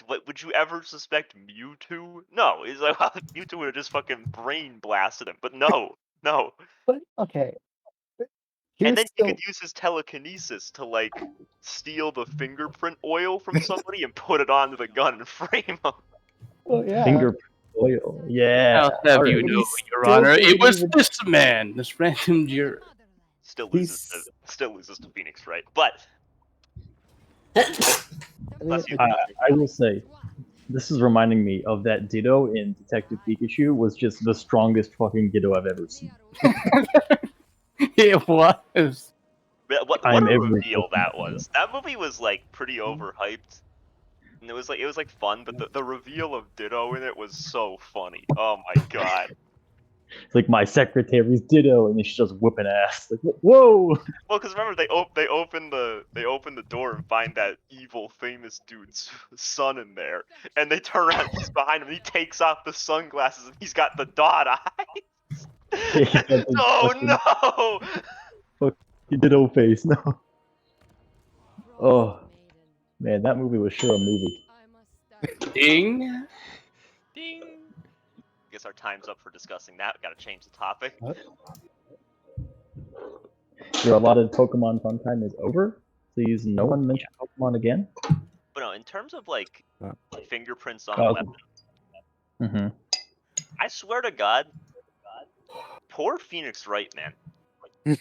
What would you ever suspect Mewtwo? No, he's like Mewtwo would have just fucking brain blasted him. But no, no. But okay, And here's then he could still use his telekinesis to like steal the fingerprint oil from somebody and put it onto the gun and frame him. well, yeah. Fingerprint oil. Yeah. I'll have you Alright. know, He's Your still Honor, it couldn't was even- this man, this random juror. Still He's- loses to Phoenix, right? But I bless you. I will say, this is reminding me of that Ditto in Detective Pikachu was just the strongest fucking Ditto I've ever seen. It was. What I'm a every reveal fucking that time. was. That movie was like pretty overhyped. And it was like fun, but the reveal of Ditto in it was so funny. Oh my god. It's like my secretary's Ditto, and then she's just whooping ass. Like, whoa! Well, because remember they open the door and find that evil famous dude's son in there, and they turn around, he's behind him, and he takes off the sunglasses, and he's got the dot eyes. Oh no! Ditto face, no. Oh, man, that movie was sure a movie. Ding. Ding. I guess our time's up for discussing that. Got to change the topic. What? Your allotted Pokemon fun time is over. Please, no one mention Pokemon again. But no, in terms of like fingerprints on Oh, a okay. weapon, Mm-hmm. I swear to God, poor Phoenix Wright, man.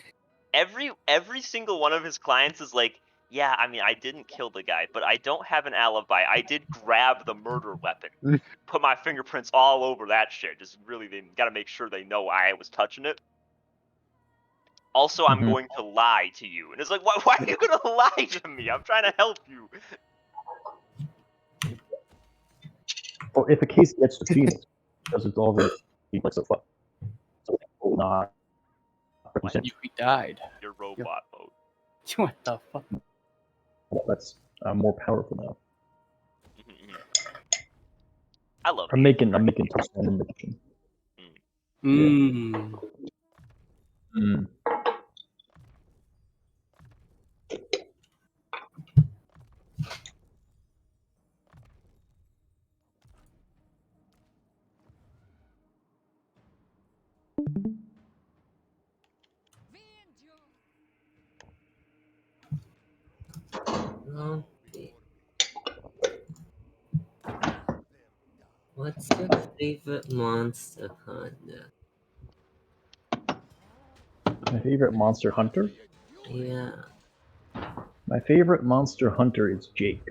Every single one of his clients is like, yeah, I mean, I didn't kill the guy, but I don't have an alibi. I did grab the murder weapon, put my fingerprints all over that shit. Just really, they got to make sure they know I was touching it. Also, I'm Mhm. going to lie to you. And it's like, why are you going to lie to me? I'm trying to help you. Well, if a case gets to Phoenix, because it's already like so far. So, not. He died. Your robot mode. What the fuck? Well, that's more powerful now. I love I'm making touchdown animation. Mmm. Mm. What's your favorite Monster Hunter? My favorite Monster Hunter? Yeah. My favorite Monster Hunter is Jake.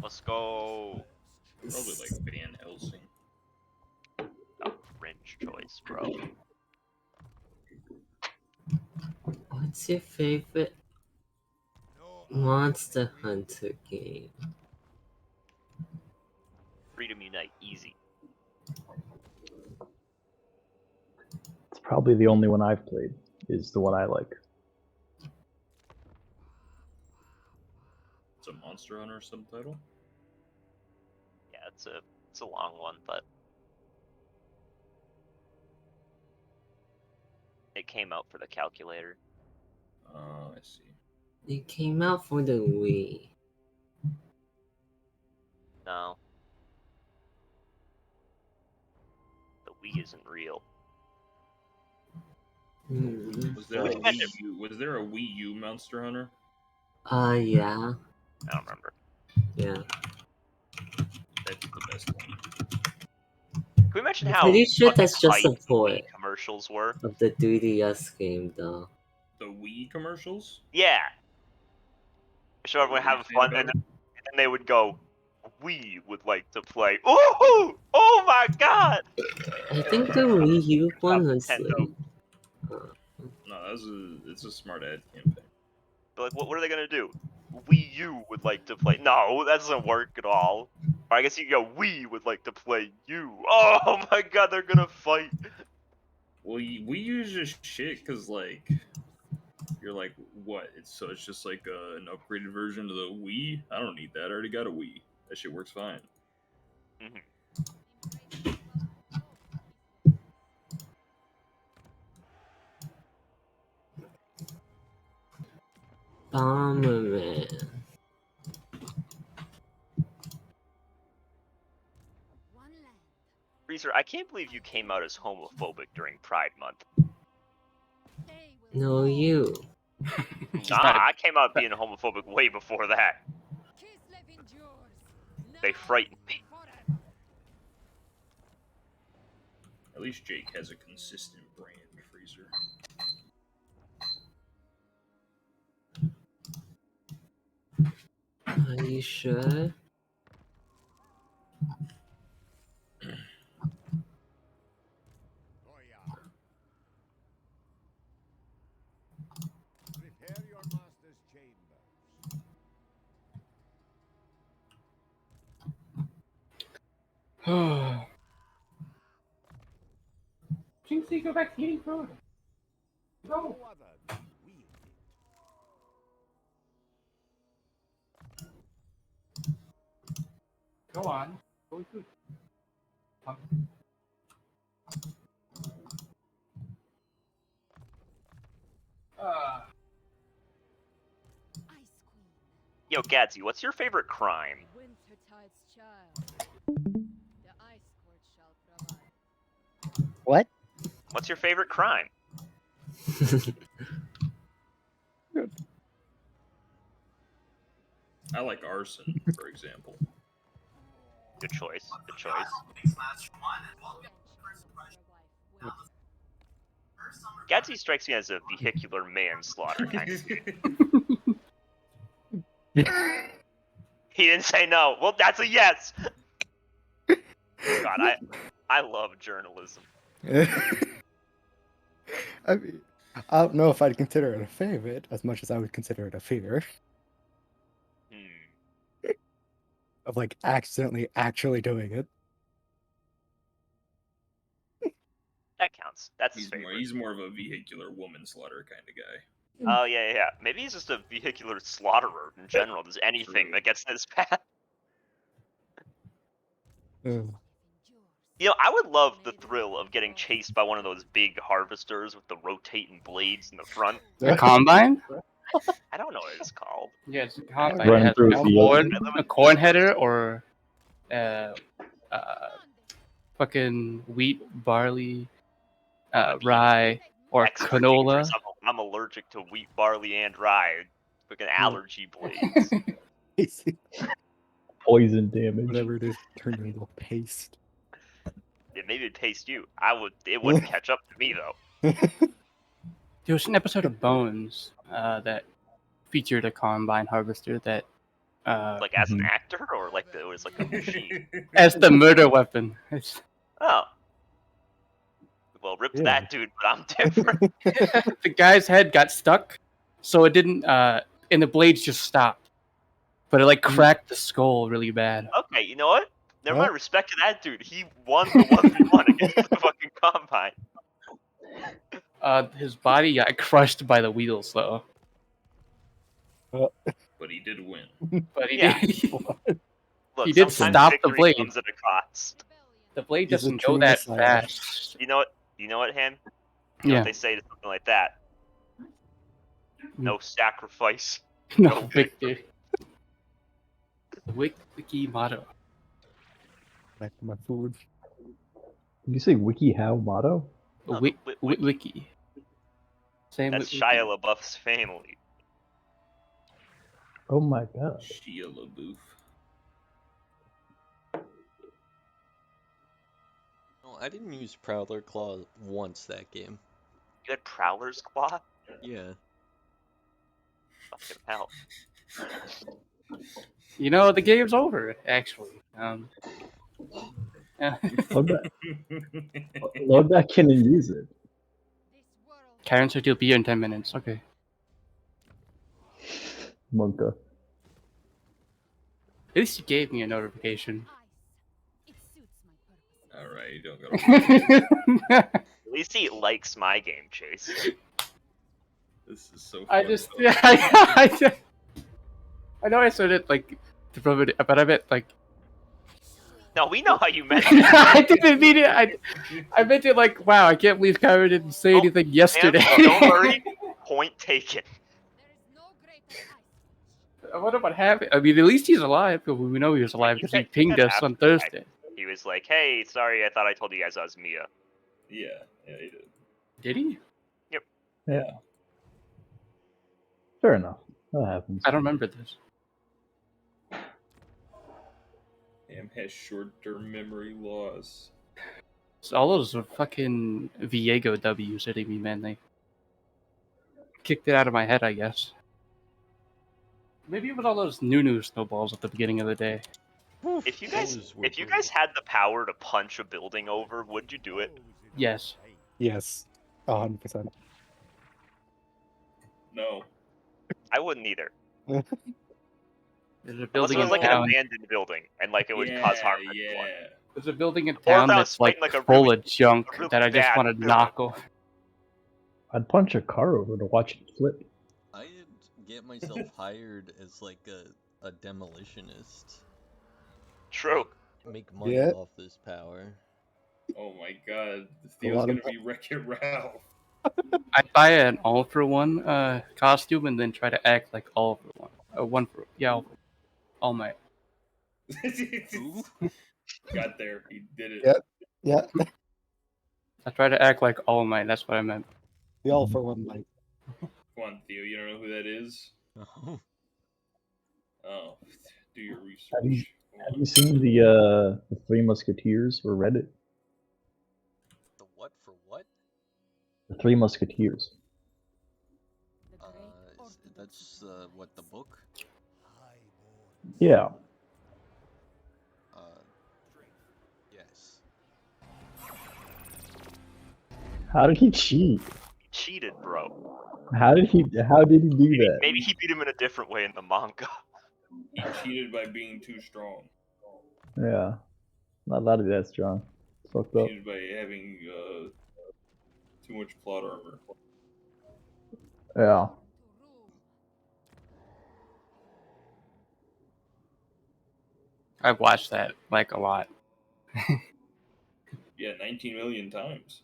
Let's go. Probably like Van Helsing. A cringe choice, bro. What's your favorite Monster Hunter game? Freedom Unite, easy. It's probably the only one I've played, is the one I like. It's a Monster Hunter subtitle. Yeah, it's a long one, but it came out for the calculator. Oh, I see. It came out for the Wii. No. The Wii isn't real. Was there a Wii U Monster Hunter? Yeah. I don't remember. Yeah. That's the best one. Can we mention how Pretty sure fucking that's just a hype the port Wii commercials were? of the 3DS game, though. The Wii commercials? Yeah. Show everyone What were you having saying fun, about and then they would go, "We would like to play." Ooh! Oh my god! I think the Wii U one was like... Nintendo. No, it's a smart ad campaign. But like, what are they gonna do? Wii U would like to play. No, that doesn't work at all. Or I guess you can go, we would like to play you. Oh my god, they're gonna fight. Well, Wii U's just shit because like you're like, what? It's just like an upgraded version of the Wii. I don't need that. I already got a Wii. That shit works fine. Bomberman. Freezer, I can't believe you came out as homophobic during Pride Month. No, you. Nah, I came out being homophobic way before that. They frightened me. At least Jake has a consistent brand, Freezer. Are you sure? Prepare your master's chambers. Jinxie, go back to eating food. No other than wield it. Go on. Go eat food. Come. Yo, Gadsy, what's your favorite crime? Wintertide's child. The ice court shall provide. What? What's your favorite crime? I like arson, for example. Good choice. Good choice. Gadsy strikes me as a vehicular manslaughter kind of dude. He didn't say no. Well, that's a yes. God, I love journalism. I mean, I don't know if I'd consider it a favorite as much as I would consider it a fear of like accidentally actually doing it. That counts. That's his He's favorite. more of a vehicular woman slaughter kind of guy. Oh, yeah. Maybe he's just a vehicular slaughterer in general. Does anything that gets in his path. Ugh. You know, I would love the thrill of getting chased by one of those big harvesters with the rotating blades in the front. The combine? I don't know what it's called. Yeah, it's a combine. Running It has through a a field. corn header or fucking wheat, barley, rye, or Extra canola. dangerous. I'm allergic to wheat, barley, and rye. Fucking allergy blades. Poison damage. Whatever it is, turned into a paste. Maybe it'd taste you. It wouldn't catch up to me though. There was an episode of Bones that featured a combine harvester that Like as an actor, or like it was like a machine. as the murder weapon. It's- Oh. Well, rip Yeah. that dude, but I'm different. the guy's head got stuck, so it didn't, and the blades just stopped. But it like cracked the skull really bad. Okay, you know what? Never What? mind. Respect to that dude. He won the 1v1 against the fucking combine. His body got crushed by the wheels though. But he did win. But he Yeah. did. Look, He did sometimes stop the victory blade. comes at a cost. The blade He's a doesn't true go that Messiah. fast. You know what? You know what, Han? You know Yeah. what they say to something like that? No sacrifice. No victory. The wiki motto. Back to my food. Did you say WikiHow motto? No, Wiki. wiki. Wiki. Same That's with Shia LaBeouf's family. Oh my god. Shia LaBeouf. No, I didn't use Prowler Claw once that game. You had Prowler's Claw? Yeah. Fucking hell. You know, the game's over, actually. Yeah. Load back in and use it. Karen said you'll be here in 10 minutes. Okay. Monka. At least you gave me a notification. Alright, you don't gotta. At least he likes my game, Chase. This is so. I fucked just, up. yeah, I know I said it like to prove it, but I meant like No, we know how you meant it. I didn't mean it. I meant it like, wow, I can't believe Kyra didn't say Oh, anything yesterday. Man, don't worry. Point taken. I wonder what happened. I mean, at least he's alive. We know he was alive because he pinged us on Thursday. He he's like, "Hey, sorry, I thought I told you guys I was Mia." Yeah, he did. Did he? Yeah. Fair enough. That happens. I don't remember this. Damn, has short-term memory loss. So all those fucking Viego W's hitting me, man. They kicked it out of my head, I guess. Maybe it was all those new snowballs at the beginning of the day. If you guys Those were if you guys brutal. had the power to punch a building over, would you do it? Yes. Yes. 100%. No. I wouldn't either. There's a Unless building it in was like an town. abandoned building and like it would cause harm to anyone. Yeah. There's a building in Or if town I was that's like fighting, like, a full really- of junk a really that I just bad want to building. knock over. I'd punch a car over to watch it flip. I'd get myself hired as like a demolitionist. True. Make money Yeah. off this power. Oh my god. A Theo's lot gonna of- be Wreck-It Ralph. I'd buy an all for one costume and then try to act like all for one. All Might. Ooh. Got there. He did it. Yep. Yeah. I try to act like All Might. That's what I meant. The all for one light. Come on, Theo. You don't know who that is? Oh. Oh, do your research. Have you- Come Have on. you seen the Three Musketeers or read it? The what for what? The Three Musketeers. The great Orthodox That's what the book? Yeah. Yes. How did he cheat? Cheated, bro. How did he do that? Maybe he beat him in a different way in the manga. He cheated by being too strong. Yeah. Not allowed to be that strong. It's fucked up. Cheated by having too much plot armor. Yeah. to rule. I've watched that like a lot. Yeah, 19 million times.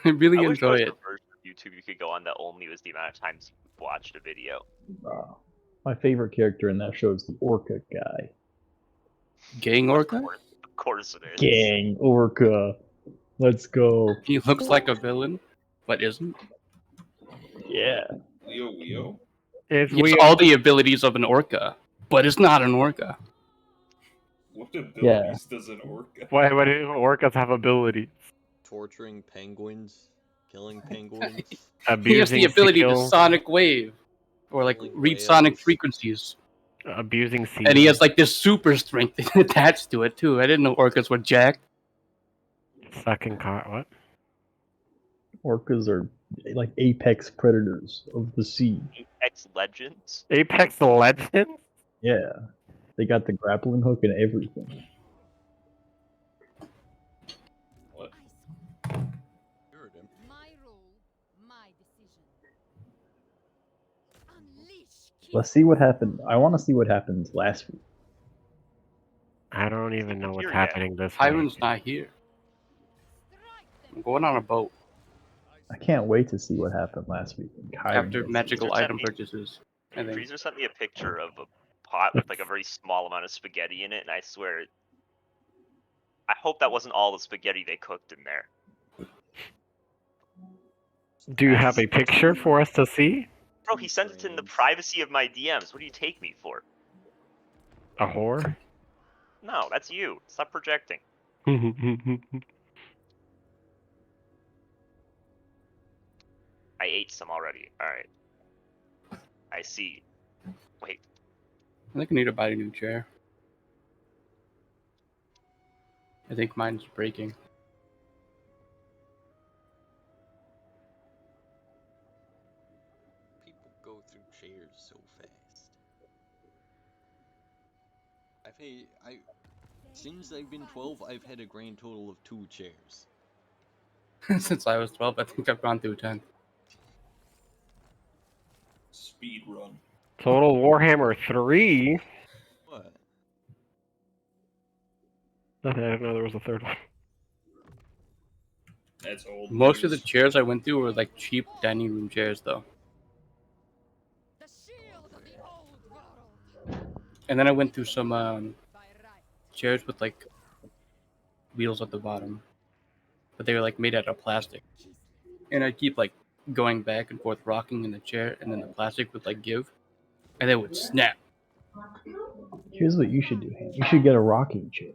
I really I wish there enjoy was it. a version of YouTube you could go on that only was the amount of times you watched a video. My favorite character in that show is the Orca guy. Gang Orca? Of course it is. Gang Orca. Let's go. He looks like a villain, but isn't. Yeah. Leo. It's He has weird. all the abilities of an orca, but is not an orca. What abilities does an orca? Why do orcas have ability? Torturing penguins, killing penguins. He has the Abusing ability to seal, sonic wave, or like Killing read sonic whales. frequencies. abusing sea. And he has like this super strength attached to it too. I didn't know orcas were jacked. sucking car. What? Orcas are like apex predators of the sea. Apex Legends. Apex Legends? Yeah. They got the grappling hook and everything. What? Heard him. My rule, my decision. Unleash Let's see what happened. I want to see what happened last week. I don't even know what's Here yet. happening this week. Hiron's not here. Strike I'm them. going on a boat I can't wait to see what happened last week. when Kyron after gets magical Freezer item sent me- purchases. I think. Freezer sent me a picture of a pot with like a very small amount of spaghetti in it, and I swear, I hope that wasn't all the spaghetti they cooked in there. Do you have a picture for us to see? Bro, he sent it in the privacy of my DMs. What do you take me for? A whore? No, that's you. Stop projecting. I ate some already. Alright. I see. Wait, I think I need to buy a new chair. I think mine's breaking. People go through chairs so fast. Since I've been 12, I've had a grand total of 2 chairs. Since I was 12, I think I've gone through 10. Speed run. Total Warhammer 3? What? I didn't know there was a third one. That's old. Most of the news. chairs I went through were like cheap dining room chairs, though. The shield of the old world. And then I went through some By right. chairs with like wheels at the bottom, but they were like made out of plastic. And I'd keep like going back and forth, rocking in the chair, and then the plastic would like give, and then it would snap. Here's what you should do, Ham. You should get a rocking chair.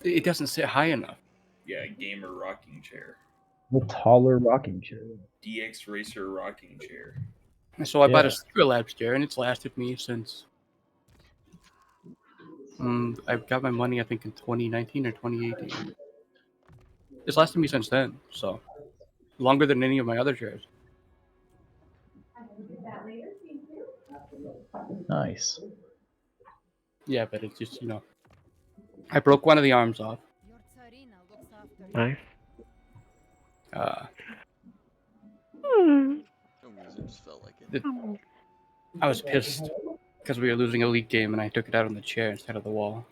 It doesn't sit high enough. Yeah, gamer rocking chair. A taller rocking chair. DX Racer rocking chair. And so I bought a Yeah. Secret Labs chair, and it's lasted me since. I got my money, I think, in 2019 or 2018. It's lasted me since then, so longer than any of my other chairs. Nice. Yeah, but it's just, I broke one of the arms off. Your Tsarina looks after you. Nice. For some reason, just felt like it. I was pissed because we were losing a league game, and I took it out on the chair instead of the wall.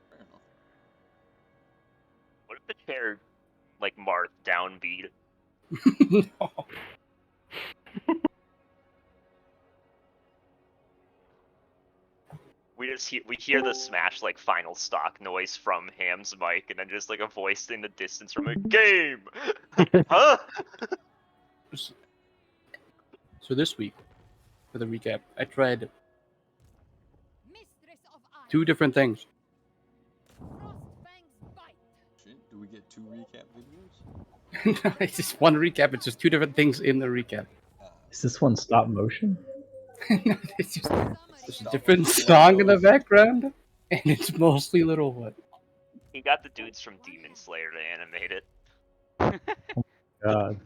Fair enough. What if the chair, like, Marth downbeat? No. We hear the smash like final stock noise from Ham's mic, and then just like a voice in the distance from a game. Huh? So this week, for the recap, I tried Mistress of Ice. 2 different things. Frostfang's bite. Shit, do we get 2 recap videos? No, it's just one recap. It's just 2 different things in the recap. Is this one stop motion? No, it's just Summary. there's a different song in the background, and it's mostly Littlewood. He got the dudes from Demon Slayer to animate it. God.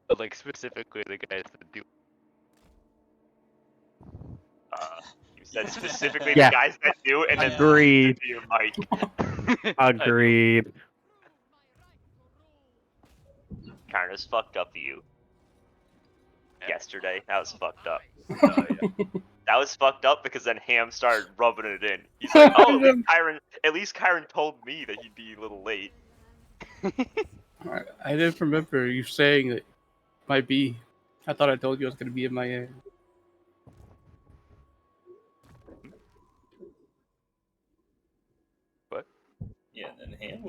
But like specifically the guys that do. You said specifically Yeah. the guys that do, and then Agreed. to your mic. Agreed. Karna's fucked up you. Yesterday, that was fucked up. That was fucked up because then Ham started rubbing it in. He's like, "Oh, at least Kyron told me that he'd be a little late." I didn't remember you saying that might be. I thought I told you I was going to be in my Yeah, and Ham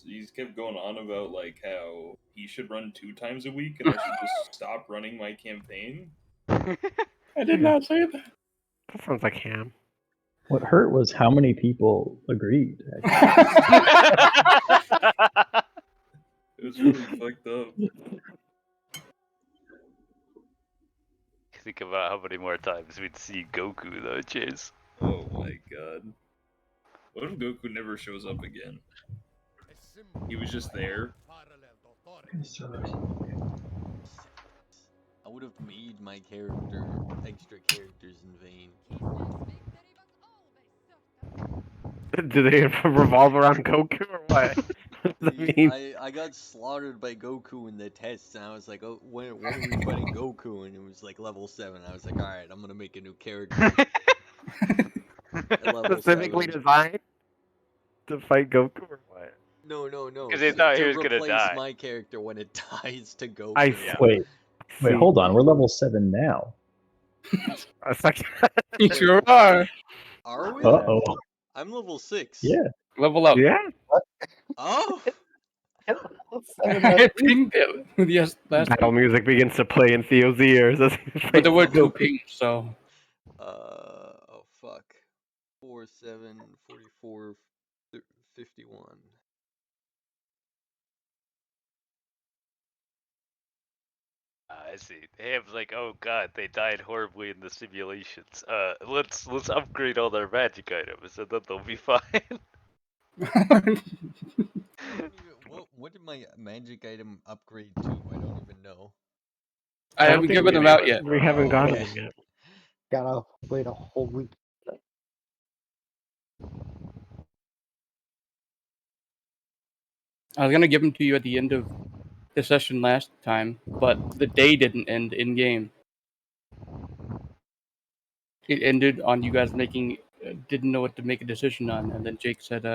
he kept going on about like how he should run 2 times a week and I should just stop running my campaign. I did not say that. That sounds like Ham. What hurt was how many people agreed. It was really fucked up. Think about how many more times we'd see Goku though, Chase. Oh my god. What if Goku never shows up again? He was just there. I would have made my character extra characters in vain. Do they revolve around Goku or what? What does that Dude, mean? I got slaughtered by Goku in the tests, and I was like, oh, when are we fighting Goku? And it was like level 7. I was like, alright, I'm gonna make a new character. At level Specifically 7. designed to fight Goku or what? No. 'Cause they thought he to was gonna replace die. my character when it dies to Goku. Wait, See. hold on. We're level 7 now. That's like You sure are. Are we? Uh-oh. I'm level 6. Yeah. Level up. yeah. Oh! I pinged it. Yes, last Battle music begins to play in Theo's ears as he but there were fights 2 Goku. pings, so. Oh fuck. 4, 7, 44, 51. I see. Ham's like, oh god, they died horribly in the simulations. Let's upgrade all their magic items and then they'll be fine. What did my magic item upgrade to? I don't even know. I haven't given them out yet. We haven't gotten Okay. them yet. Gotta wait a whole week. I was gonna give them to you at the end of the session last time, but the day didn't end in game. It ended on you guys didn't know what to make a decision on, and then Jake said,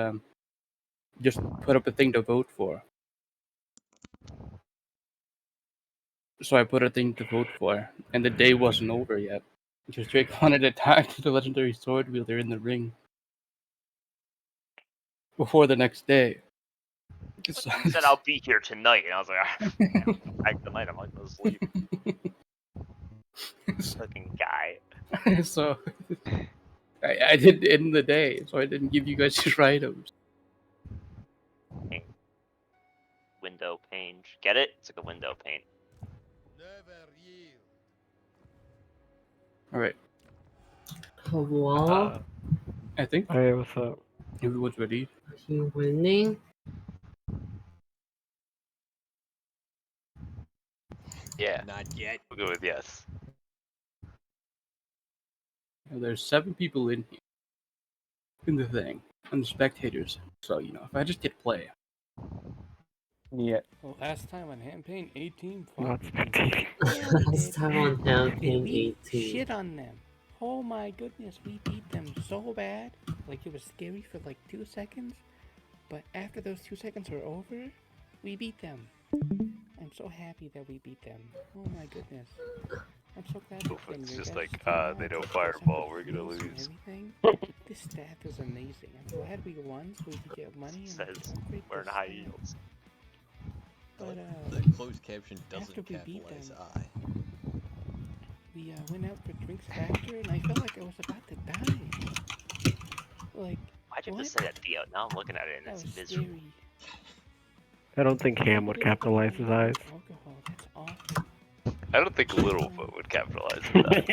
just put up a thing to vote for. So I put a thing to vote for, and the day wasn't over yet. Because Drake wanted to tag the legendary sword wielder in the ring before the next day. He said, "I'll be here tonight," and I was like, "Back tonight, I'm like, go to sleep." Fucking guy. So I did end the day, so I didn't give you guys your items. Window pane. Get it? It's like a window pane. Never yield. Alright. Hello? I think Hey, what's up? everyone's ready. Are you winning? Yeah, Not yet. we'll go with yes. Now, there's 7 people in here. In the thing. And the spectators. So, you know, if I just hit play. Yeah. Well, last time on Campaign 18, Not spectating. Last time on campaign we 18. shit on them. Oh my goodness, we beat them so bad. Like, it was scary for like 2 seconds. But after those 2 seconds were over, we beat them. I'm so happy that we beat them. Oh my goodness. I'm so glad that It's you just guys like, came out they and don't took fireball, some we're gonna feels and lose. everything. This staff is amazing. I'm glad we won so we could get money and Says upgrade wearing this high staff. heels. But The closed caption doesn't after we beat capitalize them, I. we went out for drinks after, and I felt like I was about to die. Like, Why'd you have what? to say that, Theo? Now I'm looking at it and That it's was miserable. scary. I don't think Ham would capitalize his eyes. Alcohol, that's awful. I don't think Littlefoot would capitalize on that.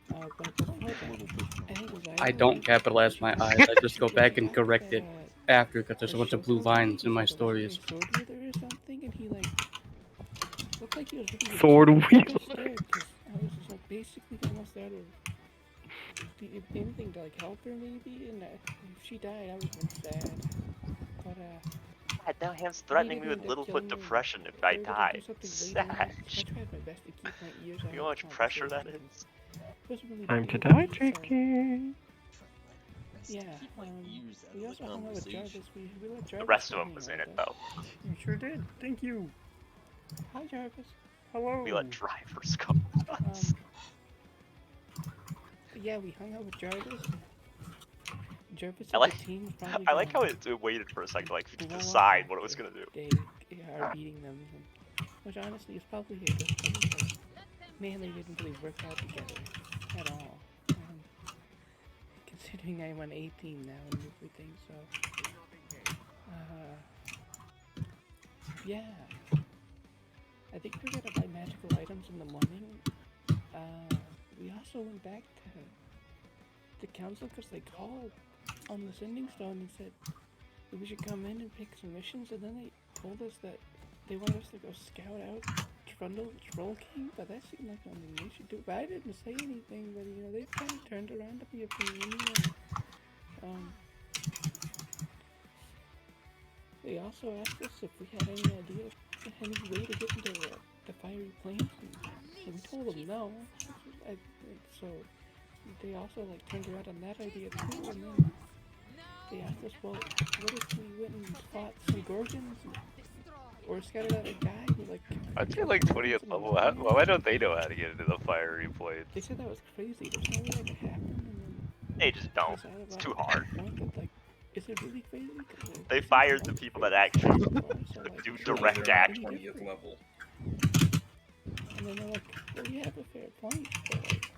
But before that, I think it was I don't capitalize my eyes. I just go back and correct it after because there's a bunch of blue lines in my stories. sword wielder or something, and he like looked like he was really Sword upset. I was wielder. scared 'cause I was just like basically almost out of anything to like help her maybe, and if she died, I would have been sad. But God, now Ham's threatening me with Littlefoot depression if I die. Sad. I tried my best to keep my ears out. You know how much pressure that is? Time to die, Jakey. Yeah, we also hung out with Jarvis. We let Jarvis The rest of hang them was out in it with though. us. You sure did. Thank you. Hi, Jarvis. Hello. We let drivers come with us. But yeah, we hung out with Jarvis. Jarvis I and like, the team's probably I like how gonna it waited for a second, like to blow up decide what it was after gonna do. They are beating them, which honestly is probably a good thing. 'Cause, man, they didn't really work out together at all. Considering I won 18 now and everything, so yeah. I think we're gonna buy magical items in the morning. We also went back to the council because they called on the sending stone and said that we should come in and pick some missions, and then they told us that they want us to go scout out Troll King, but that seemed like something we should do. But I didn't say anything, but you know, they've kind of turned around to be a community, and they also asked us if we had any idea, any way to get into the fiery plains, and we told them no. So they also like turned around on that idea too, and then they asked us, well, what if we went and fought some Gorgons, or scouted out a guy who like... I'd say like 20th level. Why don't they know how to get into the fiery plains? They said that was crazy. There's no way that could happen, and then They just don't. It's too hard. is it really crazy? They fired the people that actually do direct action. 20th level. And then they're like, well, you have a fair point, but like,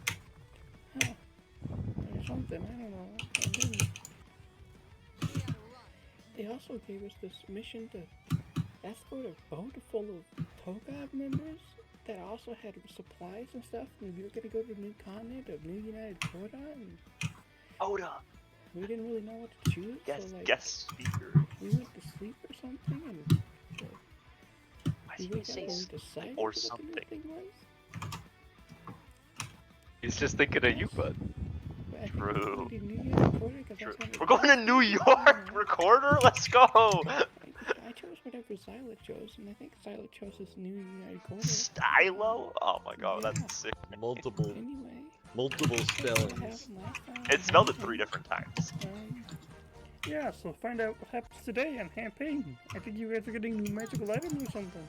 huh, or something, I don't know. And then they also gave us this mission to escort a boat full of Togab members that also had supplies and stuff, and we were gonna go to the new continent of New United Corda, and Oda! we didn't really know what to choose, Yes, so like, guest speaker. we went to sleep or something, and Why we did you wake up say and we decided or what the new something? thing was. He's just thinking of you, bud. But I think True. we're going to New United Corda 'cause True. that's We're going to New York! Recorder? Let's go! I chose whatever Xyla chose, and I think Xyla chose this New United Corda. Stylo? Oh my god, that's sick. Multiple Anyway, spellings. It spelled it 3 different times. Yeah, so find out what happens today on campaign. I think you guys are getting new magical items or something.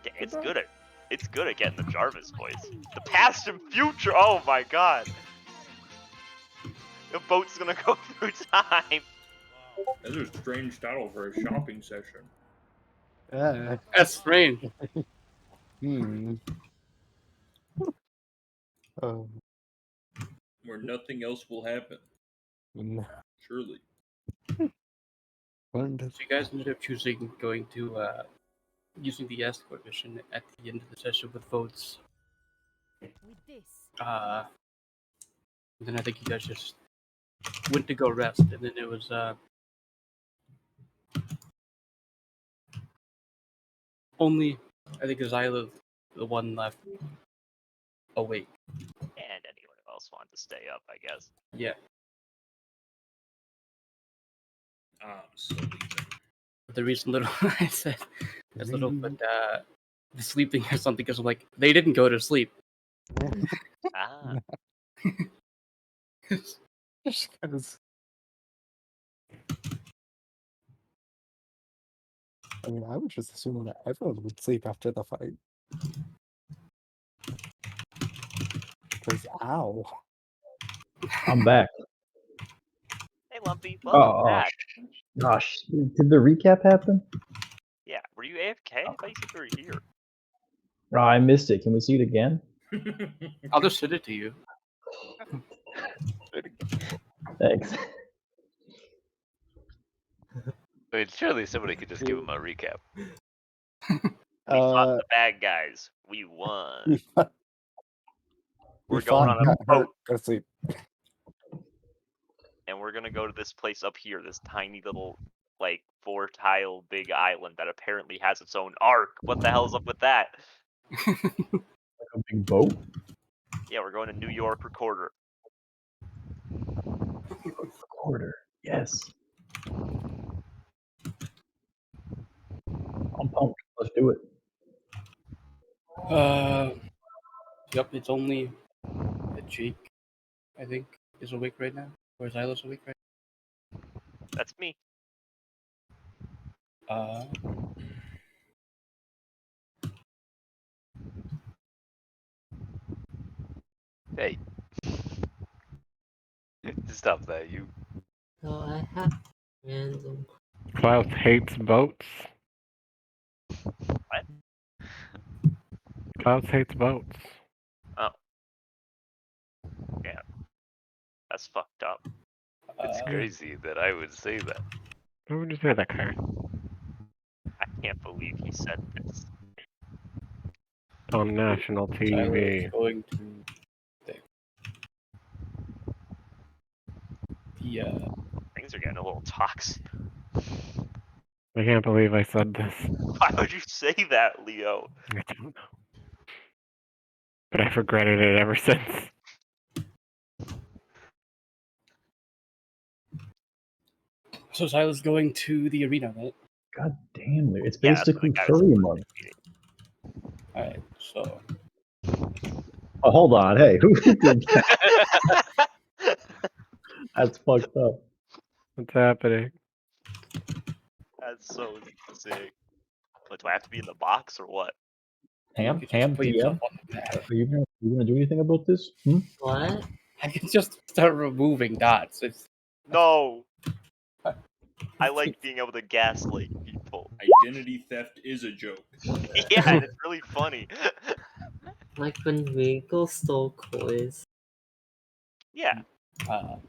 Yeah, it's luck. good at It's good at getting the Jarvis voice. The past and future. Oh my god. The boat's gonna go through time. That's a strange title for a shopping session. That's strange. Oh. Where nothing else will happen. Surely. So you guys ended up choosing going to using the escort mission at the end of the session with votes. With this. Then I think you guys just went to go rest, and then it was only I think Zyla, the one left awake. And anyone else wanted to stay up, I guess. Yeah. So leaving. But the reason little I said is little, but the sleep thing or something, because I'm like, they didn't go to sleep. Ah. Just because. I mean, I would just assume that everyone would sleep after the fight. Because, ow. I'm back. Hey, Lumpy. Welcome back. Gosh, did the recap happen? Yeah, were you AFK? I thought you said you were here. Oh, I missed it. Can we see it again? I'll just send it to you. Thanks. I mean, surely somebody could just give him a recap. We fought the bad guys. We won. We're going on a boat. Go to sleep. And we're gonna go to this place up here, this tiny little, like, 4-tile big island that apparently has its own arc. What the hell's up with that? Like a big boat? Yeah, we're going to New York Recorder. Recorder, yes. I'm pumped. Let's do it. Yep, it's only Jake, I think, is awake right now. Or Zyla's awake right That's me. now. Hey. Stop that, you. So I have random. Klaus hates boats. What? Klaus hates boats. Oh. Yeah. That's fucked up. It's crazy that I would say that. Why would you say that, Kyrie? I can't believe he said this. On national Zyla TV. is going to the Things are getting a little toxic. I can't believe I said this. Why would you say that, Leo? I don't know. But I've regretted it ever since. So Zyla's going to the arena, right? God damn it. It's Yeah, that's what basically I got. furry month. Alright, so Oh, hold on. Hey, who did that? That's fucked up. What's happening? That's so sick. What, do I have to be in the box or what? Ham, you Ham, put DM? yourself on the map. Are you gonna do anything about this? Hmm? What? I can just start removing dots. It's No! I like being able to gaslight people. Identity theft is a joke. Yeah, and it's really funny. Like when Rico stole Koi's. Yeah. Yeah,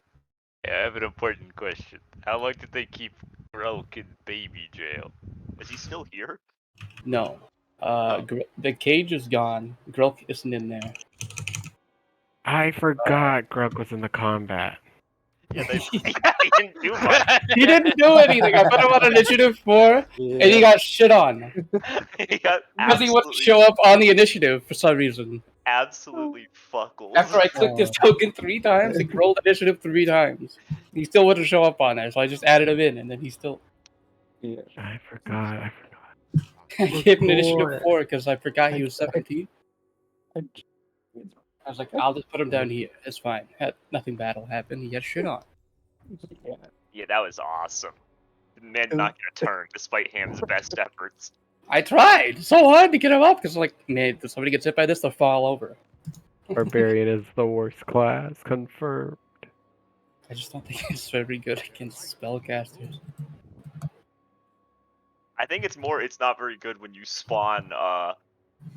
I have an important question. How long did they keep Grulk in baby jail? Is he still here? no. The cage is gone. Grulk isn't in there. I forgot Grug was in the combat. Yeah, he didn't do much. He didn't do anything. I put him on initiative 4, and he got shit on. He got Because he wouldn't show up on the initiative for some reason. absolutely fuckled. After I clicked his token 3 times, he rolled initiative 3 times. He still wouldn't show up on there, so I just added him in, and then he still... Yeah. I forgot. I gave him initiative 4 because I forgot he was 17. I was like, I'll just put him down here. It's fine. Nothing bad will happen. He had shit on. Yeah, that was awesome. The man not gonna turn despite Ham's best efforts. I tried so hard to get him up because, like, man, if somebody gets hit by this, they'll fall over. Barbarian is the worst class. Confirmed. I just don't think it's very good against spellcasters. I think it's not very good when you spawn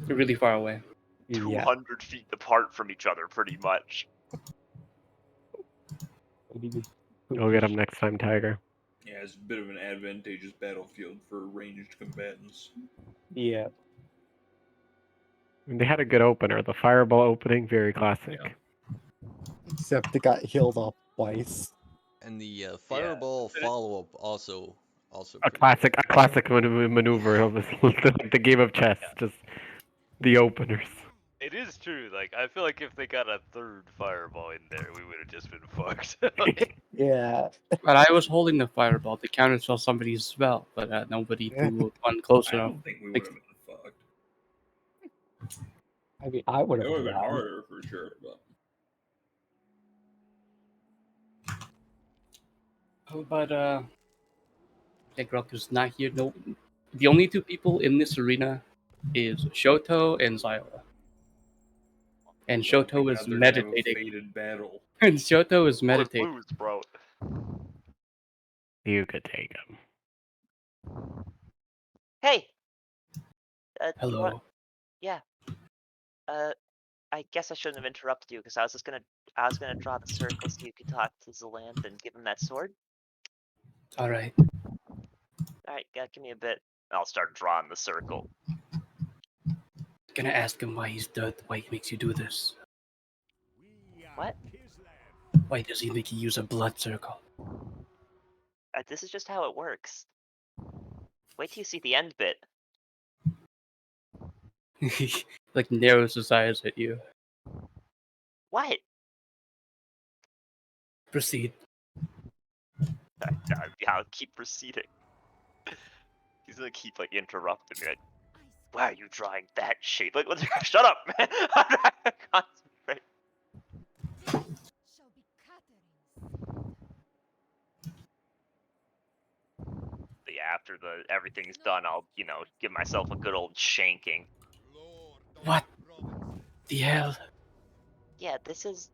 They're really far away. 200 feet apart from each other, pretty much. You'll get him next time, Tiger. Yeah, it's a bit of an advantageous battlefield for ranged combatants. Yeah. They had a good opener. The fireball opening, very classic. Yeah. Except it got healed up twice. And the fireball follow-up also A pretty good. classic maneuver of the game of chess. Just the openers. It is true. Like, I feel like if they got a third fireball in there, we would have just been fucked. Yeah. But I was holding the fireball to counterspell somebody's spell, but nobody threw one close I enough. don't think we would have been fucked. I mean, I would It have would have been been harder for sure, but But Grok is not here. No, the only two people in this arena is Shoto and Xyla. And Shoto is God, they're gonna have a meditating. fated battle. And Shoto is Or meditating. lose, bro. You could take him. Hey. Hello. Yeah. I guess I shouldn't have interrupted you because I was gonna draw the circle so you could talk to Zaland and give him that sword. All right. All right, give me a bit. I'll start drawing the circle. Gonna ask him why he's dead. Why he makes you do this? What? Why does he make you use a blood circle? This is just how it works. Wait till you see the end bit. He like narrows his eyes at you. What? Proceed. Yeah, I'll keep proceeding. He's gonna keep like interrupting me. Like, why are you drawing that shape? Like, shut up, man! I'm trying to concentrate. Yeah, after everything's done, I'll give myself a good old shanking. What the hell? Yeah, this is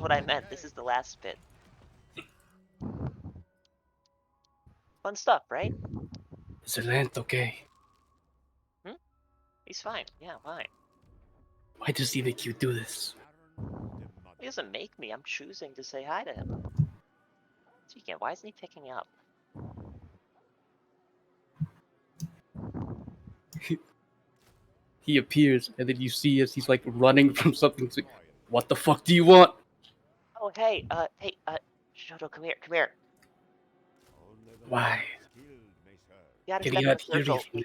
what I meant. This is the last bit. Fun stuff, right? Is Zalant okay? He's fine. Yeah, fine. Why does he make you do this? He doesn't make me. I'm choosing to say hi to him. Speaking of, why isn't he picking up? He appears, and then you see as he's like running from something. Like, what the fuck do you want? Oh, hey, Shoto, come here. Why? You gotta Get step in out the here circle. from there.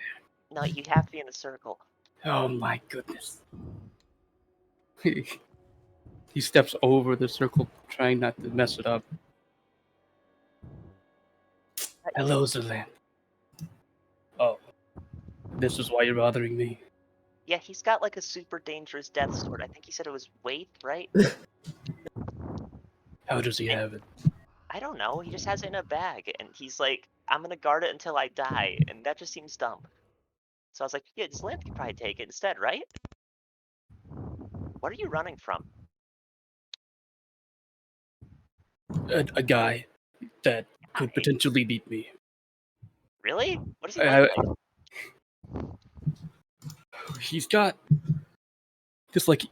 No, you have to be in the circle. Oh my goodness. He steps over the circle, trying not to mess it up. Hello, Zalant. Oh, this is why you're bothering me. Yeah, he's got like a super dangerous death sword. I think he said it was Waith, right? How does he have it? I don't know. He just has it in a bag, and he's like, I'm gonna guard it until I die, and that just seems dumb. So I was like, yeah, this lamp could probably take it instead, right? What are you running from? A guy that could potentially beat me. Really? What does he look like? He's got this like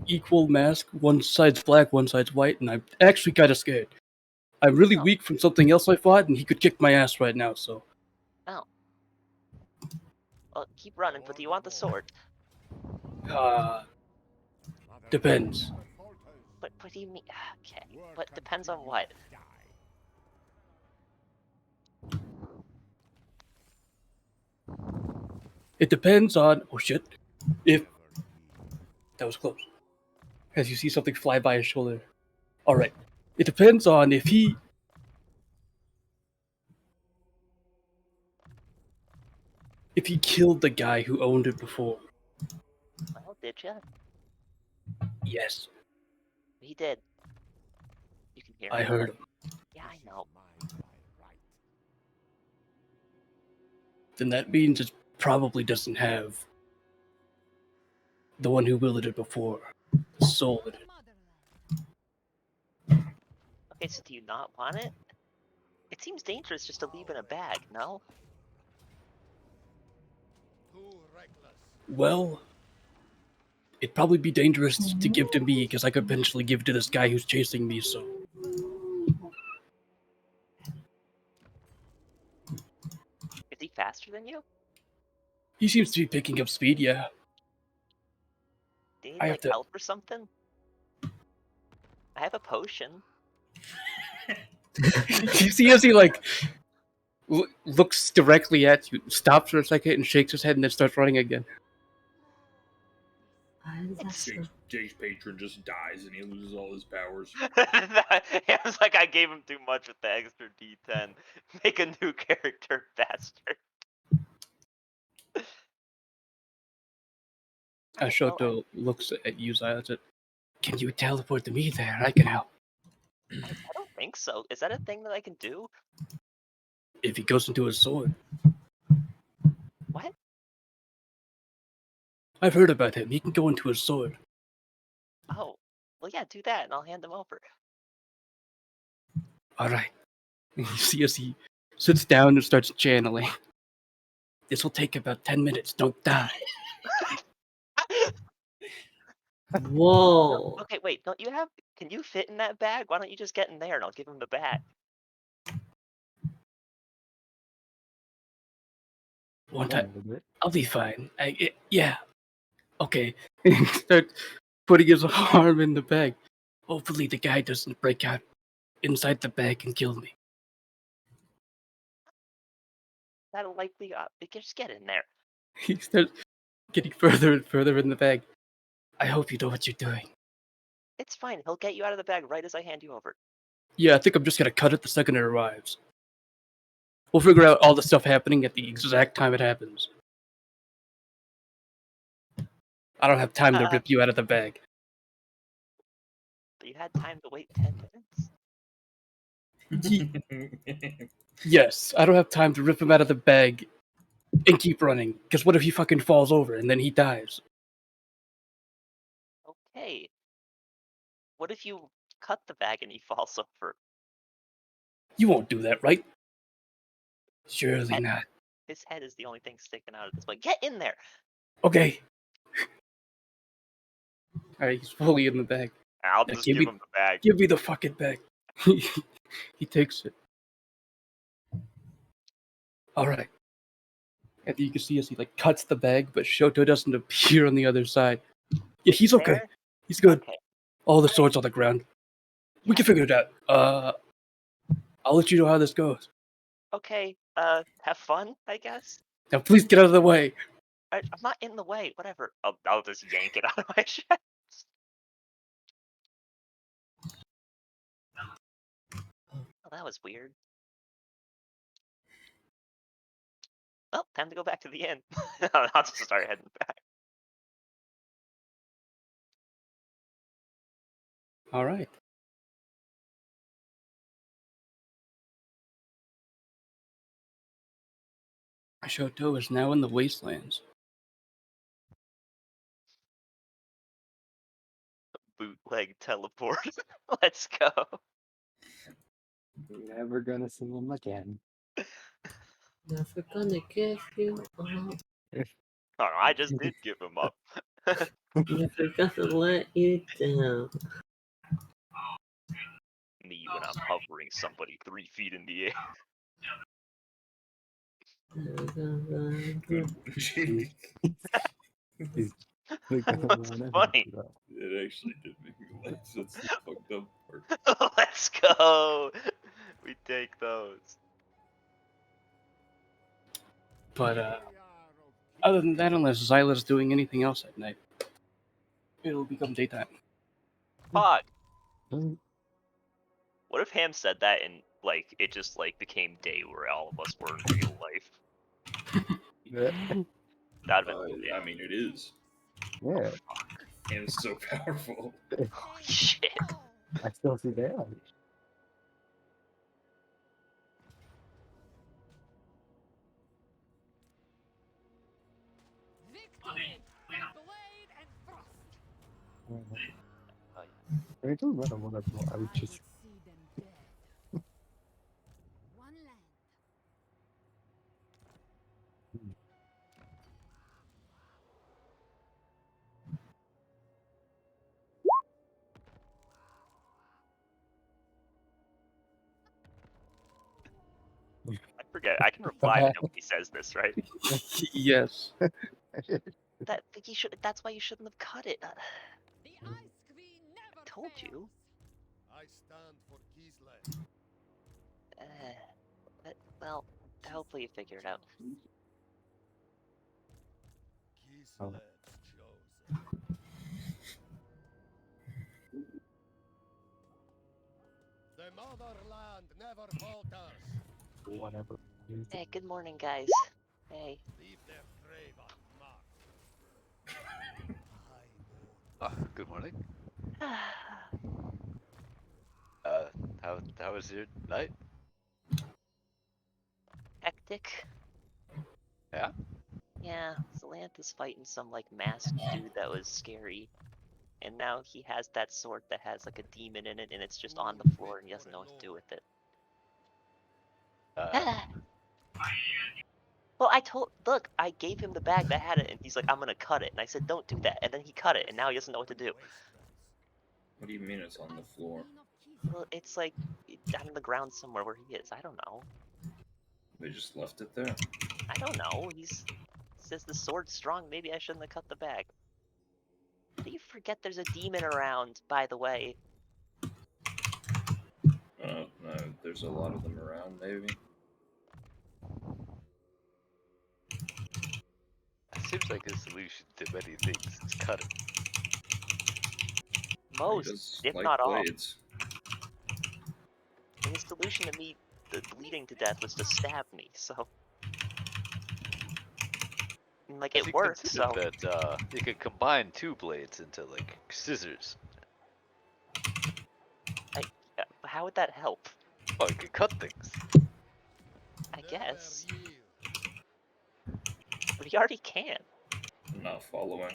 equal mask. One side's black, one side's white, and I'm actually kind of scared. I'm really weak from something else I fought, and he could kick my ass right now. So. Oh. Well, keep running, but do you want the sword? Depends. What do you mean? Okay, but depends on what? It depends on. Oh shit! If that was close. As you see something fly by his shoulder. All right. It depends on if he. If he killed the guy who owned it before. Well, did ya? Yes. He did. You can hear I me. heard him. Yeah, I know. Then that means it's probably doesn't have the one who wielded it before, the soul in it. Okay, so do you not want it? It seems dangerous just to leave in a bag, no? Too reckless. Well, it'd probably be dangerous to give to me because I could eventually give to this guy who's chasing me. So Is he faster than you? he seems to be picking up speed. Yeah. Do you need I have like to- help or something? I have a potion. You see as he like looks directly at you, stops for a second, and shakes his head, and then starts running again. Why is that so? Jake's patron just dies and he loses all his powers. It was like I gave him too much with the extra D10. Make a new character faster. Ashoto looks at you, Xylas. Can you teleport to me there? I can help. I don't think so. Is that a thing that I can do? If he goes into his sword. What? I've heard about him. He can go into his sword. Oh, well, yeah, do that, and I'll hand them over. All right. You see as he sits down and starts channeling. This will take about 10 minutes. Don't die. Whoa. Okay, wait, don't you have... Can you fit in that bag? Why don't you just get in there and I'll give him the bag? One time. I'll be fine. Yeah. Okay. Start putting his arm in the bag. Hopefully the guy doesn't break out inside the bag and kill me. That'll likely... just get in there. He starts getting further and further in the bag. I hope you know what you're doing. It's fine. He'll get you out of the bag right as I hand you over. Yeah, I think I'm just gonna cut it the second it arrives. We'll figure out all the stuff happening at the exact time it happens. I don't have time to rip you out of the bag. But you had time to wait 10 minutes? Yes, I don't have time to rip him out of the bag and keep running. Because what if he fucking falls over and then he dies? Okay. What if you cut the bag and he falls over? You won't do that, right? Surely not. His head is the only thing sticking out of this bag. Get in there! Okay. Alright, he's fully in the bag. I'll Now just give him the bag. Give me the fucking bag. He takes it. Alright. And you can see as he like cuts the bag, but Shoto doesn't appear on the other side. Yeah, he's okay. There? He's good. Okay. All the swords on the ground. We can figure it out. I'll let you know how this goes. Okay, have fun, I guess? Now please get out of the way. I'm not in the way, whatever. I'll just yank it out of my chest. Oh, that was weird. Well, time to go back to the inn. I'll just start heading back. Alright. Shoto is now in the wastelands. Bootleg teleport. Let's go. Never gonna see him again. Never gonna give you up. Oh, no, I just did give him up. Never gonna let you down. Me when I'm hovering somebody 3 feet in the air. Never gonna let you That's funny. It actually did make me laugh. That's the fucked up part. Let's go. We take those. But other than that, unless Xyla's doing anything else at night, it'll become daytime. Fuck. What if Ham said that and like it just like became day where all of us were in real life? That'd have been I mean, it is. Yeah. And it's so powerful. Holy shit. I still see that. I don't really want to go. I would just. I forget. I can reply to him when he says this, right? Yes. That's why you shouldn't have cut it. I told you. I stand for Kislev. Well, hopefully you figure it out. Kislev's chosen. The motherland never falters. Whatever. Hey, good morning, guys. Hey. Leave their grave unmarked. Good morning. How was your night? Hectic. Yeah? Yeah, Zalanta's fighting some like masked dude that was scary. And now he has that sword that has like a demon in it and it's just on the floor and he doesn't know what to do with it. Well, look, I gave him the bag that had it and he's like, I'm gonna cut it. And I said, don't do that. And then he cut it and now he doesn't know what to do. What do you mean it's on the floor? Well, it's like down on the ground somewhere where he is. I don't know. They just left it there. I don't know. He says the sword's strong. Maybe I shouldn't have cut the bag. Do you forget there's a demon around, by the way? No, there's a lot of them around, maybe. It seems like a solution to many things is cutting. Most, if like not all. blades. And his solution to me bleeding to death was to stab me, so... And, like, Has it he worked, considered so... that you could combine two blades into, like, scissors. How would that help? Well, you could cut things. I guess. But he already can. I'm not following.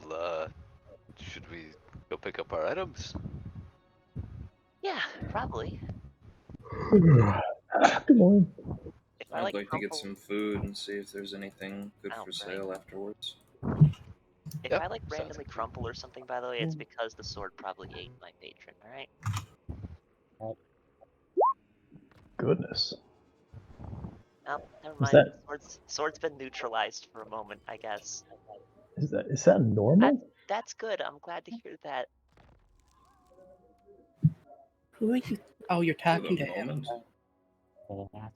Well, should we go pick up our items? Yeah, probably. Good morning. If I'd like to crumple- get some food and see if there's anything good Oh, for right. sale afterwards. If Yep, I like sounds randomly crumple or something, by the way, it's because the sword probably ate my patron, alright? Goodness. Oh, never Was mind. that- Sword's been neutralized for a moment, I guess. Is that normal? That's good. I'm glad to hear that. Who are you? Oh, you're talking to the him. moment.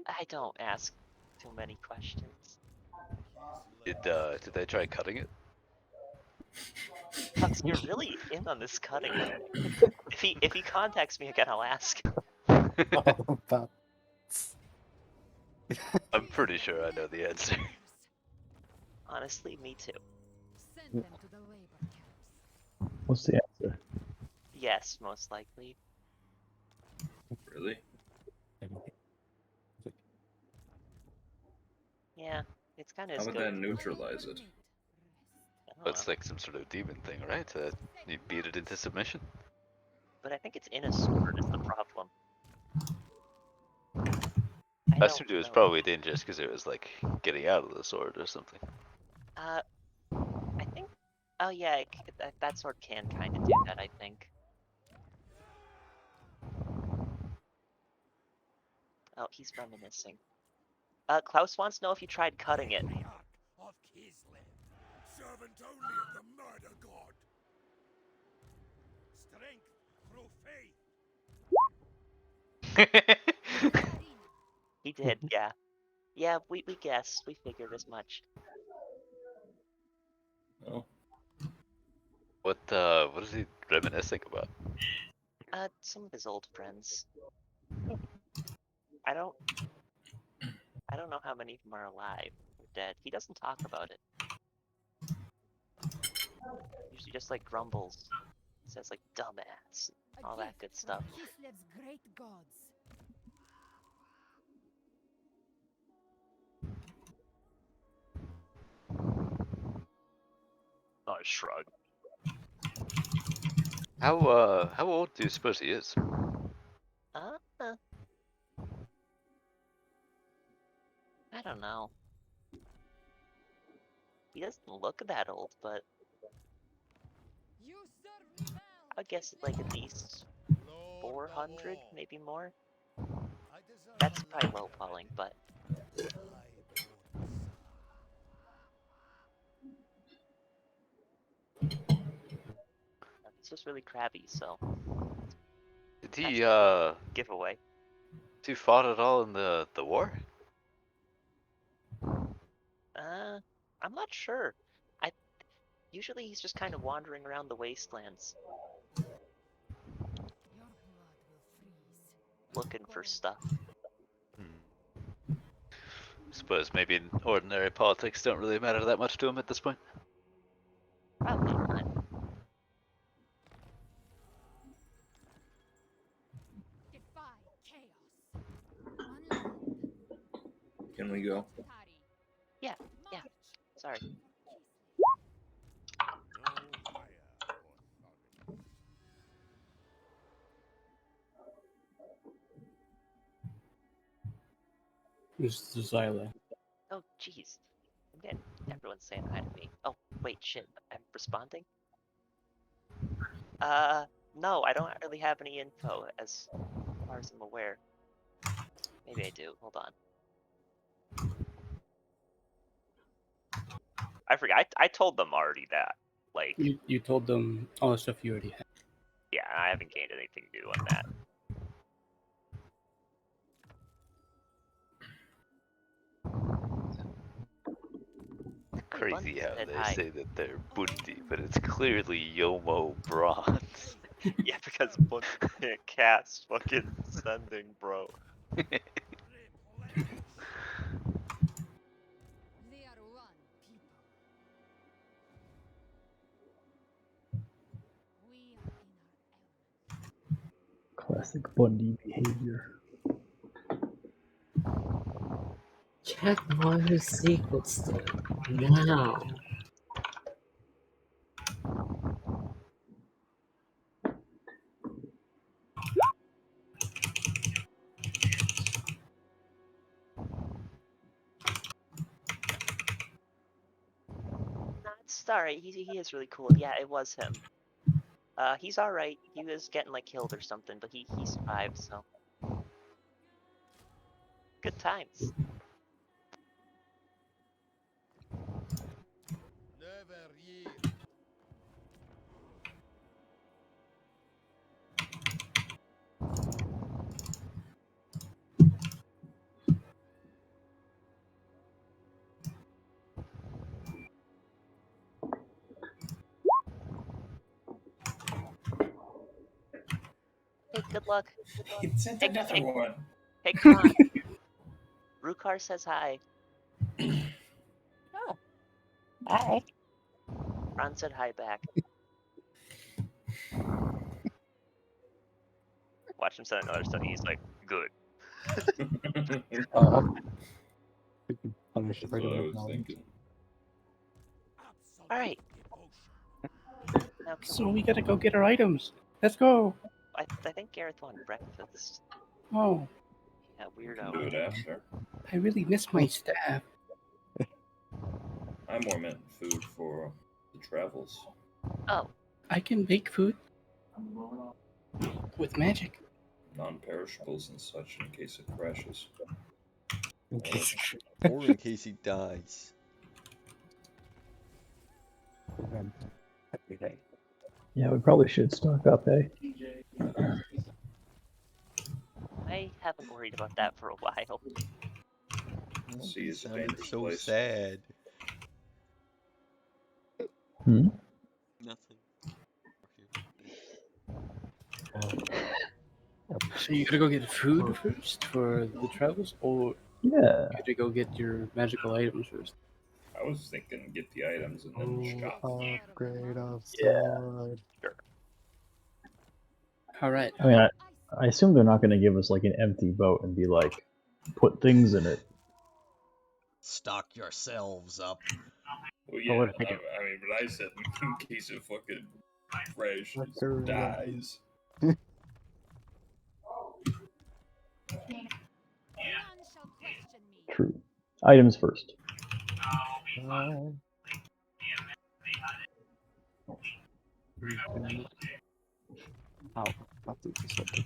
I don't ask too many questions. Did they try cutting it? Tux, you're really in on this cutting. If he contacts me again, I'll ask. I'm pretty sure I know the answer. Honestly, me too. What's the answer? Yes, most likely. Really? Yeah, it's kind of How as would good. that neutralize it? It's like some sort of demon thing, right? You beat it into submission. But I think it's in a sword is the problem. I assumed it was probably dangerous because it was like getting out of the sword or something. I think. Oh yeah, that sword can kind of do that. I think. Oh, he's reminiscing. Klaus wants to know if you tried cutting it. Of Kislev, servant only of the murder god. Strength through faith. He did, yeah. Yeah, we guessed. We figured as much. Oh. What is he reminiscing about? Some of his old friends. I don't know how many of them are alive or dead. He doesn't talk about it. Usually just like grumbles. Says like dumbass, all that good stuff. Kislev's great gods. I shrug. How old do you suppose he is? I don't know. He doesn't look that old, but I guess like at least 400, maybe more. That's probably lowballing, but he's just really crabby, so Did he giveaway. Did he fought at all in the war? I'm not sure. Usually he's just kind of wandering around the wastelands, looking for stuff. Suppose maybe in ordinary politics don't really matter that much to him at this point. Probably not. Can we go? Yeah. Sorry. This is Zyla. Oh, jeez. Everyone's saying hi to me. Oh, wait, shit. I'm responding? No, I don't really have any info as far as I'm aware. Maybe I do. Hold on. I forgot. I told them already that. Like, You told them all the stuff you already had. yeah, I haven't gained anything new on that. Crazy how they say that they're Bundy, but it's clearly Yomo Bronze. Yeah, because Bundy can't cast fucking sending, bro. Classic Bundy behavior. Check Mario's secret state now. Sorry, he is really cool. Yeah, it was him. He's alright. He was getting like killed or something, but he survived, so good times. Hey, good luck. It sent another one. Hey, Kron. Rukar says hi. Oh. Hi. Ron said hi back. Watch him send another study. He's like, good. Punish That's what I was thinking. Alright. So we gotta go get our items. Let's go. I think Gareth wanted breakfast. Oh, Yeah, weirdo. Do it after. I really miss my staff. I more meant food for the travels. Oh. I can make food with magic. Non-perishables and such in case it crashes. Or in case he dies. Yeah, we probably should stock up, eh? I haven't worried about that for a while. See, it's Sounded dangerous so place. sad. Hmm? Nothing. So you gotta go get food first for the travels, or Yeah. you gotta go get your magical items first? I was thinking get the items and then shop. Upgrade of Yeah. sword. All right. I mean, I assume they're not going to give us like an empty boat and be like, put things in it. Stock yourselves up. Well, But yeah, what if they do? I mean, but I said in case it fucking crashes, Upgrade. dies. True. Items first. I'll do this one.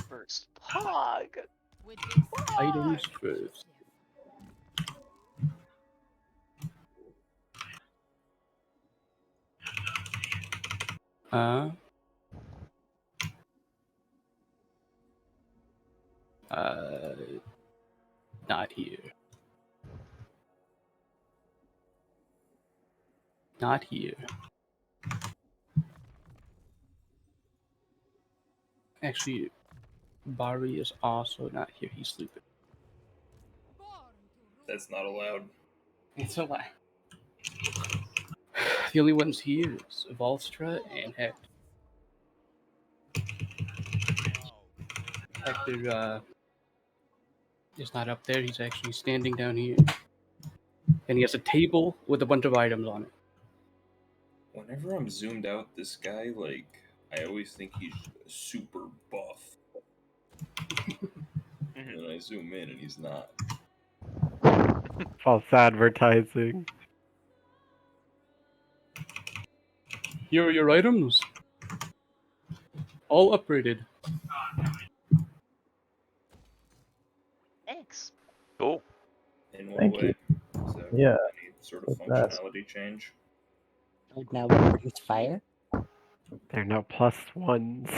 First pog. Items first. Uh, not here. Not here. Actually, Bari is also not here. He's sleeping. That's not allowed. It's a lie. The only ones here is Volstra and Hector. Hector is not up there. He's actually standing down here. And he has a table with a bunch of items on it. Whenever I'm zoomed out, this guy, like, I always think he's super buff. And then I zoom in and he's not. False advertising. Here are your items. All upgraded. Thanks. Cool. In what Thank way? you. Is there Yeah. any sort of That's- functionality change? Like now we produce fire? They're now plus ones.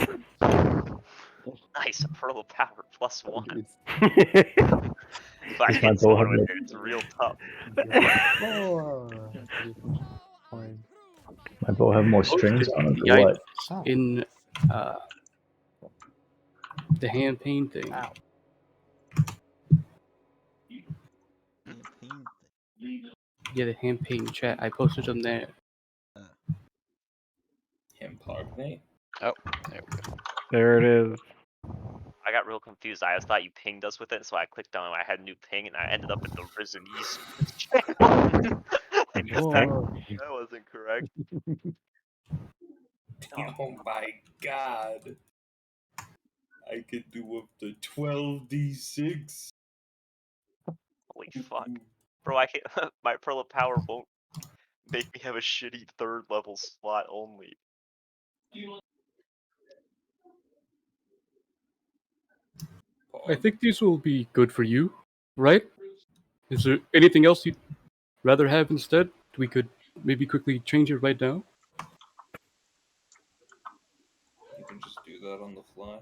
Nice, a pearl of power +1. This If I might hit go someone ahead with with- it, it's real tough. My bow have more strings on it The or items what? in the hand paint thing. Yeah, the hand paint chat. I posted them there. Impognate? Oh, there we go. There it is. I got real confused. I thought you pinged us with it, so I clicked on it. I had a new ping, and I ended up in the Risen East channel. That wasn't correct. Oh my god. I could do up to 12d6. Holy fuck. Bro, I can't, my Pearl of Power won't make me have a shitty 3rd level slot only. I think these will be good for you, right? Is there anything else you'd rather have instead? We could maybe quickly change it right now. You can just do that on the fly.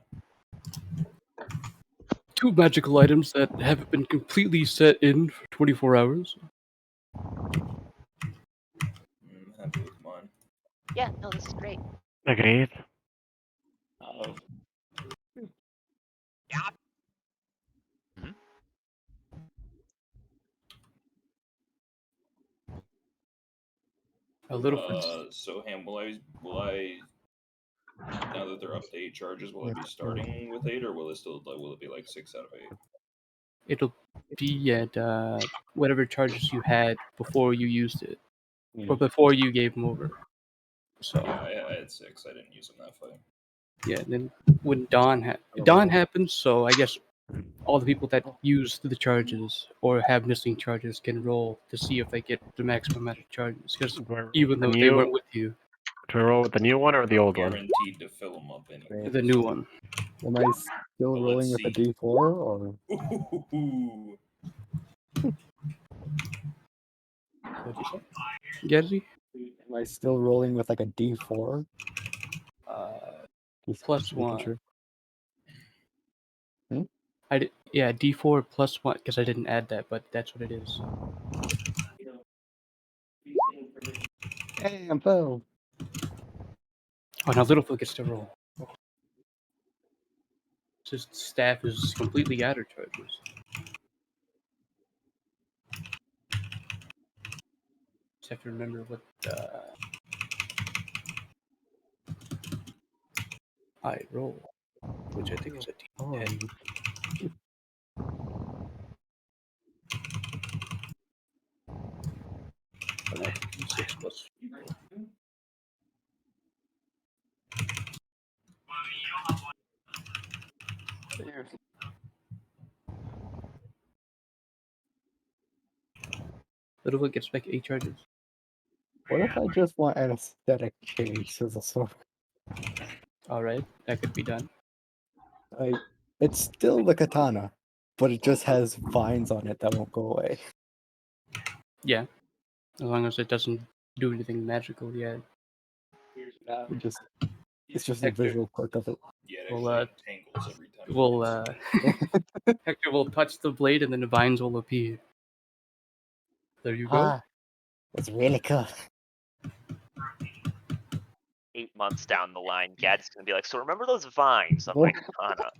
2 magical items that haven't been completely set in for 24 hours. I'm happy with mine. Yeah, no, this is great. Agreed. A little. So Ham, will I now that they're up to 8 charges, will I be starting with 8 or will it be like 6 out of 8? It'll be at whatever charges you had before you used it, or before you gave them over. So Yeah, I had 6. I didn't use them that fight. yeah, then when dawn happens, so I guess all the people that use the charges or have missing charges can roll to see if they get the maximum amount of charges. Because even though they weren't with you, Do we roll with the new one or the old one? Guaranteed to fill them up anyway. the new one. Am I still rolling with a D4 or? Ooh. What'd you say? Gedzi? Am I still rolling with like a D4? Plus making 1. sure. Yeah, D4 plus 1 because I didn't add that, but that's what it is. Damn, Phil. Oh, now Littlefoot gets to roll. His staff is completely out of charges. Just have to remember what I roll, which I think is a D10. D6 plus. Littlefoot gets back 8 charges. What if I just want anesthetic cage as a sword? Alright, that could be done. Like, it's still the katana, but it just has vines on it that won't go away. Yeah, as long as it doesn't do anything magical yet. It's just a Hector. visual quirk of it. Yeah, it We'll, actually tangles every time. Hector will touch the blade and then the vines will appear. There you go. Ah, it's really cool. 8 months down the line, Gad's gonna be like, "So remember those vines on my katana?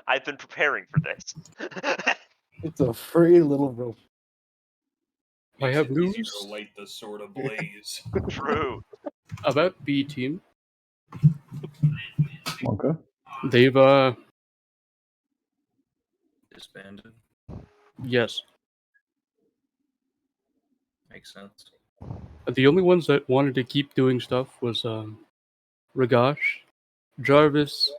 I've been preparing for this." It's a free little rope. I have Easier news to light the sword ablaze. True. about B Team. Okay. They've Disbanded. yes. Makes sense. The only ones that wanted to keep doing stuff was Ragash, Jarvis,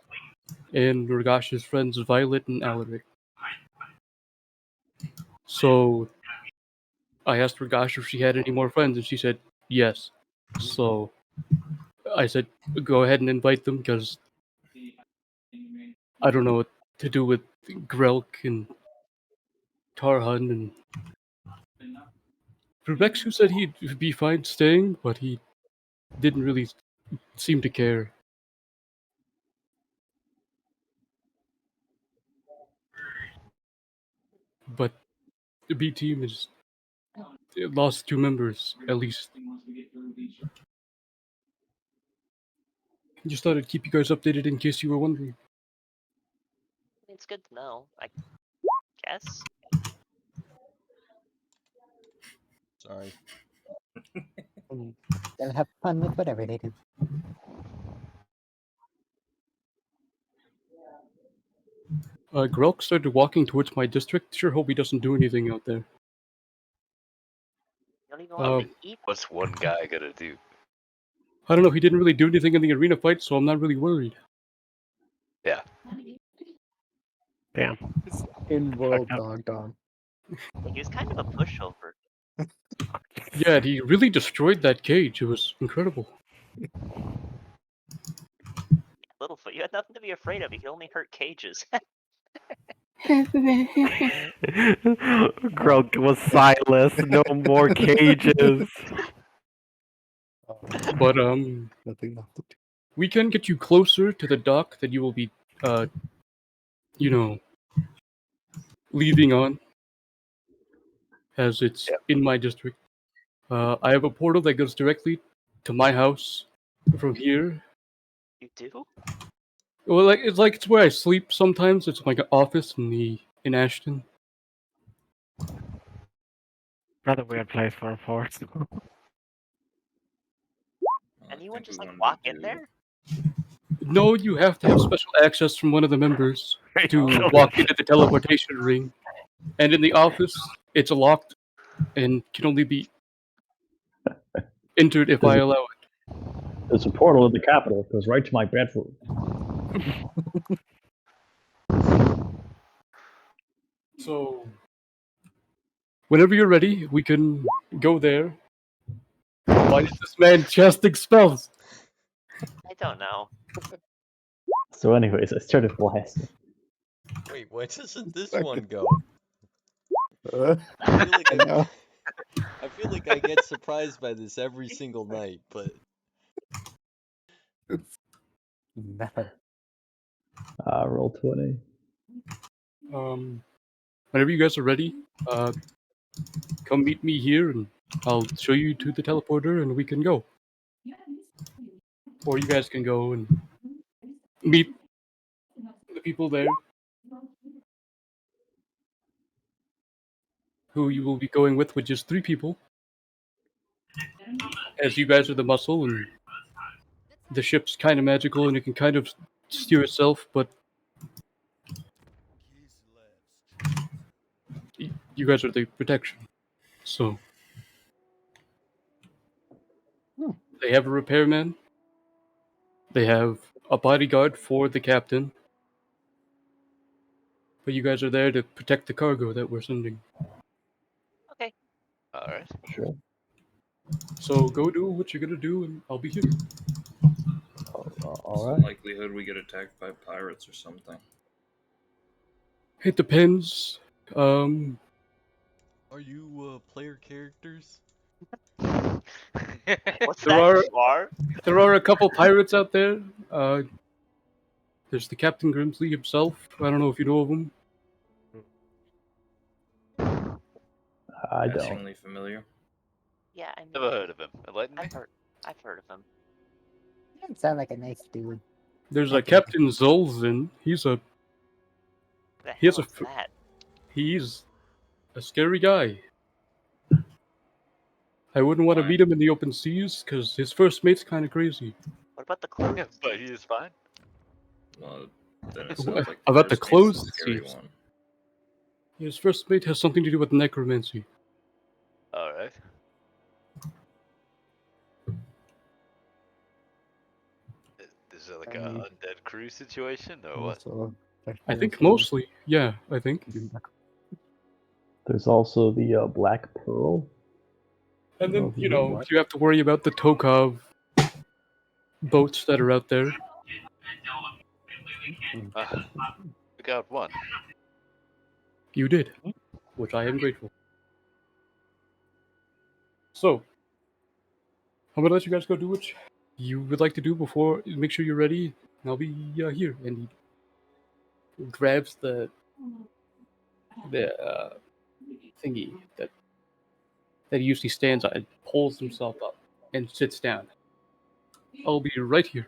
and Ragash's friends Violet and Alaric. So I asked Ragash if she had any more friends, and she said yes. So I said, go ahead and invite them, because I don't know what to do with Grelk and Tarhun and Rebexu said he'd be fine staying, but he didn't really seem to care. But the B team is it lost 2 members at least. Just thought I'd keep you guys updated in case you were wondering. It's good to know, I guess. Sorry. They'll have fun with whatever they do. Grelk started walking towards my district. Sure hope he doesn't do anything out there. You don't even want to eat. What's one guy gonna do? I don't know, he didn't really do anything in the arena fight, so I'm not really worried. Yeah. Damn. In world dog. He was kind of a pushover. Yeah, he really destroyed that cage. It was incredible. Littlefoot, you had nothing to be afraid of. You could only hurt cages. Grog was Silas. No more cages. But Nothing left to do. we can get you closer to the dock that you will be leaving on, as it's in my district. I have a portal that goes directly to my house from here. You do? Well, it's where I sleep sometimes. It's like an office in Ashton. Rather weird place for a fort. Anyone just like walk in there? No, you have to have special access from one of the members to walk into the teleportation ring. And in the office, it's locked and can only be entered if I allow it. There's a portal in the capital. It goes right to my bedroom. So, whenever you're ready, we can go there. Why is this man casting spells? I don't know. So anyways, I started blasting. Wait, why doesn't this one go? I feel like I get surprised by this every single night, but Never. Roll 20. Whenever you guys are ready, come meet me here, and I'll show you to the teleporter, and we can go. Or you guys can go and meet the people there who you will be going with, which is 3 people. As you guys are the muscle, and the ship's kind of magical, and it can kind of steer itself, but you guys are the protection. So they have a repairman. They have a bodyguard for the captain. But you guys are there to protect the cargo that we're sending. Okay. Alright. Sure. So go do what you're gonna do, and I'll be here. All Some right. likelihood we get attacked by pirates or something. It depends. Are you player characters? What's that? There are a couple pirates out there. There's the Captain Grimsley himself. I don't know if you know of him. I don't. Passingly familiar. Yeah, I mean, Never heard of him. Enlighten me. I've heard of him. Doesn't sound like a nice dude. There's a Captain Zolzin. He's a He's that? he's a scary guy. I wouldn't want to meet him in the open seas because his first mate's kind of crazy. What about the clothes? But he is fine. Well, then it sounds like About the first mate's clothes scary seas. one. His first mate has something to do with necromancy. Alright. Is it like a undead crew situation or what? I think mostly, yeah. I think. There's also the Black Pearl. And then you have to worry about the Tokov boats that are out there. We got one. You did, which I am grateful. So, I'm gonna let you guys go do what you would like to do before. Make sure you're ready. I'll be here. And he grabs the thingy that he usually stands on, and pulls himself up and sits down. I'll be right here.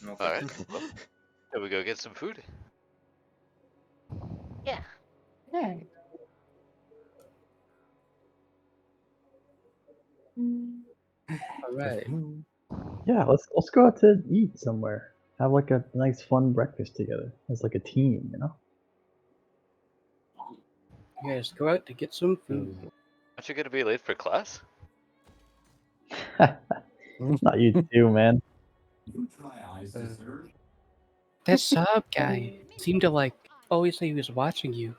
Alright. Well, shall we go get some food? Yeah. Yeah. All right. Yeah, let's go out to eat somewhere. Have like a nice fun breakfast together as like a team, you know? Yes, go out to get some food. Aren't you gonna be late for class? Not you too, man. That sub guy seemed to always say he was watching you.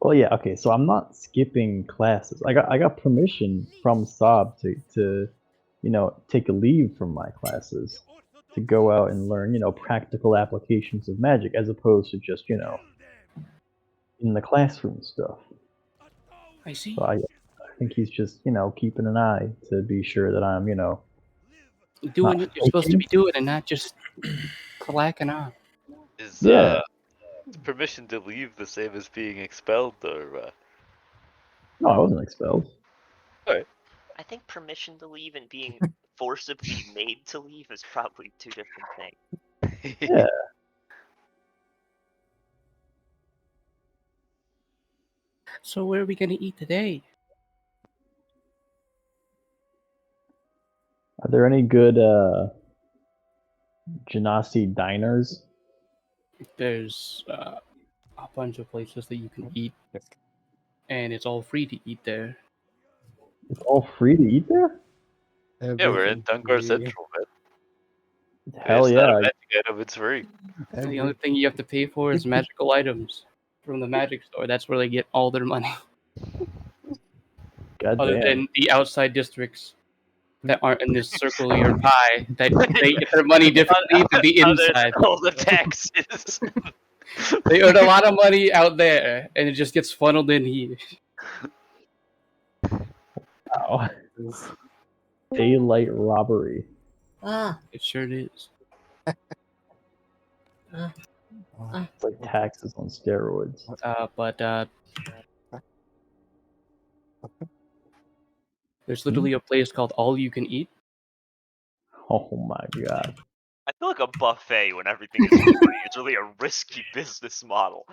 Well, yeah, okay. So I'm not skipping classes. I got permission from Saab to take a leave from my classes to go out and learn practical applications of magic as opposed to just in the classroom stuff. I see. So I think he's just keeping an eye to be sure that I'm Doing not what you're supposed to be faking. doing and not just clacking on. Is Yeah. Permission to leave the same as being expelled, or? No, I wasn't expelled. Alright. I think permission to leave and being forcibly made to leave is probably two different things. Yeah. So where are we gonna eat today? Are there any good Genasi diners? There's a bunch of places that you can eat, and it's all free to eat there. It's all free to eat there? Yeah, we're in Dungar Central, man. Hell It's not yeah. a magic item, it's free. And the only thing you have to pay for is magical items from the magic store. That's where they get all their money. God Other damn. than the outside districts that aren't in this circular pie, that they get their money differently than the Other than inside. all the taxes. They earn a lot of money out there, and it just gets funneled in here. Wow. Daylight robbery. Ah, It sure is. It's like taxes on steroids. There's literally a place called All You Can Eat. Oh my god. I feel like a buffet when everything is free. It's really a risky business model.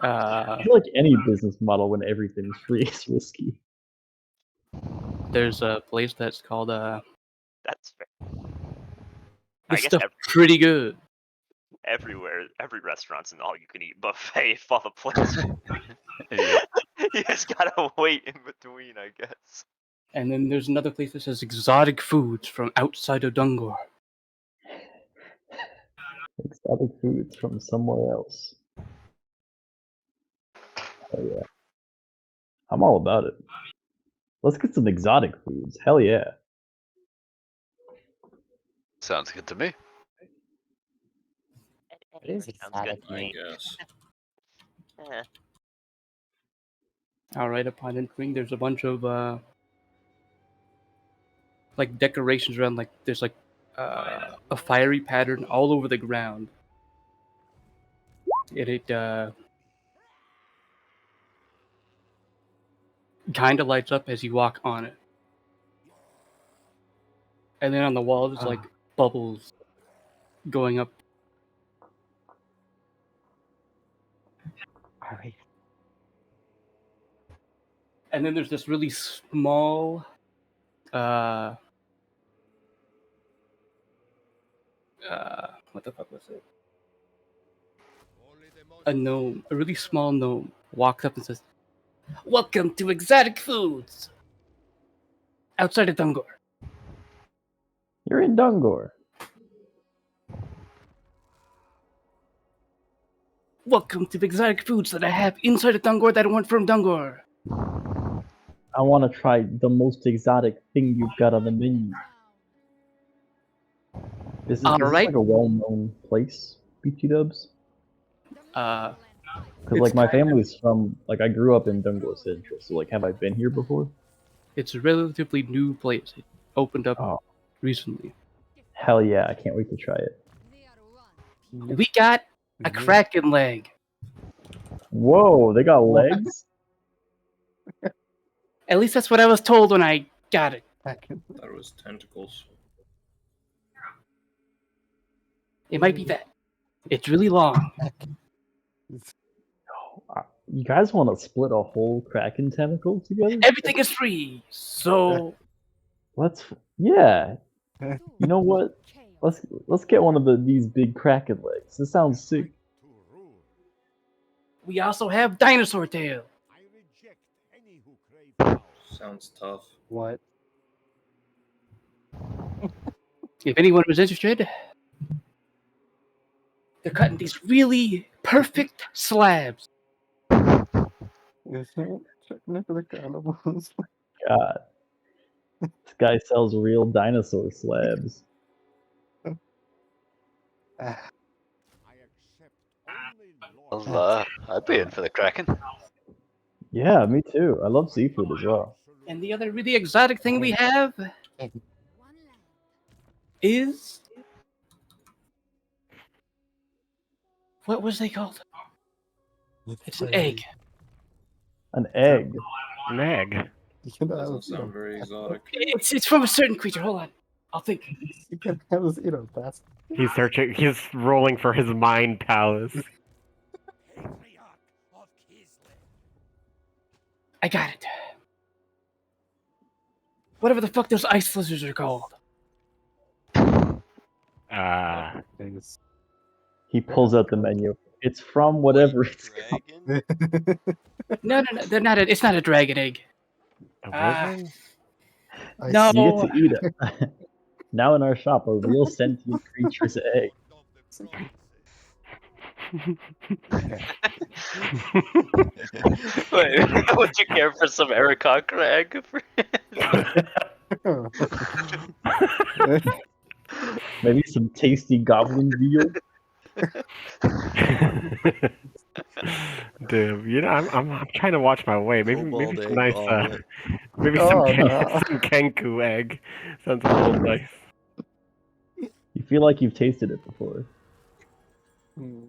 I feel like any business model when everything's free is risky. There's a place that's called That's fair. This guess stuff pretty good. Everywhere, every restaurant's an all-you-can-eat buffet if all the places. You just gotta wait in between, I guess. And then there's another place that says exotic foods from outside of Dungor. Exotic foods from somewhere else. Oh yeah. I'm all about it. Let's get some exotic foods. Hell yeah. Sounds good to me. It is Sounds good exotic. to me. Yes. Alright, upon entering, there's a bunch of like decorations around, like there's like a fiery pattern all over the ground. It kind of lights up as you walk on it. And then on the wall, there's like bubbles going up. Alright. And then there's this really small what the fuck was it? A gnome, a really small gnome, walks up and says, "Welcome to Exotic Foods outside of Dungor." You're in Dungor. Welcome to Exotic Foods that I have inside of Dungor that weren't from Dungor. I want to try the most exotic thing you've got on the menu. Is this like a well-known place, BT Dubs? Because like my family's from, like I grew up in Dungor Central, so like have I been here before? It's a relatively new place. It opened up recently. Hell yeah, I can't wait to try it. We got a kraken leg. Whoa, they got legs? At least that's what I was told when I got it. Thought it was tentacles. It might be that. It's really long. You guys want to split a whole kraken tentacle together? Everything is free, so yeah. You know what? Let's get one of these big kraken legs. This sounds sick. we also have dinosaur tail. Sounds tough. What? If anyone was interested, they're cutting these really perfect slabs. Checking into the carnivals. God. This guy sells real dinosaur slabs. Well, I'd be in for the Kraken. Yeah, me too. I love seafood as well. And the other really exotic thing we have is... what was they called? It's an egg. An egg? An egg? Doesn't sound very exotic. It's from a certain creature. Hold on. I'll think. You can have us eat a bastard. He's searching. He's rolling for his mind palace. I got it. Whatever the fuck those ice lizards are called. He pulls out the menu. It's from whatever it's called. No, they're not. It's not a dragon egg. No. You get to eat it. Now in our shop, a real sentient creature's egg. Wait, would you care for some Aarakocra egg? Maybe some tasty goblin veal. Dude, you know, I'm trying to watch my way. Maybe some nice, maybe Oh, some no. some Kenku egg. Sounds a little nice. You feel like you've tasted it before, Hmm.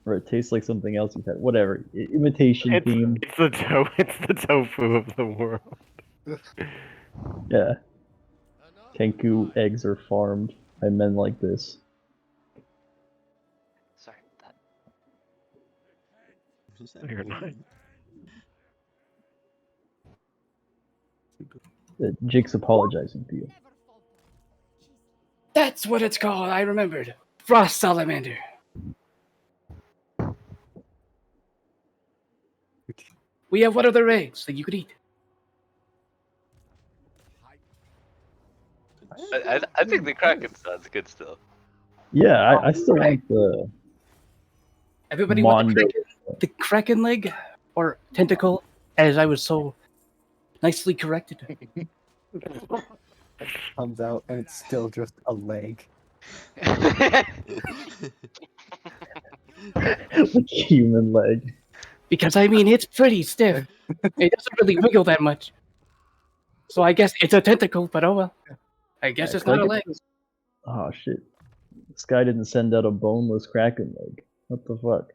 or it tastes like something else you've had. Whatever. Imitation theme. It's the tofu of the world. Yeah. Tenku eggs are farmed by men like this. Sorry, that. Is that You're not. Jake's apologizing to you. That's what it's called. I remembered. Frost salamander. We have one of their eggs that you could eat. I think the Kraken sounds good still. Yeah, I still want the Everybody want Mondo. the Kraken leg or tentacle, as I was so nicely corrected. Comes out and it's still just a leg. Like human leg. Because I mean, it's pretty stiff. It doesn't really wiggle that much. So I guess it's a tentacle, but oh well. I guess it's not a leg. Oh shit. This guy didn't send out a boneless Kraken leg. What the fuck?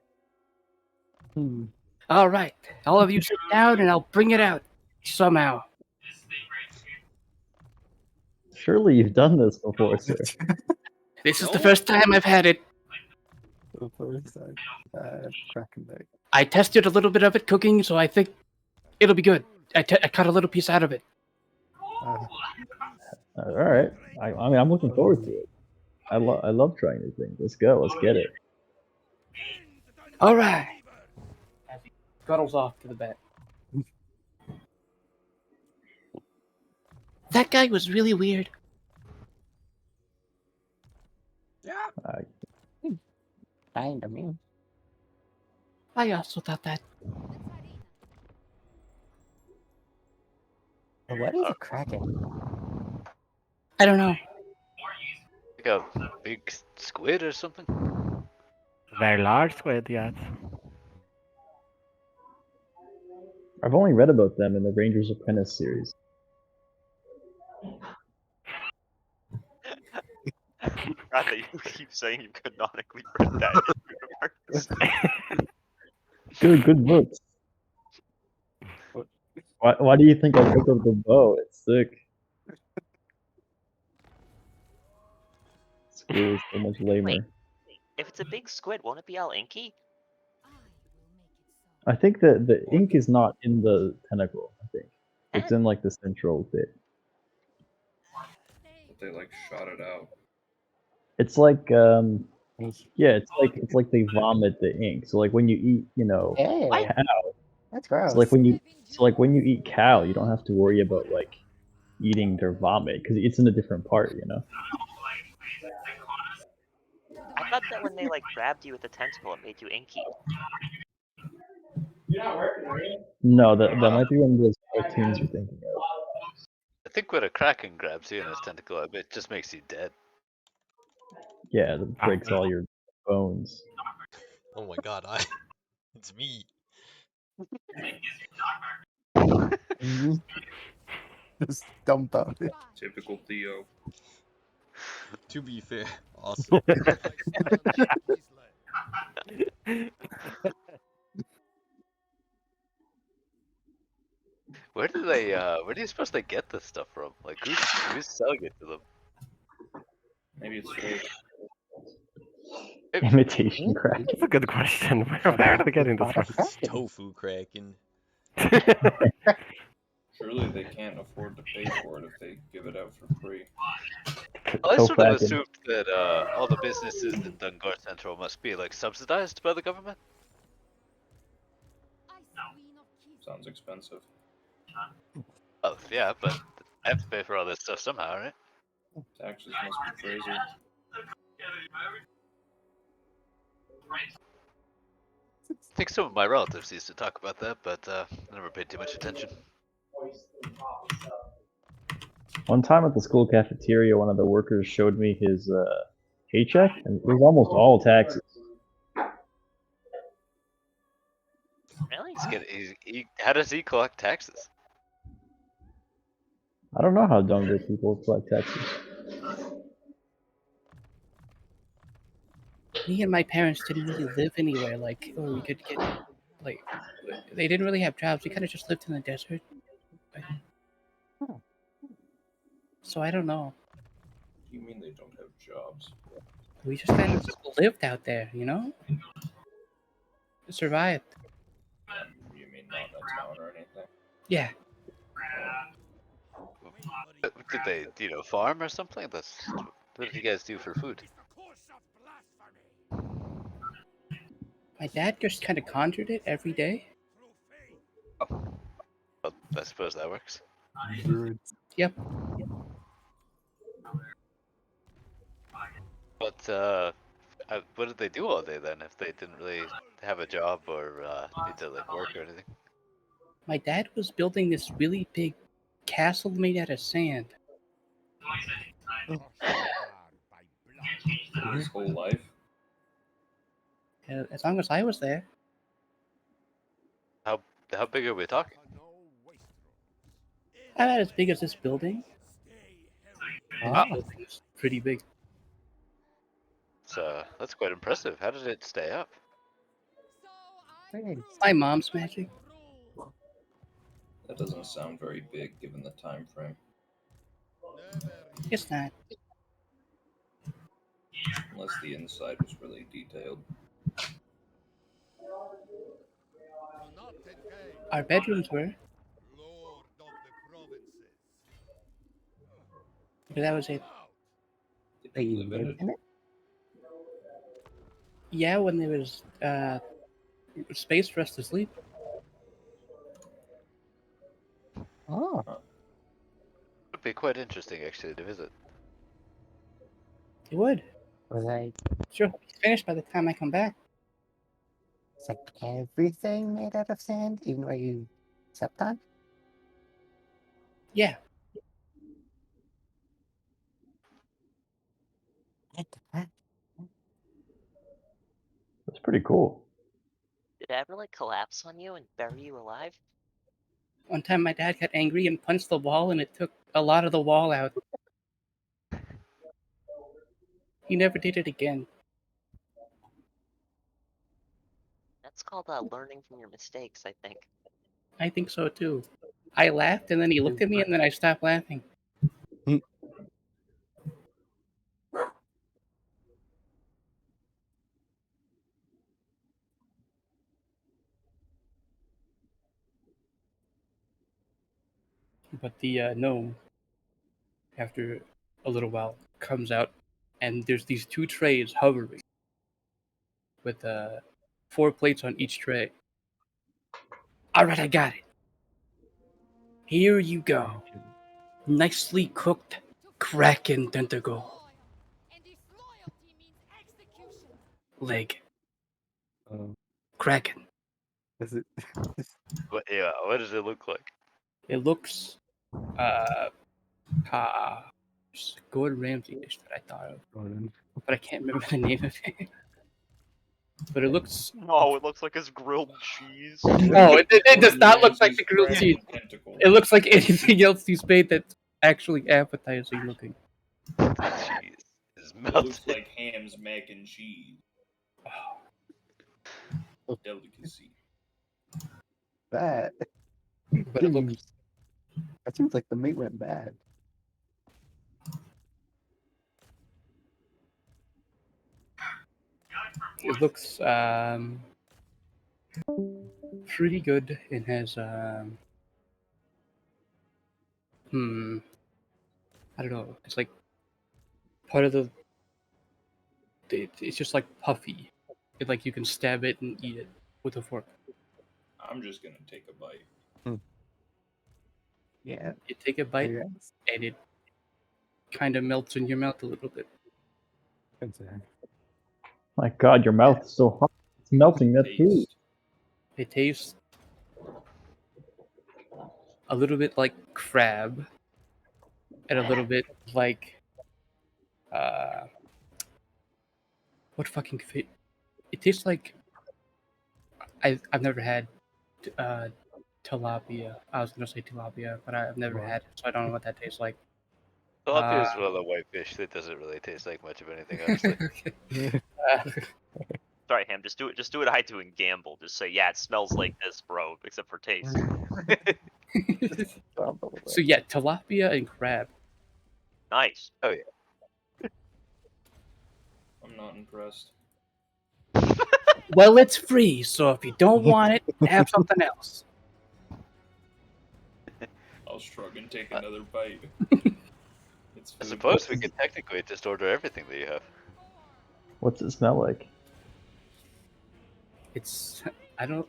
All right, all of you sit down, and I'll bring it out somehow. Surely you've done this before, sir. This is the first time I've had it. The first time. Kraken leg. I tested a little bit of it cooking, so I think it'll be good. I cut a little piece out of it. All right. I mean, I'm looking forward to it. I love trying new things. Let's go. Let's get it. All right. As he scuttles off to the bed. That guy was really weird. Kinda mean. I also thought that. What is a Kraken? I don't know. Like a big squid or something? Very large squid, yes. I've only read about them in the Ranger's Apprentice series. God, that you keep saying you canonically read that. Good books. Why do you think I took up the bow? It's sick. Squid is so much lamer. Wait. If it's a big squid, won't it be all inky? I think that the ink is not in the tentacle. I think it's in like the central bit. But they like shot it out. It's like yeah, it's like they vomit the ink. So like when you eat, you know, Hey, cow. that's gross. So like when you eat cow, you don't have to worry about like eating their vomit because it's in a different part, you know. I thought that when they like grabbed you with the tentacle, it made you inky. No, that might be one of those cartoons you're thinking of. I think when a Kraken grabs you in his tentacle, it just makes you dead. Yeah, that breaks all your bones. Oh my god, it's me. Just dumbfounded. Typical Theo. To be fair, awesome. Where are you supposed to get this stuff from? Like, who's selling it to them? Maybe it's fake. Imitation Kraken. That's a good question. Where are they getting this from? Tofu Kraken. Surely they can't afford to pay for it if they give it out for free. Well, I So sort of Kraken. assumed that all the businesses in Dungor Central must be like subsidized by the government. Sounds expensive. Oh yeah, but I have to pay for all this stuff somehow, right? Taxes must be crazy. I think some of my relatives used to talk about that, but I never paid too much attention. One time at the school cafeteria, one of the workers showed me his paycheck, and it was almost all taxes. Really? How does he collect taxes? I don't know how Dungor people collect taxes. me and my parents didn't really live anywhere like where we could get like they didn't really have jobs. We kind of just lived in the desert. So I don't know. What do you mean they don't have jobs? We just kind of just lived out there, you know? Survived. You mean not in a town or anything? Yeah. Did they, farm or something? What did you guys do for food? My dad just kind of conjured it every day. Well, I suppose that works. Yep. But what did they do all day then? If they didn't really have a job or need to like work or anything? My dad was building this really big castle made out of sand. His whole life. As long as I was there. How big are we talking? Not as big as this building. Wow. This building is pretty big. So that's quite impressive. How did it stay up? My mom's magic. That doesn't sound very big given the time frame. It's not. Unless the inside was really detailed. Our bedrooms were. But that was it. Did you live in it? Yeah, when there was space for us to sleep. Oh. It'd be quite interesting actually to visit. It would. Was I? Sure, it's finished by the time I come back. It's like everything made out of sand, even where you slept on. Yeah. That's pretty cool. Did it ever like collapse on you and bury you alive? One time my dad got angry and punched the wall and it took a lot of the wall out. He never did it again. That's called learning from your mistakes, I think. I think so too. I laughed and then he looked at me and then I stopped laughing. But the gnome, after a little while, comes out and there's these two trays hovering with 4 plates on each tray. Alright, I got it. Here you go. Nicely cooked Kraken tentacle. Leg. Kraken. Is it? What does it look like? It looks Gordon Ramsay dish that I thought of. Gordon. But I can't remember the name of it. But it looks No, it looks like his grilled cheese. No, it does not look like the grilled cheese. It looks like anything else he's made that's actually appetizing looking. Cheese is It melted. looks like Ham's mac and cheese. Delicacy. Bad. But it looks That seems like the meat went bad. It looks pretty good. It has I don't know. It's like part of it's just like puffy. It like you can stab it and eat it with a fork. I'm just gonna take a bite. Yeah. You take a bite and it kind of melts in your mouth a little bit. My God, your mouth is so hot. It's melting that food. It tastes a little bit like crab and a little bit like what fucking fit? It tastes like I've never had tilapia. I was gonna say tilapia, but I've never had it, so I don't know what that tastes like. Tilapia is one of the white fish that doesn't really taste like much of anything, honestly. Sorry, Ham. Just do it. Just do what I do and gamble. Just say, yeah, it smells like this, bro, except for taste. So yeah, tilapia and crab. Nice. Oh yeah. I'm not impressed. Well, it's free, so if you don't want it, have something else. I'll shrug and take another bite. It's I food. suppose we could technically just order everything that you have. What's it smell like? It's I don't.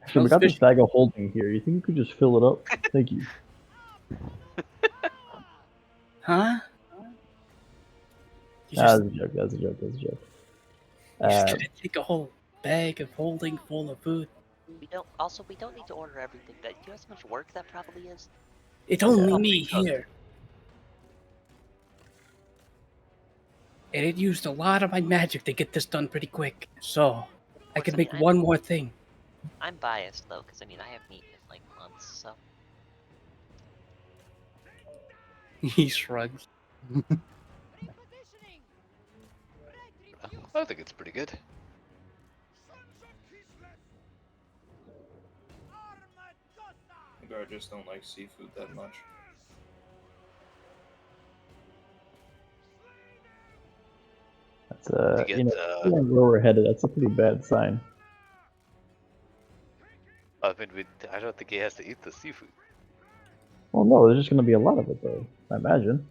Actually, we got this bag of holding here. You think you could just fill it up? Thank you. Huh? That's a joke. That's a joke. That's a joke. You're just gonna take a whole bag of holding full of food. We don't. Also, we don't need to order everything. That you know how much work that probably is. It's only me here. And it used a lot of my magic to get this done pretty quick. So, I can make one more thing. I'm biased though, because I mean I haven't eaten in like months, so. He shrugs. I think it's pretty good. Maybe I just don't like seafood that much. That's You get, where we're headed. That's a pretty bad sign. I mean, I don't think he has to eat the seafood. Well, no, there's just gonna be a lot of it though. I imagine.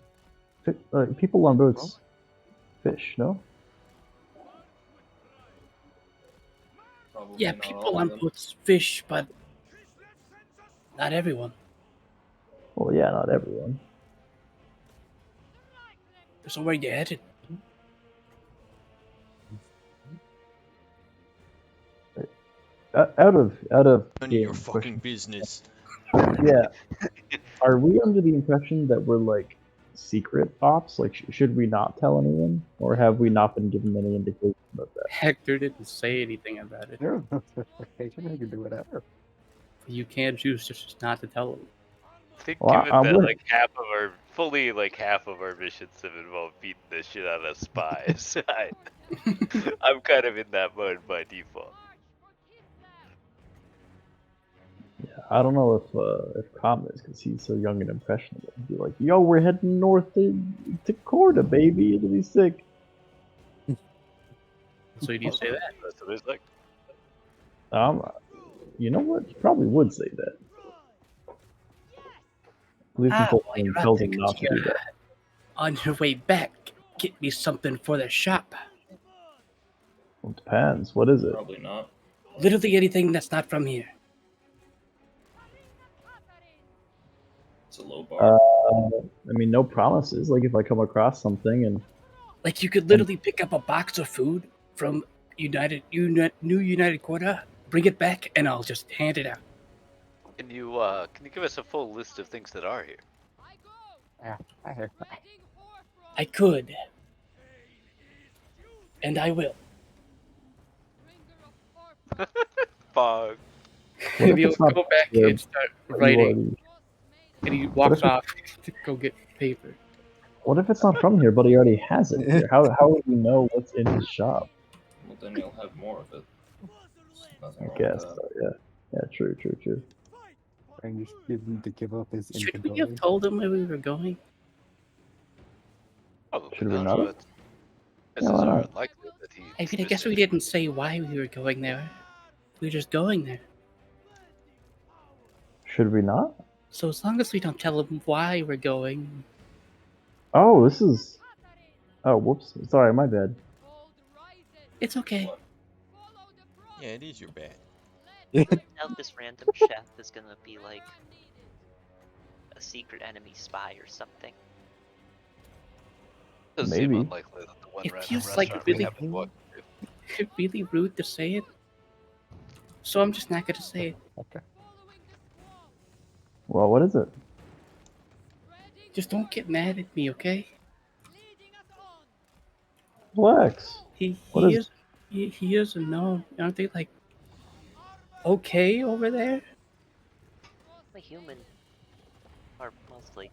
People on boats fish, no? Probably Yeah, not people all of on them. boats fish, but not everyone. Well, yeah, not everyone. So where you headed? Out of None of game your fucking business. Yeah. Are we under the impression that we're like secret ops? Like, should we not tell anyone, or have we not been given any indication about that? Hector didn't say anything about it. There was no specification. They can do whatever. You can choose just not to tell them. I think Well, given I that would- like half of our missions have involved beating the shit out of spies, I'm kind of in that mode by default. Yeah, I don't know if Comm is, because he's so young and impressionable. He'd be like, "Yo, we're heading north to Corda, baby. It'll be sick." So you say that? That's what it's like. You know what? He probably would say that. At least until while someone you're out tells there, him not to do that. On your way back, get me something for the shop. Well, it depends. What is it? Probably not. Literally anything that's not from here. It's a low bar. I mean, no promises. Like, if I come across something and Like you could literally pick up a box of food from New United Quarter, bring it back, and I'll just hand it out. Can you give us a full list of things that are here? Yeah, I hear. I could. And I will. Fog. What if He'll it's not go back here, and start but you writing. already- And he walks if it- off to go get paper. What if it's not from here, but he already has it here? How would we know what's in his shop? Well, then you'll have more of it. Nothing I wrong with guess. that. So, yeah. Yeah. True. And just give him to give up his Should we inventory. have told him where we were going? Probably Should we not, not? but Yeah, chances why are not? unlikely that he. I mean, I guess we didn't say why we were going there. We were just going there. Should we not? So as long as we don't tell him why we're going, Oh, this is. Oh, whoops. Sorry, my bad. it's okay. Yeah, it is your bad. Now this random chef is gonna be like a secret enemy spy or something. Does seem Maybe. unlikely that the one It random feels like restaurant we really- haven't walked through. Really rude to say it. So I'm just not gonna say it. Okay. Well, what is it? Just don't get mad at me, okay? Relax. He What he is- is he doesn't know. Aren't they like okay over there? The human are mostly.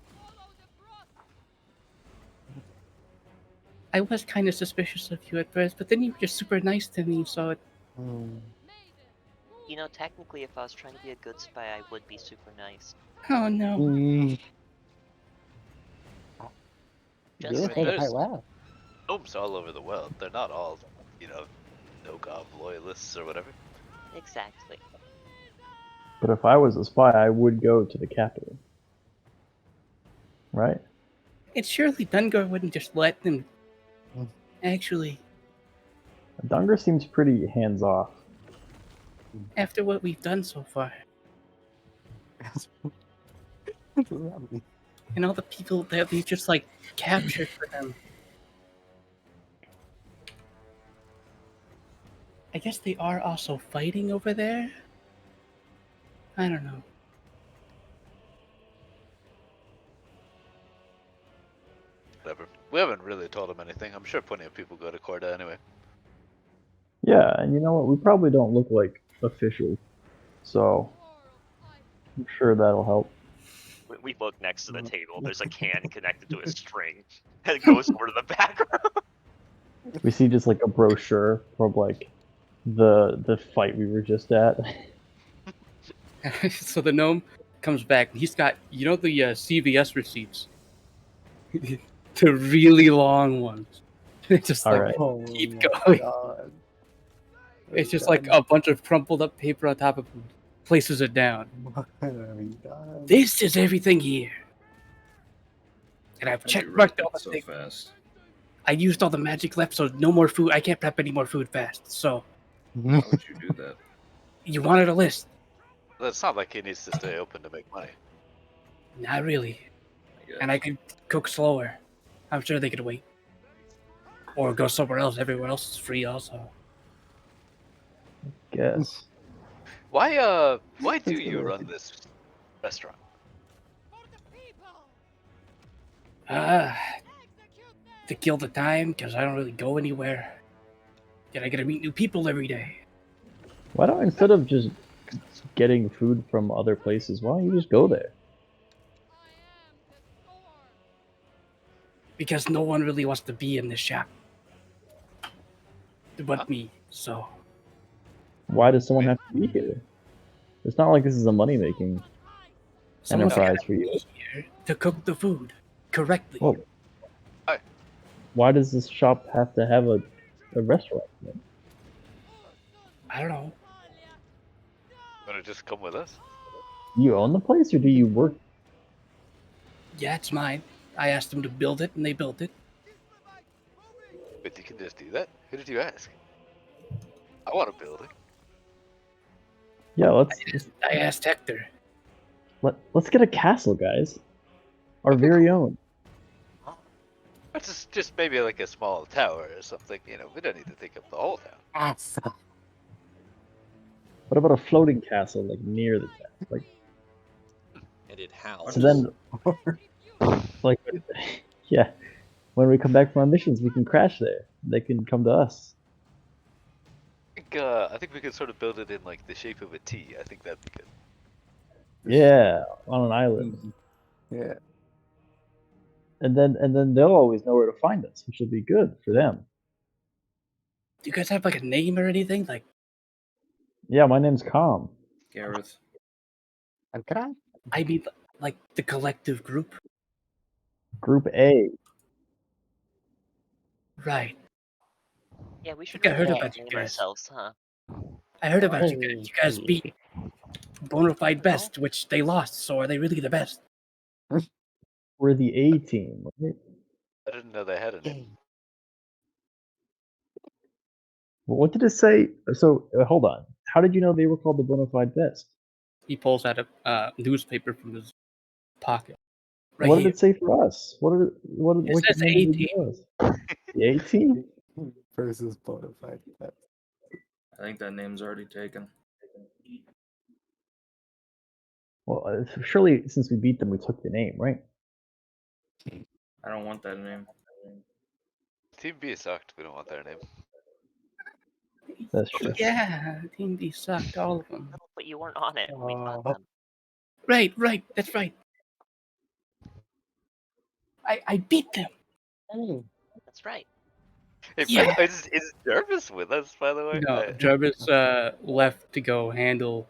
I was kind of suspicious of you at first, but then you were just super nice to me, so it, You know, technically, if I was trying to be a good spy, I would be super nice. oh no. You Just really I mean, played it there's quite well. gnomes all over the world. They're not all, you know, no-gob loyalists or whatever. Exactly. But if I was a spy, I would go to the capital. Right? And surely Dungar wouldn't just let them. Actually, Dungar seems pretty hands off. after what we've done so far, and all the people that we've just like captured for them. I guess they are also fighting over there? I don't know. Whatever. We haven't really told him anything. I'm sure plenty of people go to Corda anyway. Yeah, and you know what? We probably don't look like officials, so I'm sure that'll help. We look next to the table. There's a can connected to a string. And it goes over to the background. We see just like a brochure from like the fight we were just at. So the gnome comes back. He's got, you know, the CVS receipts, the really long ones. It's just like Alright. keep going. It's just like a bunch of crumpled up paper on top of him. Places it down. This is everything here. And I've checked marked all the so things. fast. I used all the magic left, so no more food. I can't prep any more food fast. So Why would you do that? you wanted a list? Well, it's not like he needs to stay open to make money. Not really. And I could cook slower. I'm sure they could wait. Or go somewhere else. Everywhere else is free also. Guess. Why do you run this restaurant? To kill the time, because I don't really go anywhere. Yet I gotta meet new people every day. Why don't, instead of just getting food from other places, why don't you just go there? Because no one really wants to be in this shop. But me, so. Why does someone have to be here? It's not like this is a money-making Someone's enterprise gotta for you. be here to cook the food correctly. Well, why does this shop have to have a restaurant? I don't know. Wanna just come with us? Do you own the place or do you work? Yeah, it's mine. I asked them to build it, and they built it. But you can just do that? Who did you ask? I want a building. Yeah, I asked Hector. let's get a castle, guys. Our very own. Just maybe like a small tower or something. You know, we don't need to take up the whole town. What about a floating castle, like near the town? Like, And it howls. so then, like, yeah, when we come back from our missions, we can crash there. They can come to us. I think we could sort of build it in like the shape of a T. I think that'd be good. Yeah, on an island. Yeah. And then they'll always know where to find us, which will be good for them. Do you guys have like a name or anything? Like, Yeah, my name's Calm. Gareth. I mean, like the collective group. Group A. Yeah, Right. we should I heard really about you name guys. ourselves, huh? I heard about you guys. You guys beat Bonafide Best, which they lost. So are they really the best? We're the A team, right? I didn't know they had a name. Well, what did it say? So, hold on. How did you know they were called the Bonafide Best? He pulls out a newspaper from his pocket. Right What here. did it say for us? What It says name A did team. you give us? The A team? Versus Bonafide. I think that name's already taken. Well, surely since we beat them, we took the name, right? I don't want that name. Team B sucked. We don't want their name. That's true. Yeah, Team B sucked, all of them. But you weren't on it when we fought them. Right, that's right. I beat them. That's right. Hey, Yeah. is Jarvis with us, by the way? No, Jarvis left to go handle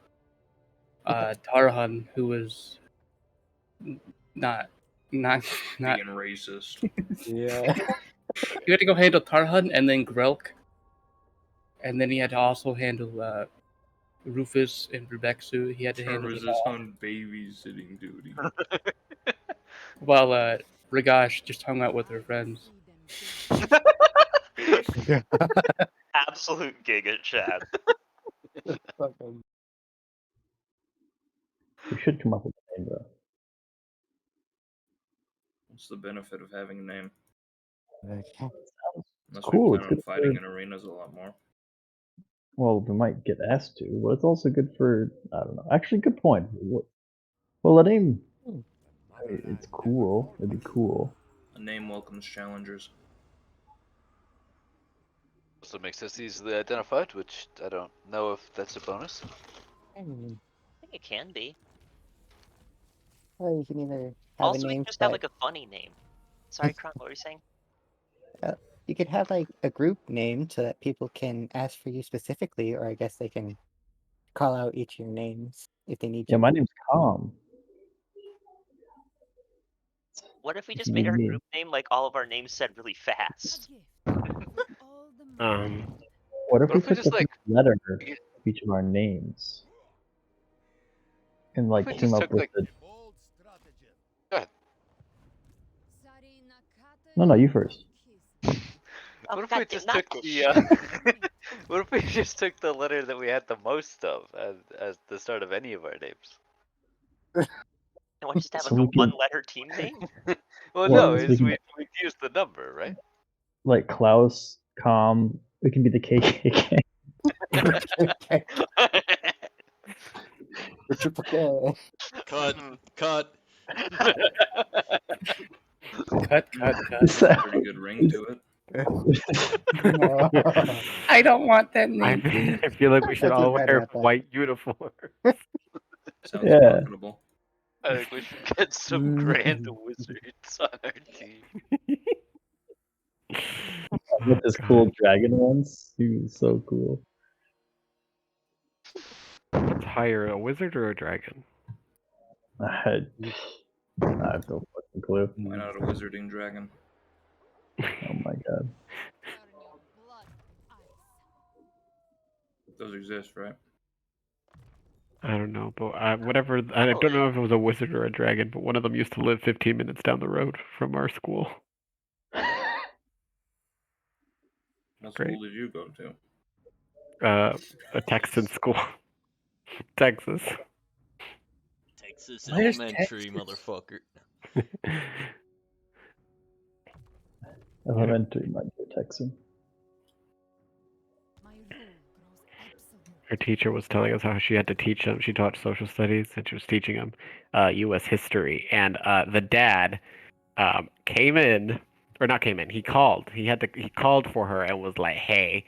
Tarhan, who was not. Being racist. Yeah. He had to go handle Tarhan and then Grelk, and then he had to also handle Rufus and Rebexu. He had to handle Jarvis them is all. on babysitting duty. While Ragash just hung out with her friends. Absolute giga chat. We should come up with a name though. What's the benefit of having a name? Okay. Unless Cool, we it's plan on good fighting for- in arenas a lot more. Well, we might get asked to, but it's also good for, I don't know. Actually, good point. Well, a name, it's cool. It'd be cool. A name welcomes challengers. Also makes us easily identified, which I don't know if that's a bonus. I mean, I think it can be. well, you can either have Also, a we name can just have that like a funny name. Sorry, Kron, what were you saying? you could have like a group name so that people can ask for you specifically, or I guess they can call out each of your names if they need Yeah, you. my name's Calm. What if we If just you made need our me. group name like all of our names said really fast? What if What we if we took just, the like, first letter of each of our names and like we came just up took, with like- the? Go ahead. No, you first. What if we just took the what if we just took the letter that we had the most of as the start of any of our names? And we just have So like a we can- one-letter team name? Well, Well, no, so is we can- we'd use the number, right? Like Klaus, Calm. We can be the KKK. The triple K. Cut. Cut. Cut. Is that- Pretty good ring to it. I don't want that I name. I feel like we should I feel all bad wear about that. white uniforms. Sounds Yeah. marketable. I think we should get some grand wizards on our team. With this cool dragon once. He was so cool. Let's hire a wizard or a dragon. I have no fucking clue. Why not a wizarding dragon? Oh my god. Those exist, right? I don't know, but whatever. I don't know if it was a wizard or a dragon, but one of them used to live 15 minutes down the road from our school. What Great. school did you go to? A Texan school, Texas. Texas Where's Elementary, Texas? motherfucker. Elementary might be a Texan. Her teacher was telling us how she had to teach them. She taught social studies, and she was teaching them U.S. history. And the dad came in, or not came in. He called. He called for her and was like, "Hey,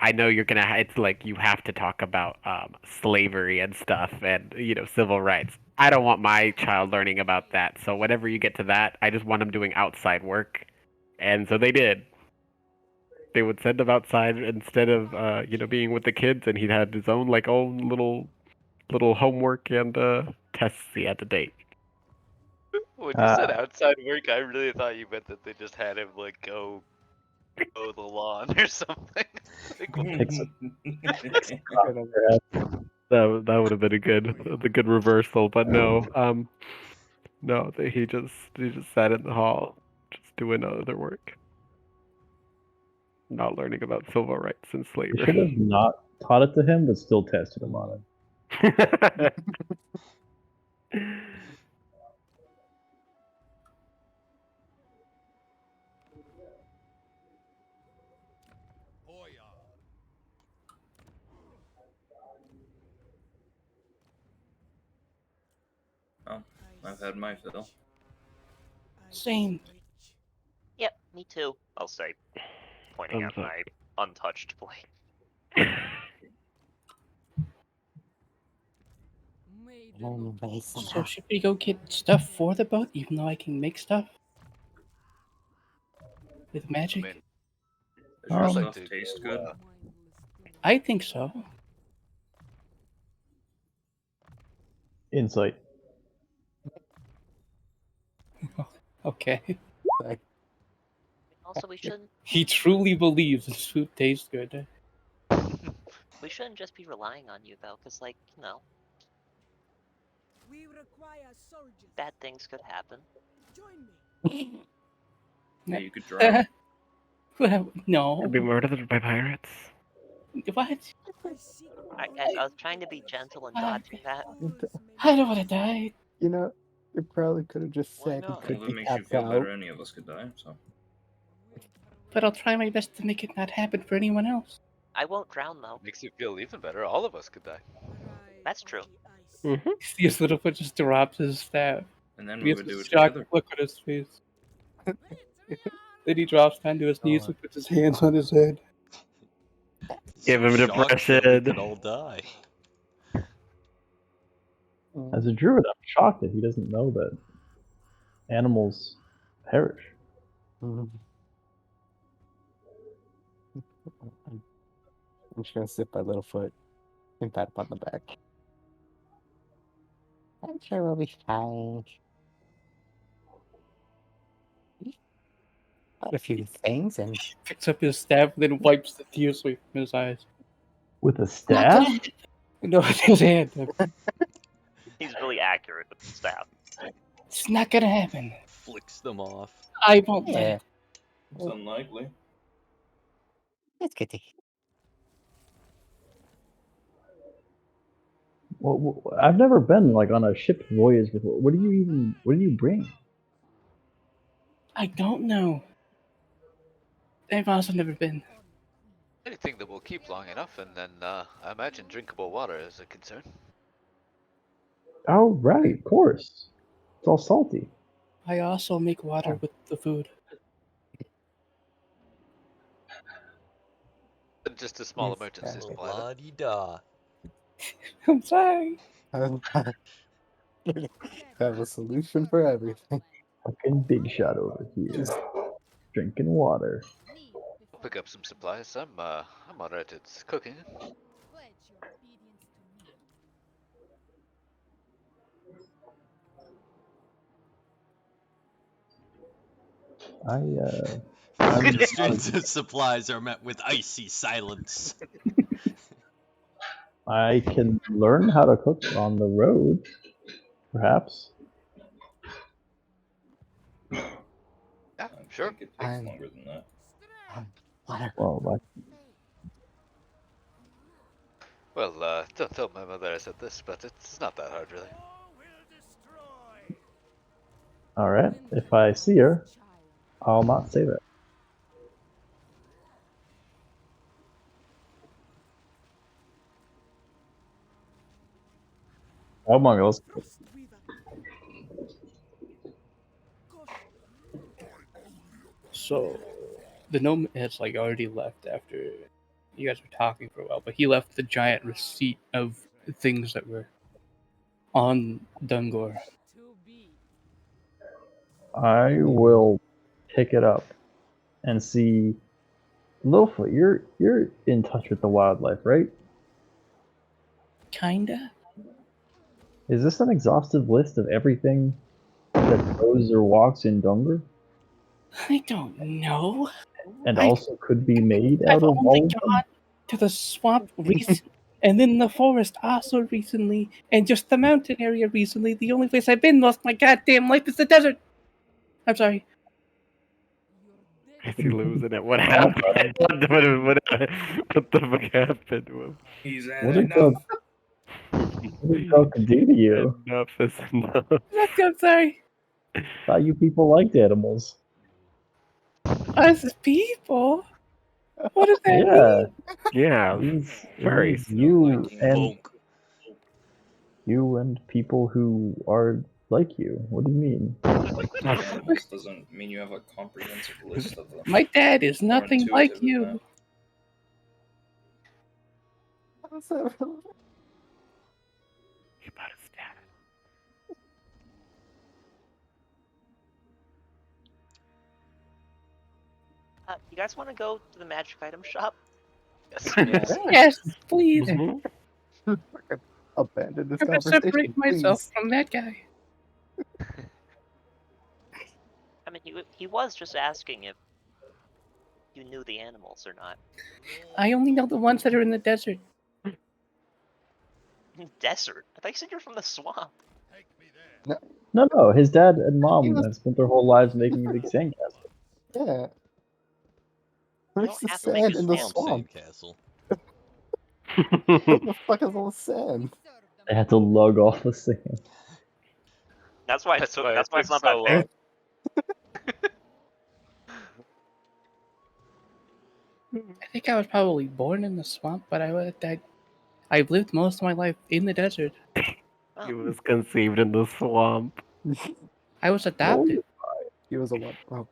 I know you're gonna. It's like you have to talk about slavery and stuff, and civil rights. I don't want my child learning about that. So whenever you get to that, I just want him doing outside work." And so they did. They would send him outside instead of being with the kids, and he'd had his own little homework and tests he had to take. When you said outside work, I really thought you meant that they just had him like go mow the lawn or something. Like, That would have been a good reversal, but no, no, he just sat in the hall, just doing other work, not learning about civil rights and We should slavery. have not taught it to him, but still tested him on it. Oh, I've had my fill. Same. Yep, me too. I'll say, pointing at Thumbs up. my untouched plate. So should we go get stuff for the boat, even though I can make stuff with magic? Does Um, stuff taste good? I think so. Insight. Okay. Also, we shouldn't He truly believes his food tastes good. we shouldn't just be relying on you though, because like We require soldiers. bad things could happen. Join me. Yeah, you could drown. Well, no. Could be murdered by pirates. What? Alright, guys, I was trying to be gentle and dodging that. I don't want to die. You know, you probably could have just said he Well, could if be it makes you tapped feel out. better, any of us could die. So. But I'll try my best to make it not happen for anyone else. I won't drown though. Makes you feel even better. All of us could die. That's true. This little foot just drops his staff. And then He we has would a do it shocked together. look on his face. Then he drops down to his knees and puts his hands on his head. Give him Shocked that we depression. could all die. As a druid, I'm shocked that he doesn't know that animals perish. I'm just gonna sit by Littlefoot and pat him on the back. I'm sure we'll be fine. Got a few things and Picks up his staff and then wipes the tears away from his eyes. With a staff? No, with his hand. He's really accurate with the staff. It's not gonna happen. Flicks them off. I won't let yeah, it. It's unlikely. it's good to hear. Well, I've never been like on a ship voyage before. What do you bring? I don't know. I've also never been. Anything that will keep long enough, and then I imagine drinkable water is a concern. Oh, right, of course. It's all salty. I also make water with the food. Just a small Yes, emergency supply. La di da. I'm sorry. I have a solution for everything. Fucking big shot over here. Drinking water. I'll pick up some supplies. I'm alright at cooking. Pedestrians' supplies are met with icy silence. I can learn how to cook on the road, perhaps. Yeah, sure. It takes longer than that. Water. Well, Well, don't tell my mother I said this, but it's not that hard, really. all right. If I see her, I'll not say that. Oh my God. So, the gnome has like already left after you guys were talking for a while, but he left the giant receipt of things that were on Dungor. I will pick it up and see. Littlefoot, you're in touch with the wildlife, right? Kinda. Is this an exhaustive list of everything that goes or walks in Dungar? I don't know. And also could be made I've out of only all of gone to the swamp recently, and then the forest also recently, and just the mountain area recently. The only place I've been most my goddamn life is the desert. I'm sorry. Is he losing it? What happened? What the fuck happened? He's What had did enough. what did Duck do to you? Enough is enough. I'm sorry. Thought you people liked animals. Us people? What does that Yeah. mean? Yeah, These furries. You and people who are like you. What do you mean? This doesn't mean you have a comprehensive list of them. My dad is More nothing like intuitive than you. About his dad. You guys want to go to the magic item shop? Yes. Yes, please. Abandon this I'm gonna conversation, separate myself please. from that guy. I mean, he was just asking if you knew the animals or not. I only know the ones that are in the desert. Desert? I thought you said you're from the swamp. No. His dad and mom have spent their whole lives making a big sandcastle. Yeah. Where's the have to make sand a in the Swamp swamp? sandcastle. What the fuck is all the sand? They had to lug off the sand. That's why. That's That's why it why it's took not that so big. I think I was probably born in the swamp, but I've lived most of my life in the desert. He was conceived in the swamp. I was adopted. He was a what? Oh.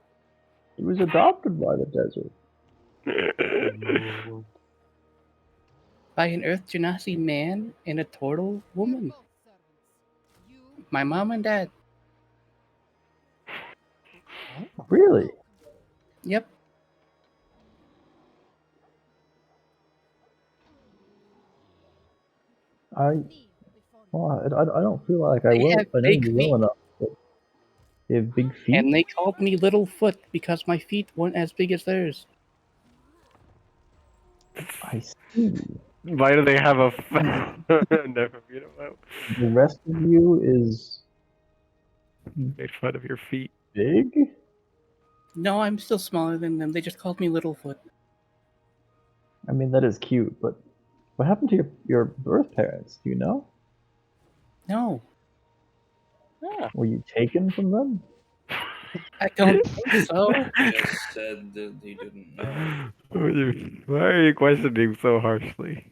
He was adopted by the desert. By an Earth Genasi man and a turtle woman. My mom and dad. Really? Yep. I don't feel like I They will. have I know big you feet. well enough. But they have big feet. And they called me Littlefoot because my feet weren't as big as theirs. I see. Why do they have a? Never you know. The rest of you is Made fun of your feet. big. No, I'm still smaller than them. They just called me Littlefoot. I mean, that is cute, but what happened to your birth parents? Do you know? No, Were you taken from them? I don't think so. Just said that he didn't know. Why are you questioning so harshly?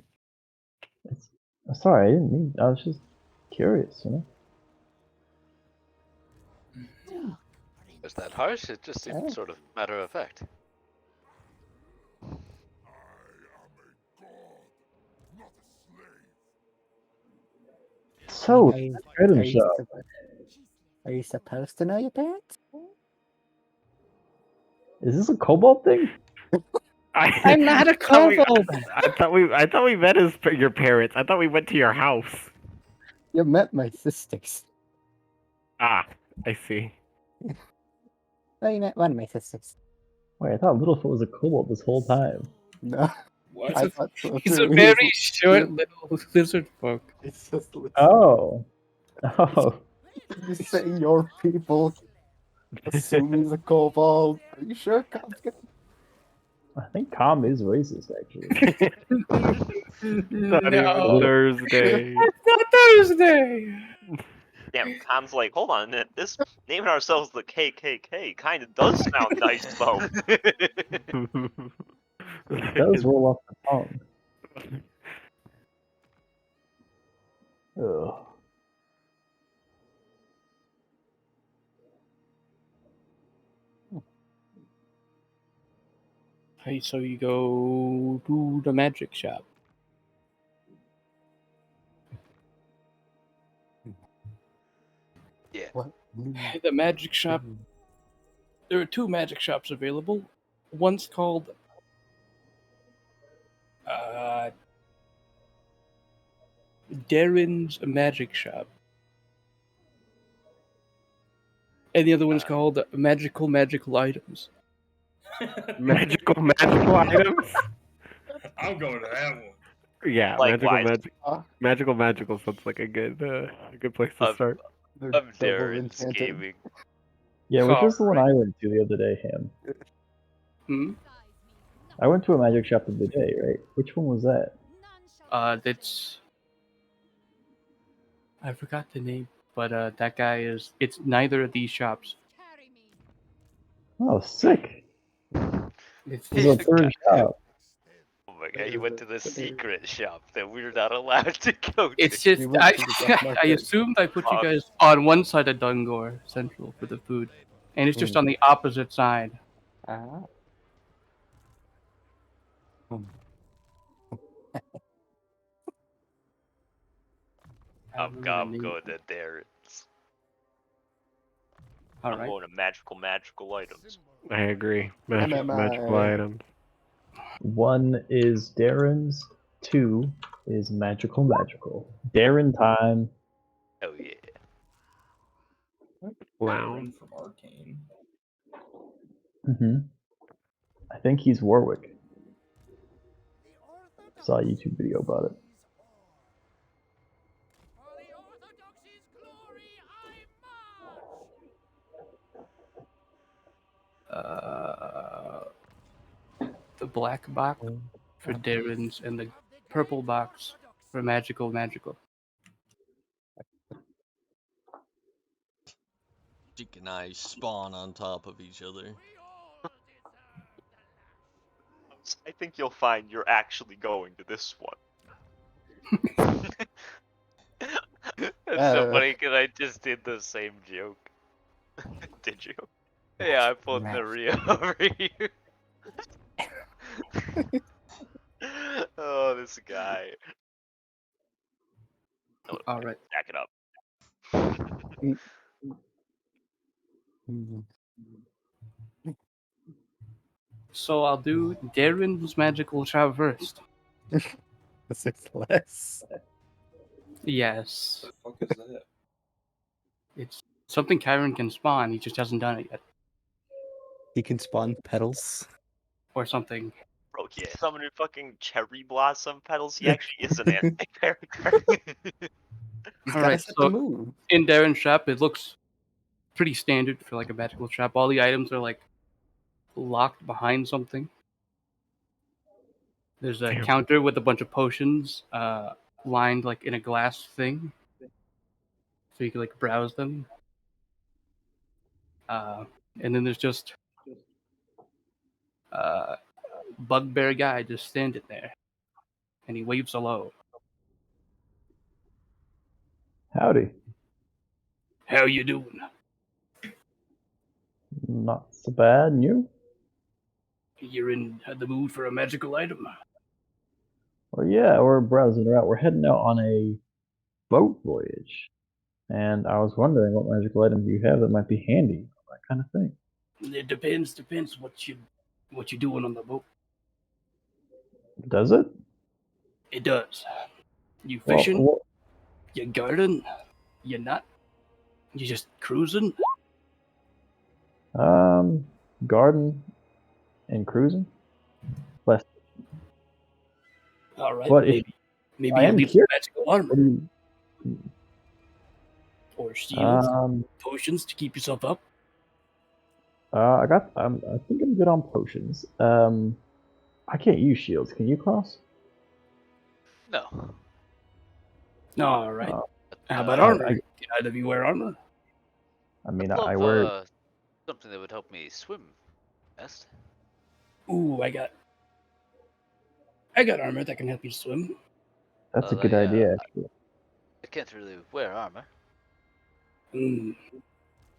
Sorry, I didn't mean. I was just curious, you know. Was that harsh? It just seemed sort of matter of fact. So, Are you, item are you shop. are you supposed to know your parents? Is this a kobold thing? I'm not a kobold. I thought we met your parents. I thought we went to your house. You met my sisters. Ah, I see. Oh, you met one of my sisters. Wait, I thought Littlefoot was a kobold this whole time. No. What? I thought so He's too. a very short little lizard folk. It's just Oh. Oh. you say your people assume he's a kobold. Are you sure Com's gonna I think Calm is racist, actually. Not even Thursday. It's not Thursday. Damn, Com's like, hold on a minute. This naming ourselves the KKK kind of does sound nice, though. It does roll off the tongue. Ugh. Hey, so you go to the magic shop. Yeah. What? The magic shop. There are two magic shops available. One's called Darren's Magic Shop. And the other one's called Magical Items. Magical items? I'm going to that one. Yeah, Likewise. magical sounds like a good place to start. I'm Darren's Gaming. Yeah, which was the one I went to the other day, Ham? Hmm? I went to a magic shop the other day, right? Which one was that? That's... I forgot the name, but that guy is... It's neither of these shops. Oh, sick. It's There's a third shop. Oh my god, he went to the secret shop that we're not allowed to go to. It's just... I assumed I put you guys on one side of Dungor Central for the food. And it's just on the opposite side. Ah. I'm going to Darren's. I'm Alright. going to magical items. I agree. Magical MMI. items. 1 is Darren's. 2 is magical. Darren time. Oh yeah. Wow. Aaron from Arcane. I think he's Warwick. Saw a YouTube video about it. The black box for Darren's and the purple box for magical. Jake and I spawn on top of each other. I think you'll find you're actually going to this one. That's so funny because I just did the same joke. Did you? Yeah, I pulled Maria over here. Oh, this guy. All right. Stack it up. So I'll do Darren's magical shot first. This is less. Yes. What the fuck is that? It's something Kyron can spawn. He just hasn't done it yet. He can spawn petals. Or something. Bro, he's summoning fucking cherry blossom petals. He actually is an anti-character. Alright, so in Darren's shop, it looks pretty standard for like a magical shop. All the items are like locked behind something. There's a counter with a bunch of potions lined like in a glass thing. So you can like browse them. And then there's just bugbear guy just standing there. And he waves hello. Howdy. How you doing? Not so bad. And you? You're in the mood for a magical item? Well, yeah, we're browsing around. We're heading out on a boat voyage. And I was wondering what magical items you have that might be handy. That kind of thing. It depends what you doing on the boat. Does it? It does. You fishing? Well, You garden? You not? You just cruising? garden and cruising. Less. All right. But maybe I you am need some curious. magical armor or shields, potions to keep yourself up. I think I'm good on potions. I can't use shields. Can you, Klaus? No. All right. How about armor? Can either of you wear armor? I mean, I'd I love, wear. something that would help me swim best. Ooh, I got armor that can help you swim. That's a good idea, actually. I can't really wear armor. I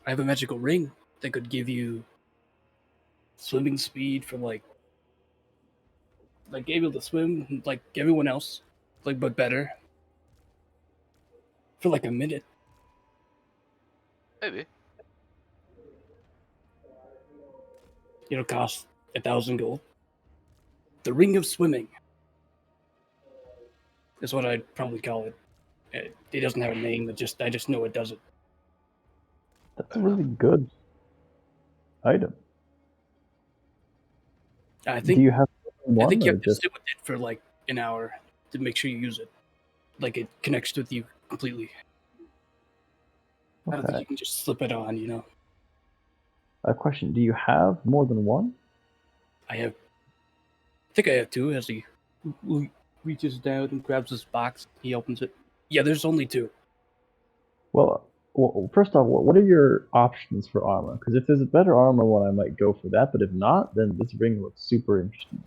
have a magical ring that could give you swimming speed for like able to swim like everyone else, like but better for like a minute. Maybe. It'll cost 1,000 gold. The Ring of Swimming is what I'd probably call it. It doesn't have a name. I just know it does it. That's a really good item. I think. Do you have one? I think you or have to just... sit with it for like an hour to make sure you use it. Like it connects with you completely. I don't think you can just slip it on, you know. A question: do you have more than one? I think I have two. As he reaches down and grabs this box, he opens it. Yeah, there's only two. Well, first off, what are your options for armor? Because if there's a better armor one, I might go for that. But if not, then this ring looks super interesting.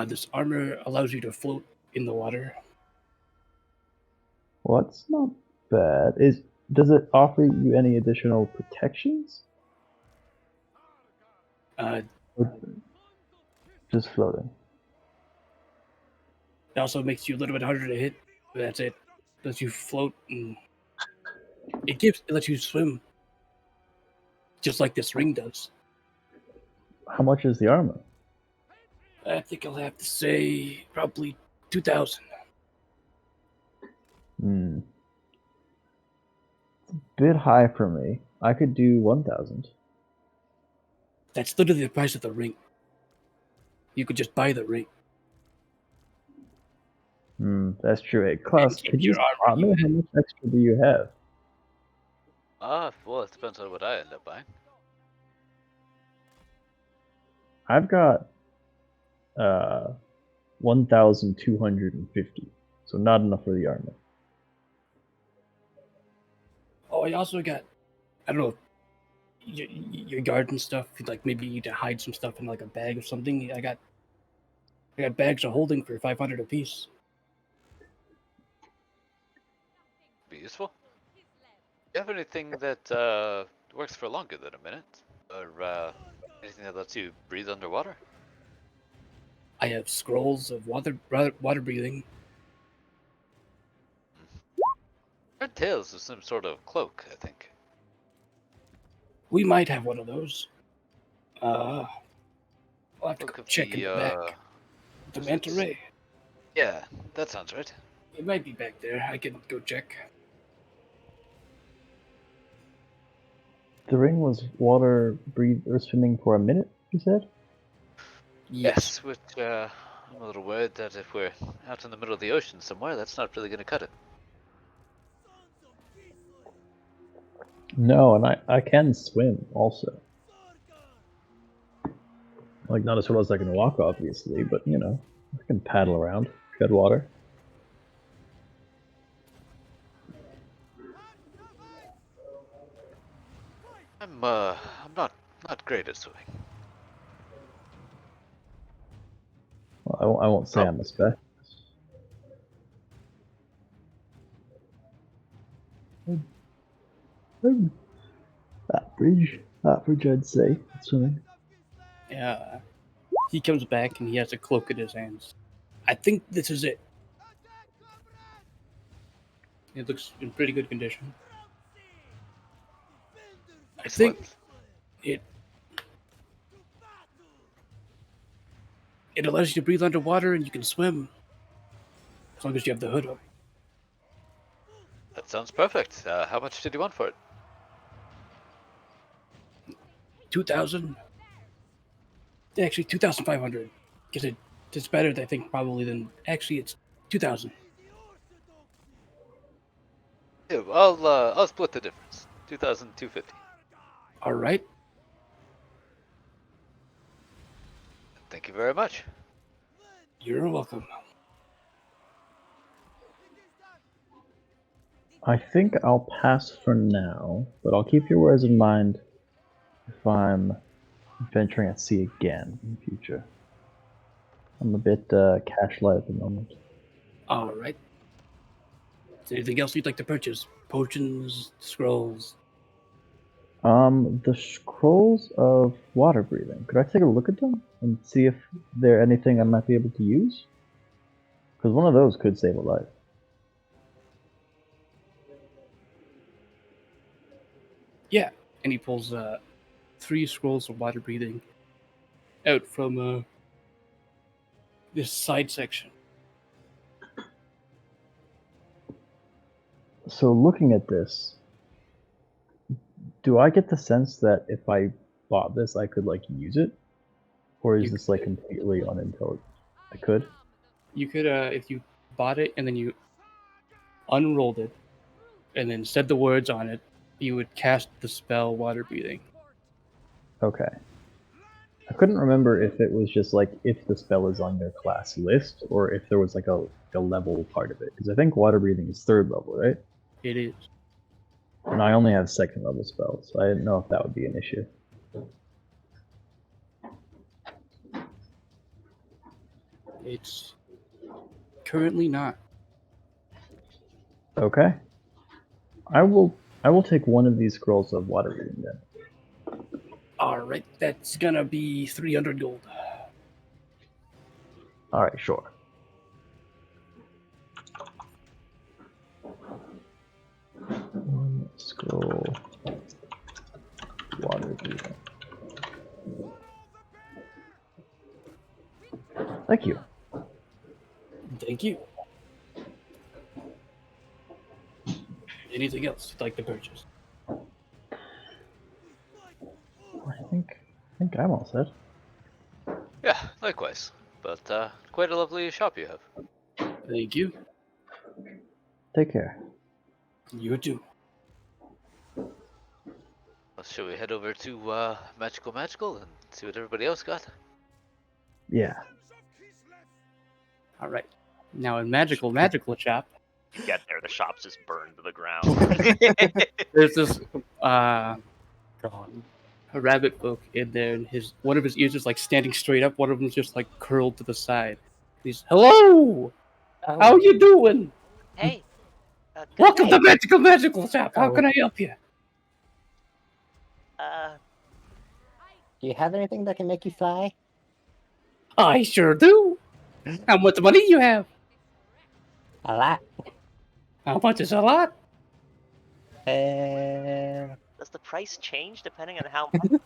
This armor allows you to float in the water. Well, that's not bad. Does it offer you any additional protections? Or just floating. It also makes you a little bit harder to hit. But that's it. lets you float, and it lets you swim, just like this ring does. How much is the armor? I think I'll have to say probably 2,000. Hmm. It's a bit high for me. I could do 1,000. That's literally the price of the ring. You could just buy the ring. That's true. Hey, Klaus, keep could you your armor tell me how much extra do you have? Well, it depends on what I end up buying. I've got 1,250, so not enough for the armor. Oh, I also got, I don't know, your garden stuff. Like maybe you need to hide some stuff in like a bag or something. I got bags of holding for 500 apiece. Be useful. Do you have anything that works for longer than a minute, or anything that lets you breathe underwater? I have scrolls of water breathing. Red Tails is some sort of cloak, I think. We might have one of those. I'll have to Cloak go of check in the back. The manta ray. Yeah, that sounds right. It might be back there. I can go check. The ring was water breathe or swimming for a minute, you said? Yes, which I'm a little worried that if we're out in the middle of the ocean somewhere, that's not really going to cut it. No, and I can swim also. Like, not as well as I can walk, obviously, but, you know, I can paddle around, tread water. I'm not great at swimming. Well, I won't say I'm a spec. Average, I'd say, at swimming. Yeah. He comes back and he has a cloak in his hands. I think this is it. It looks in pretty good condition. I think it allows you to breathe underwater and you can swim as long as you have the hood on. That sounds perfect. How much did you want for it? 2,000. Actually, 2,500. Because it's better, I think, probably than. Actually, it's 2,000. Yeah, I'll split the difference. 2,250. All right. Thank you very much. You're welcome. I think I'll pass for now, but I'll keep your words in mind if I'm venturing at sea again in the future. I'm a bit cash light at the moment. All right. Is there anything else you'd like to purchase? Potions, scrolls. The scrolls of water breathing. Could I take a look at them and see if they're anything I might be able to use? Because one of those could save a life. Yeah. And he pulls 3 scrolls of water breathing out from this side section. So looking at this, do I get the sense that if I bought this, I could like use it, or is this like completely unintelligent? I could. You could, if you bought it and then you unrolled it, and then said the words on it, you would cast the spell water breathing. Okay. I couldn't remember if it was just like if the spell is on your class list, or if there was like a level part of it. Because I think water breathing is 3rd level, right? It is. And I only have 2nd level spells, so I didn't know if that would be an issue. It's currently not. Okay. I will take one of these scrolls of water breathing then. All right, that's gonna be 300 gold. All right, sure. Scroll. Water breathing. Thank you. Thank you. Anything else you'd like to purchase? I think I'm all set. Yeah, likewise. But quite a lovely shop you have. Thank you. Take care. You too. Well, shall we head over to Magical and see what everybody else got? Yeah. All right. Now in Magical shop, You get there, the shop's just burned to the ground. there's this a rabbit folk in there, and one of his ears is like standing straight up, one of them's just like curled to the side. He's, hello! How you doing? Hey. Welcome to Magical shop. How can I help you? Do you have anything that can make you fly? I sure do. How much money you have? A lot. How much is a lot? Does the price change depending on how much?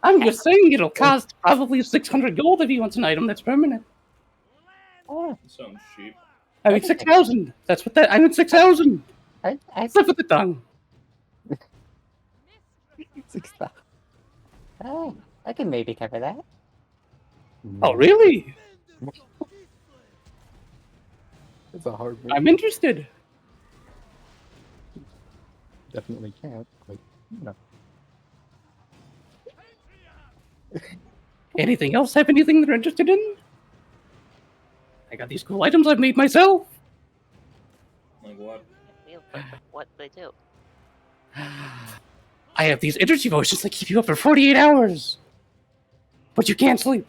I'm just saying it'll cost probably 600 gold if you want an item that's permanent. Oh, Sounds cheap. I mean 6,000. That's what that. I mean 6,000. I Slip with the tongue. 6,000. Oh, I can maybe cover that. Oh really? It's a hard one. I'm interested. Definitely can't. Like, no. Anything else? Have anything they're interested in? I got these cool items I've made myself. Like what? What they do? I have these energy potions that keep you up for 48 hours. But you can't sleep.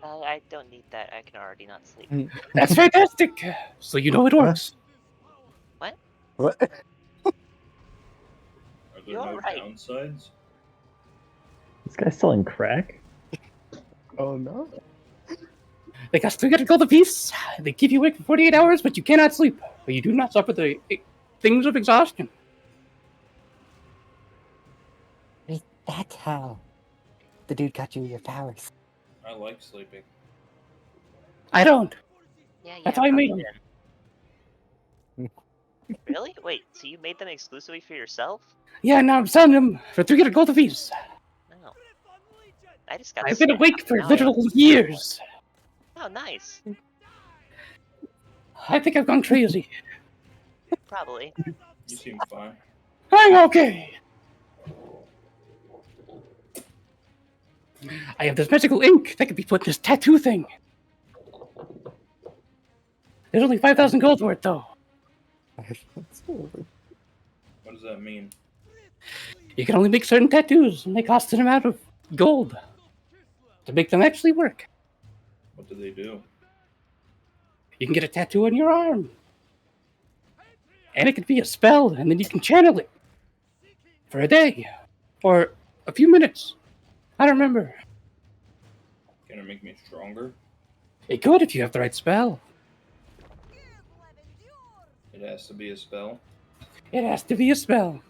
I don't need that. I can already not sleep. That's fantastic. So you know it works. What? What? Are there You're no right. downsides? This guy's selling crack? Oh no. They cost 300 gold apiece. They keep you awake for 48 hours, but you cannot sleep. But you do not suffer the things of exhaustion. Wait, that's how the dude got you your powers. I like sleeping. I don't. Yeah, That's how I made them. Really? Wait, so you made them exclusively for yourself? Yeah, now I'm selling them for 300 gold apiece. No. I just got. I've been awake for now. literal years. Oh, nice. I think I've gone crazy. Probably. You seem fine. I'm okay. I have this magical ink that can be put in this tattoo thing. There's only 5,000 gold for it, though. What does that mean? You can only make certain tattoos, and they cost an amount of gold to make them actually work. What do they do? You can get a tattoo on your arm. And it could be a spell, and then you can channel it for a day or a few minutes. I don't remember. Can it make me stronger? It could if you have the right spell. It has to be a spell. It has to be a spell.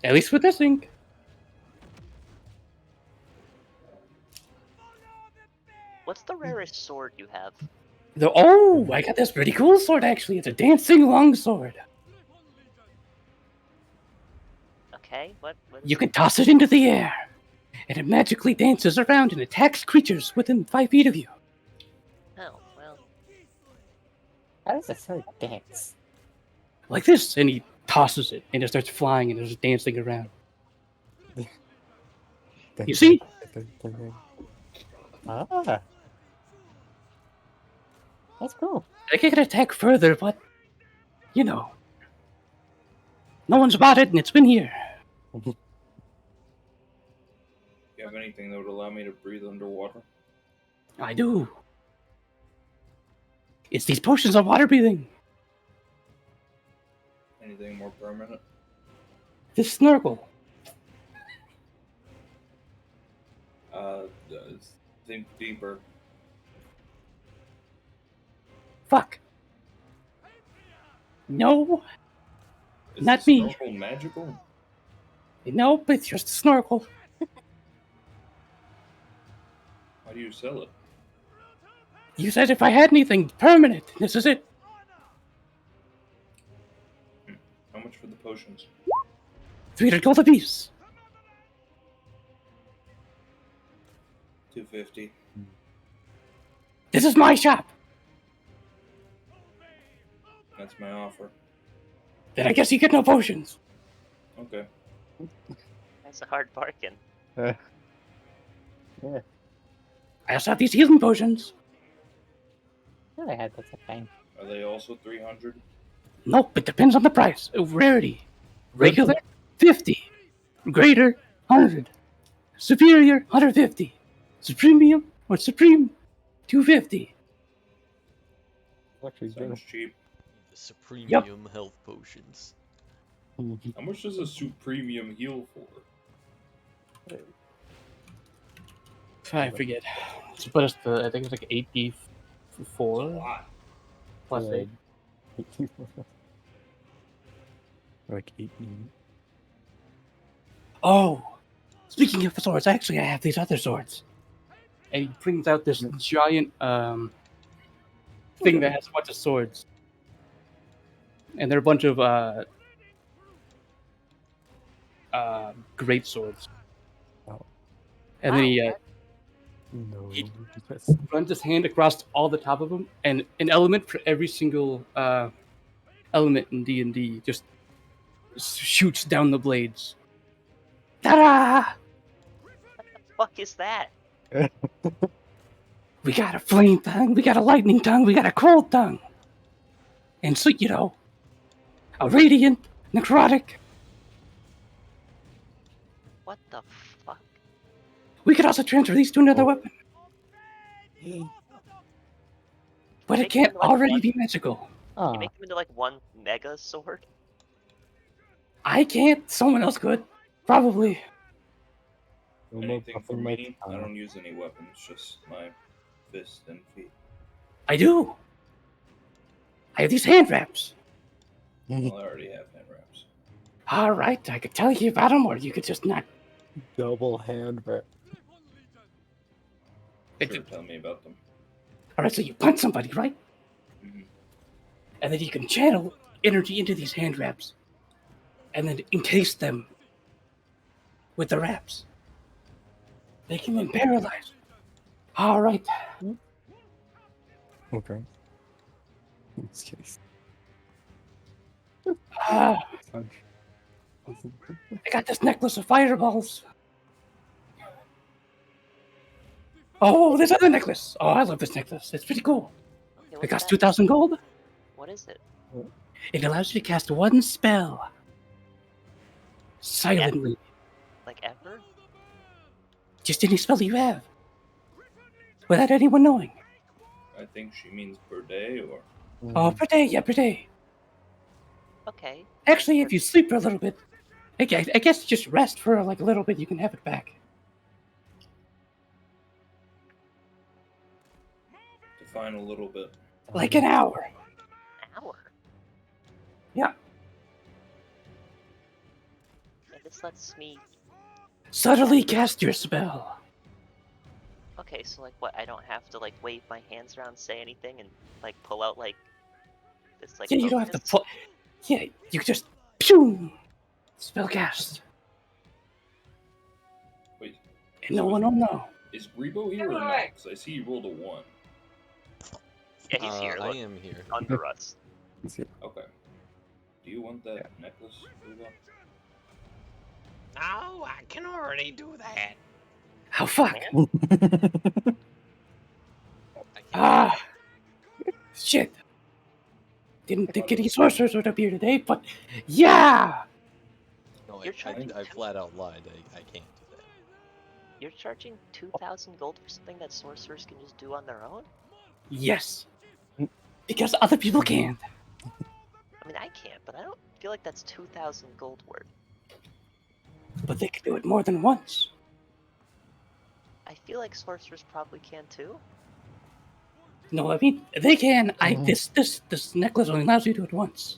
At least with this ink. What's the rarest sword you have? I got this pretty cool sword, actually. It's a dancing longsword. Okay, what You can toss it into the air, and it magically dances around and attacks creatures within 5 feet of you. Oh, well. How does a sword dance? Like this, and he tosses it, and it starts flying, and it's dancing around. You see? Ah. That's cool. I can attack further, but, you know, no one's bought it, and it's been here. Do you have anything that would allow me to breathe underwater? I do. It's these potions of water breathing. Anything more permanent? This snorkel. Think deeper. Fuck. No, Is not the me. snorkel magical? Nope, it's just a snorkel. How do you sell it? You said if I had anything permanent, this is it. How much for the potions? 300 gold apiece. 250. This is my shop. That's my offer. Then I guess you get no potions. Okay. That's a hard bargain. Yeah. I also have these healing potions. I had that's a thing. Are they also 300? Nope, it depends on the price. Rarity. Regular, 50. Greater, 100. Superior, 150. Supremium or Supreme, 250. Actually, Sounds cheap. The Supremium health potions. How much does a Supremium heal for? I forget. So put us to, I think it's like 84 A lot. plus Yeah. 8. Like 18. Oh, speaking of swords, actually I have these other swords. And he brings out this giant thing that has a bunch of swords. And they're a bunch of great swords. Oh. And then he No. runs his hand across all the top of them, and an element for every single element in D&D just shoots down the blades. Ta-da! Fuck is that? We got a flame tongue, we got a lightning tongue, we got a cold tongue. And so, you know, a radiant, necrotic. What the fuck? We could also transfer these to another weapon. But it Make can't them like already one- be magical. Can you make them into like one mega sword? I can't, someone else could. Probably. Anything for me? I don't use any weapons, just my fist and feet. I do. I have these hand wraps. Well, I already have hand wraps. All right, I could tell you about them, or you could just not. Double hand wrap. Sure, tell me about them. All right, so you punch somebody, right? Mhm. And then you can channel energy into these hand wraps, and then encase them with the wraps, making them paralyzed. All right. Okay. In this case. I got this necklace of fireballs. Oh, this other necklace. Oh, I love this necklace. It's pretty cool. Okay, It what's costs that? 2,000 gold. What is it? It allows you to cast one spell silently. Like ever? Just any spell you have. Without anyone knowing. I think she means per day, or Oh, per day, yeah, per day. Okay. Actually, if you sleep for a little bit, I guess just rest for like a little bit, you can have it back. define a little bit. Like an hour. An hour? Yeah. And this lets me... Subtly cast your spell. Okay, so like what, I don't have to like wave my hands around, say anything, and like pull out like... this like Yeah, you don't have to focus? pull. Yeah, you just pew, spell cast. Wait. And no one will know. Is Grebo here or not? Because I see he rolled a 1. Yeah, he's here. I Look, am here. under us. Okay. Do you want that necklace, Grebo? No, I can already do that. Oh fuck. Ah, shit. Didn't think any sorcerers would appear today, but yeah. No, You're charging I flat out lied. I can't do that. You're charging 2,000 gold for something that sorcerers can just do on their own? Yes. Because other people can't. I mean, I can't, but I don't feel like that's 2,000 gold worth. But they can do it more than once. I feel like sorcerers probably can too. No, I mean they can. This necklace only allows you to do it once.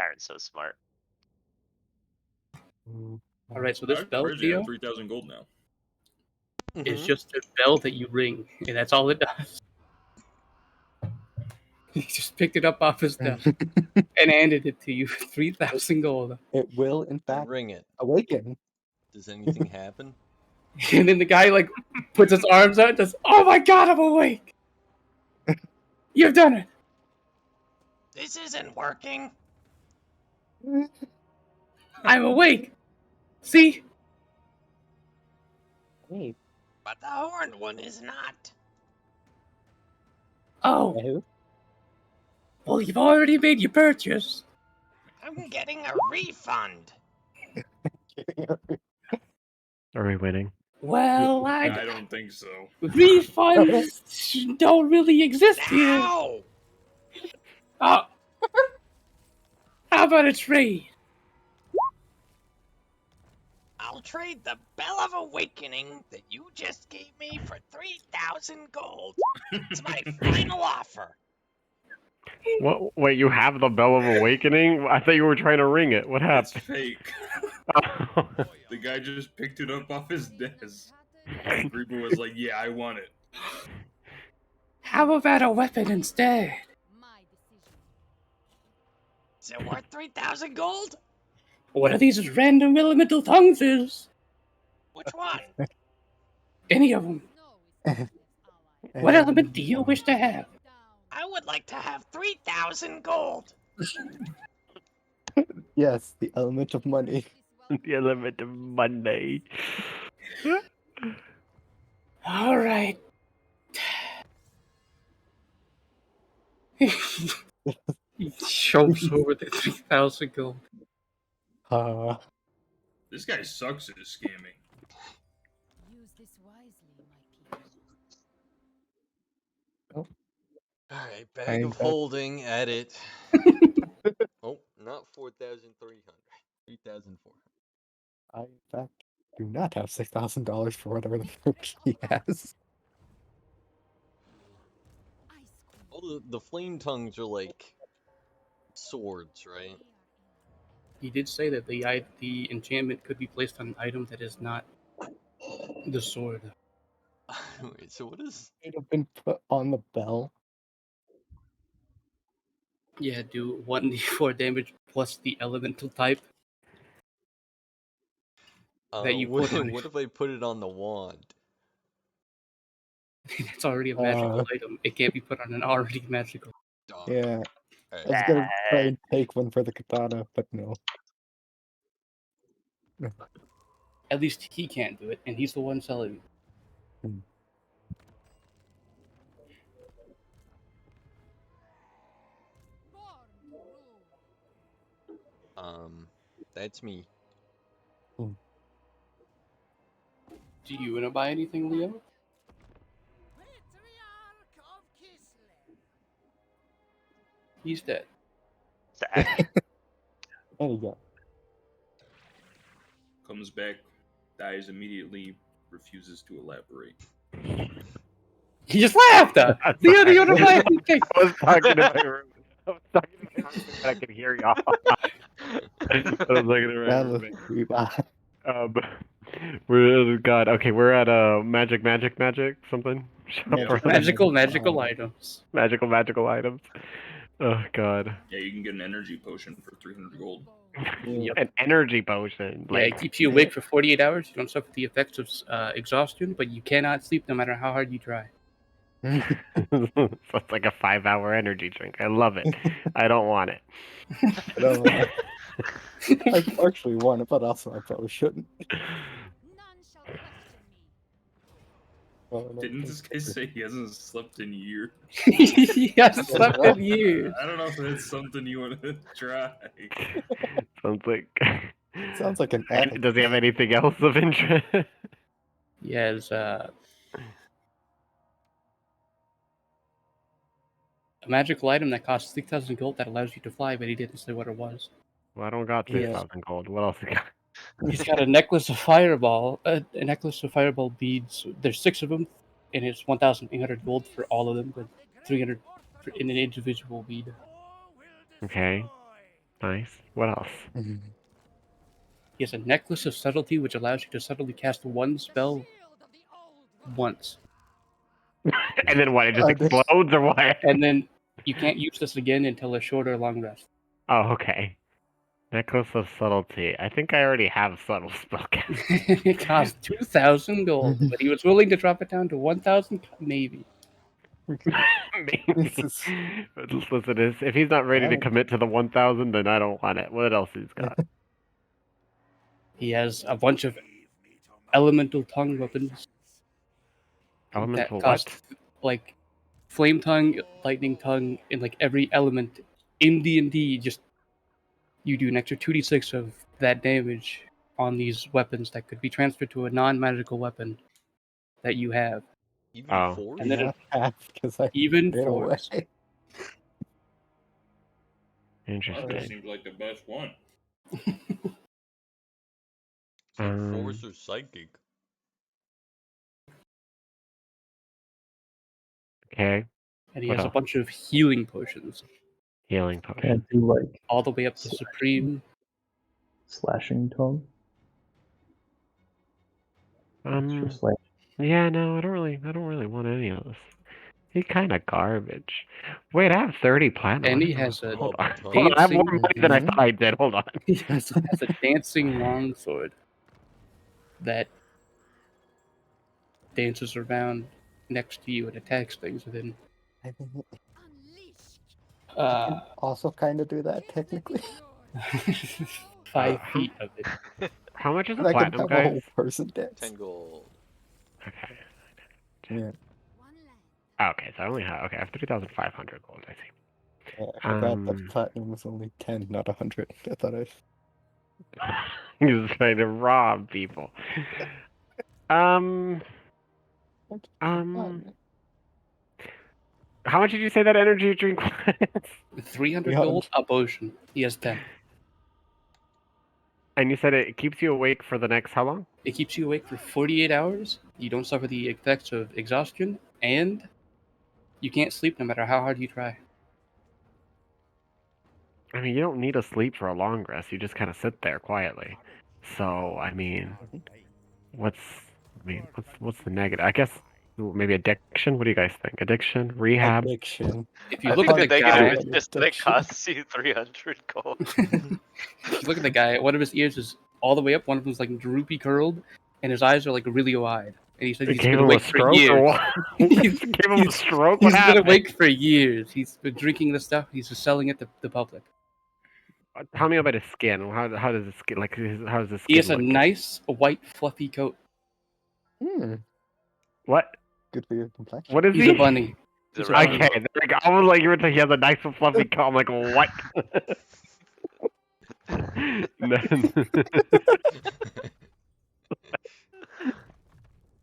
Aaron's so smart. All right, so this I'm bell, surprised you Theo, have 3,000 gold now. is Mhm. just a bell that you ring, and that's all it does. He just picked it up off his desk and handed it to you for 3,000 gold. It will, in fact, Ring it. awaken. Does anything happen? And then the guy like puts his arms out and does, "Oh my god, I'm awake! You've done it! This isn't working. I'm awake! See? Hey, But the horned one is not. Oh, who? well, you've already made your purchase. I'm getting a refund. Are we winning? Well, I I don't think so. refunds don't really exist here. Ow! Oh. How about a trade? I'll trade the Bell of Awakening that you just gave me for 3,000 gold. It's my final offer. What? Wait, you have the Bell of Awakening? I thought you were trying to ring it. What That's happened? fake. The guy just picked it up off his desk. Reaper was like, "Yeah, I want it." How about a weapon instead? Is it worth 3,000 gold? One of these random elemental tongues is. Which one? Any of them. What element do you wish to have? I would like to have 3,000 gold. Yes, the element of money. The element of Monday. All right. He shows over the 3,000 gold. This guy sucks at scamming. Alright, bag of holding, edit. Oh, not 4,300. 3,400. I, in fact, do not have $6,000 for whatever the frick he has. Oh, the flame tongues are like swords, right? He did say that the enchantment could be placed on an item that is not the sword. Wait, so what is... It have been put on the bell. Yeah, do 1d4 damage plus the elemental type that you what, put on it. what if I put it on the wand? It's already a magical item. It can't be put on an already magical. Yeah. I was gonna try and take one for the katana, but no. At least he can't do it, and he's the one selling it. That's me. Do you want to buy anything, Leo? He's dead. There you go. Comes back, dies immediately, refuses to elaborate. He just laughed at us. Leo, do you want to buy anything? I was talking to my room. I was talking to my roommate, I could hear y'all. I was talking to my roommate. God, okay, we're at magic something. Magical items. Magical items. Oh God. Yeah, you can get an energy potion for 300 gold. An energy potion. Yeah, it keeps you awake for 48 hours. You don't suffer the effects of exhaustion, but you cannot sleep no matter how hard you try. So it's like a 5-hour energy drink. I love it. I don't want it. I actually want it, but also I probably shouldn't. Didn't this guy say he hasn't slept in years? He hasn't slept in years. I don't know if that's something you want to try. Sounds like an And does he have anything else of interest? He has a magical item that costs 6,000 gold that allows you to fly, but he didn't say what it was. Well, I don't got 6,000 gold. What else you got? He's got a necklace of fireball, a necklace of fireball beads. There's 6 of them, and it's 1,800 gold for all of them, but 300 in an individual bead. Okay. Nice. What else? He has a necklace of subtlety, which allows you to subtly cast one spell once. And then what? It just explodes or what? And then you can't use this again until a short or long rest. Oh, okay. Necklace of Subtlety. I think I already have Subtle Spellcast. It cost 2,000 gold, but he was willing to drop it down to 1,000, maybe. Maybe. But listen, if he's not ready to commit to the 1,000, then I don't want it. What else he's got? He has a bunch of elemental tongue weapons. Elemental that cost, what? like, flame tongue, lightning tongue, and like every element in D&D. Just you do an extra 2d6 of that damage on these weapons that could be transferred to a non-magical weapon that you have. Even fours? And then because I even ran fours. away. Interesting. That seems like the best one. Force or psychic? Okay. And he What has a else? bunch of healing potions. Healing potion. Can't do like All the way up to Supreme. slashing tone. Extra slash. Yeah, no, I don't really want any of this. He's kind of garbage. Wait, I have 30 platinum. And I he don't know. has a Hold on. Hold on, I have more dancing- money than I thought I did. Hold on. He has a dancing longsword that dances around next to you and attacks things within. I think you Uh, can also kind of do that technically. 5 feet of it. How much is a And I can platinum, have a whole guys? person dance. 10 gold. Okay. Yeah. Okay, so I only have I have 3,500 gold. I see. Yeah, I forgot that platinum was only 10, not 100. I thought I. He was trying to rob people. How much did you say that energy drink was? 300 gold, a potion. He has 10. And you said it keeps you awake for the next how long? It keeps you awake for 48 hours. You don't suffer the effects of exhaustion, and you can't sleep no matter how hard you try. I mean, you don't need to sleep for a long rest. You just kind of sit there quietly. So, I mean, what's the negative? I guess maybe addiction. What do you guys think? Addiction, rehab. Addiction. If you I look think at the the negative guy, is just that it costs you 300 gold. if you look at the guy, one of his ears is all the way up. One of them's like droopy curled, and his eyes are like really wide. And he said It he's gave been him a awake for stroke or years. what? Gave him a stroke? What He's been happened? awake for years. He's been drinking the stuff. He's just selling it to the public. Tell me about his skin. How does his skin how does his skin He has a look? nice white fluffy coat. What? Good for your complexion. What is He's he? a bunny. He's a Okay, bunny. there we go. I was like, you were saying he has a nice and fluffy coat. I'm like, what?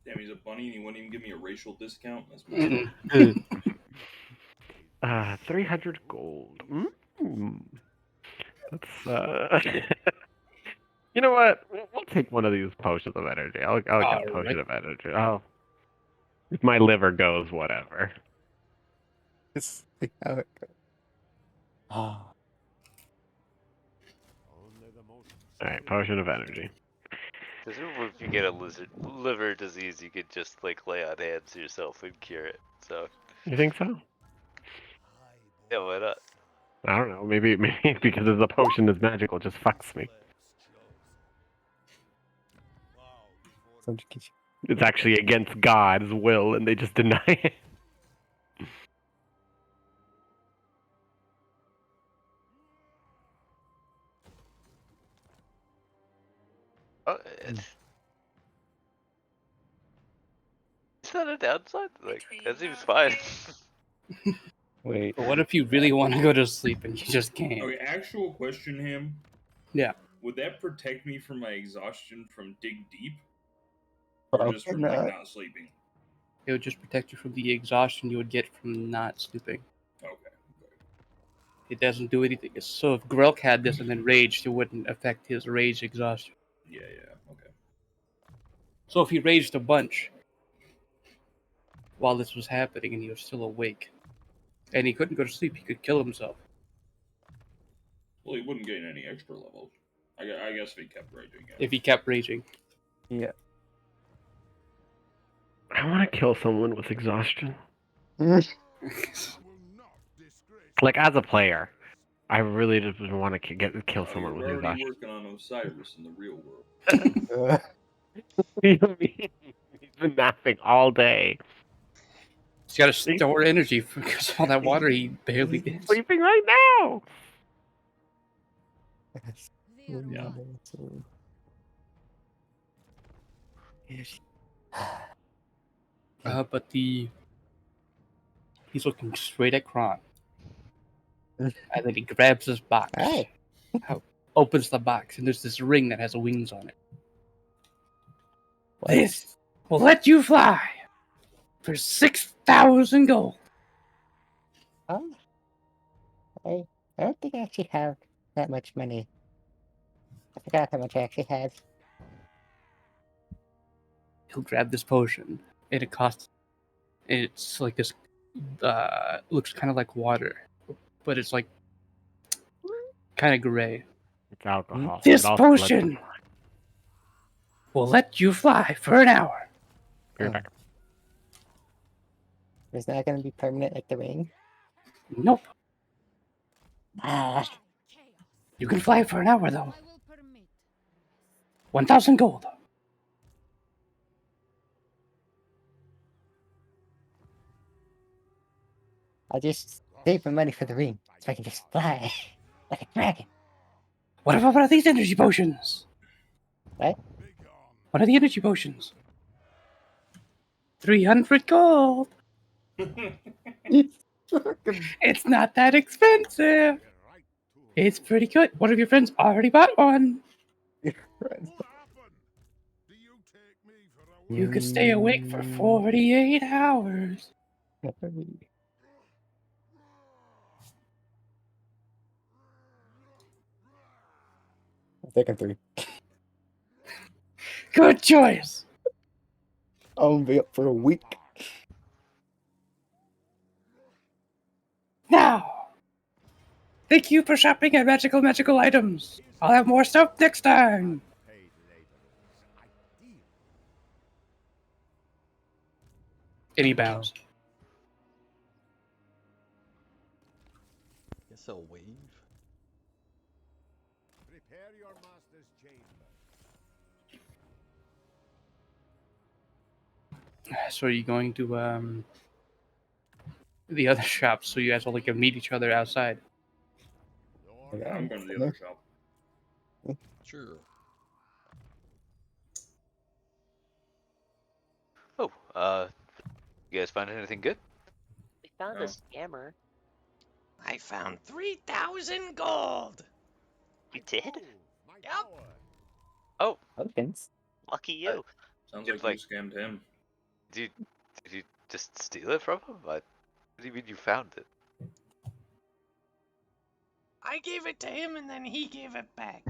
Damn, he's a bunny and he wouldn't even give me a racial discount. That's Mm-mm. 300 gold. That's You know what? We'll take one of these potions of energy. I'll get a potion of energy. Oh, if my liver goes, whatever. It's like how it goes. Ah. All right, potion of energy. Because if you get a liver disease, you could just like lay on hands yourself and cure it. So You think so? yeah, why not? I don't know. Maybe because the potion is magical, it just fucks me. It's actually against God's will, and they just deny it. Oh, is that a downside? Like that seems fine. Wait. But what if you really want to go to sleep and you just can't? Okay, actual question, Ham. Yeah. Would that protect me from my exhaustion from dig deep? Or just from like not sleeping? It would just protect you from the exhaustion you would get from not sleeping. Okay. It doesn't do anything. So if Grelk had this and then raged, it wouldn't affect his rage exhaustion. Yeah, okay. So if he raged a bunch while this was happening and he was still awake, and he couldn't go to sleep, he could kill himself. Well, he wouldn't gain any extra levels. I guess if he kept raging. Yeah. If he kept raging. Yeah. I want to kill someone with exhaustion. Like as a player, I really just want to kill someone with We're already exhaustion. working on Osiris in the real world. What do you mean? He's been napping all day. He's got to store energy because of all that water he barely gets. Sleeping right now. Yeah. But he's looking straight at Kron. And then he grabs his box. Hey. Opens the box, and there's this ring that has wings on it. This will let you fly for 6,000 gold. Oh. I don't think I actually have that much money. I forgot how much I actually had. He'll grab this potion, and it costs. It's like this. Looks kind of like water, but it's like kind of gray. It's alcohol. This It also lets potion you fly. will let you fly for an hour. Be right back. Is that going to be permanent like the ring? Nope. Ah. You can fly for an hour though. 1,000 gold. I'll just save my money for the ring so I can just fly like a dragon. What about these energy potions? What? What are the energy potions? 300 gold. It's not that expensive. It's pretty good. One of your friends already bought one. You could stay awake for 48 hours. I'm taking 3. Good choice. I'll be up for a week. Now, thank you for shopping at Magical Items. I'll have more stuff next time. And he bows. Guess I'll wave. Prepare your master's chamber. So are you going to the other shop so you guys all can meet each other outside? I'm going to the other shop. Sure. Oh, you guys find anything good? We found a scammer. I found 3,000 gold. You did? Yep. Oh, Tokens. Lucky you. Sounds It's like you scammed him. did you just steal it from him? What do you mean you found it? I gave it to him and then he gave it back.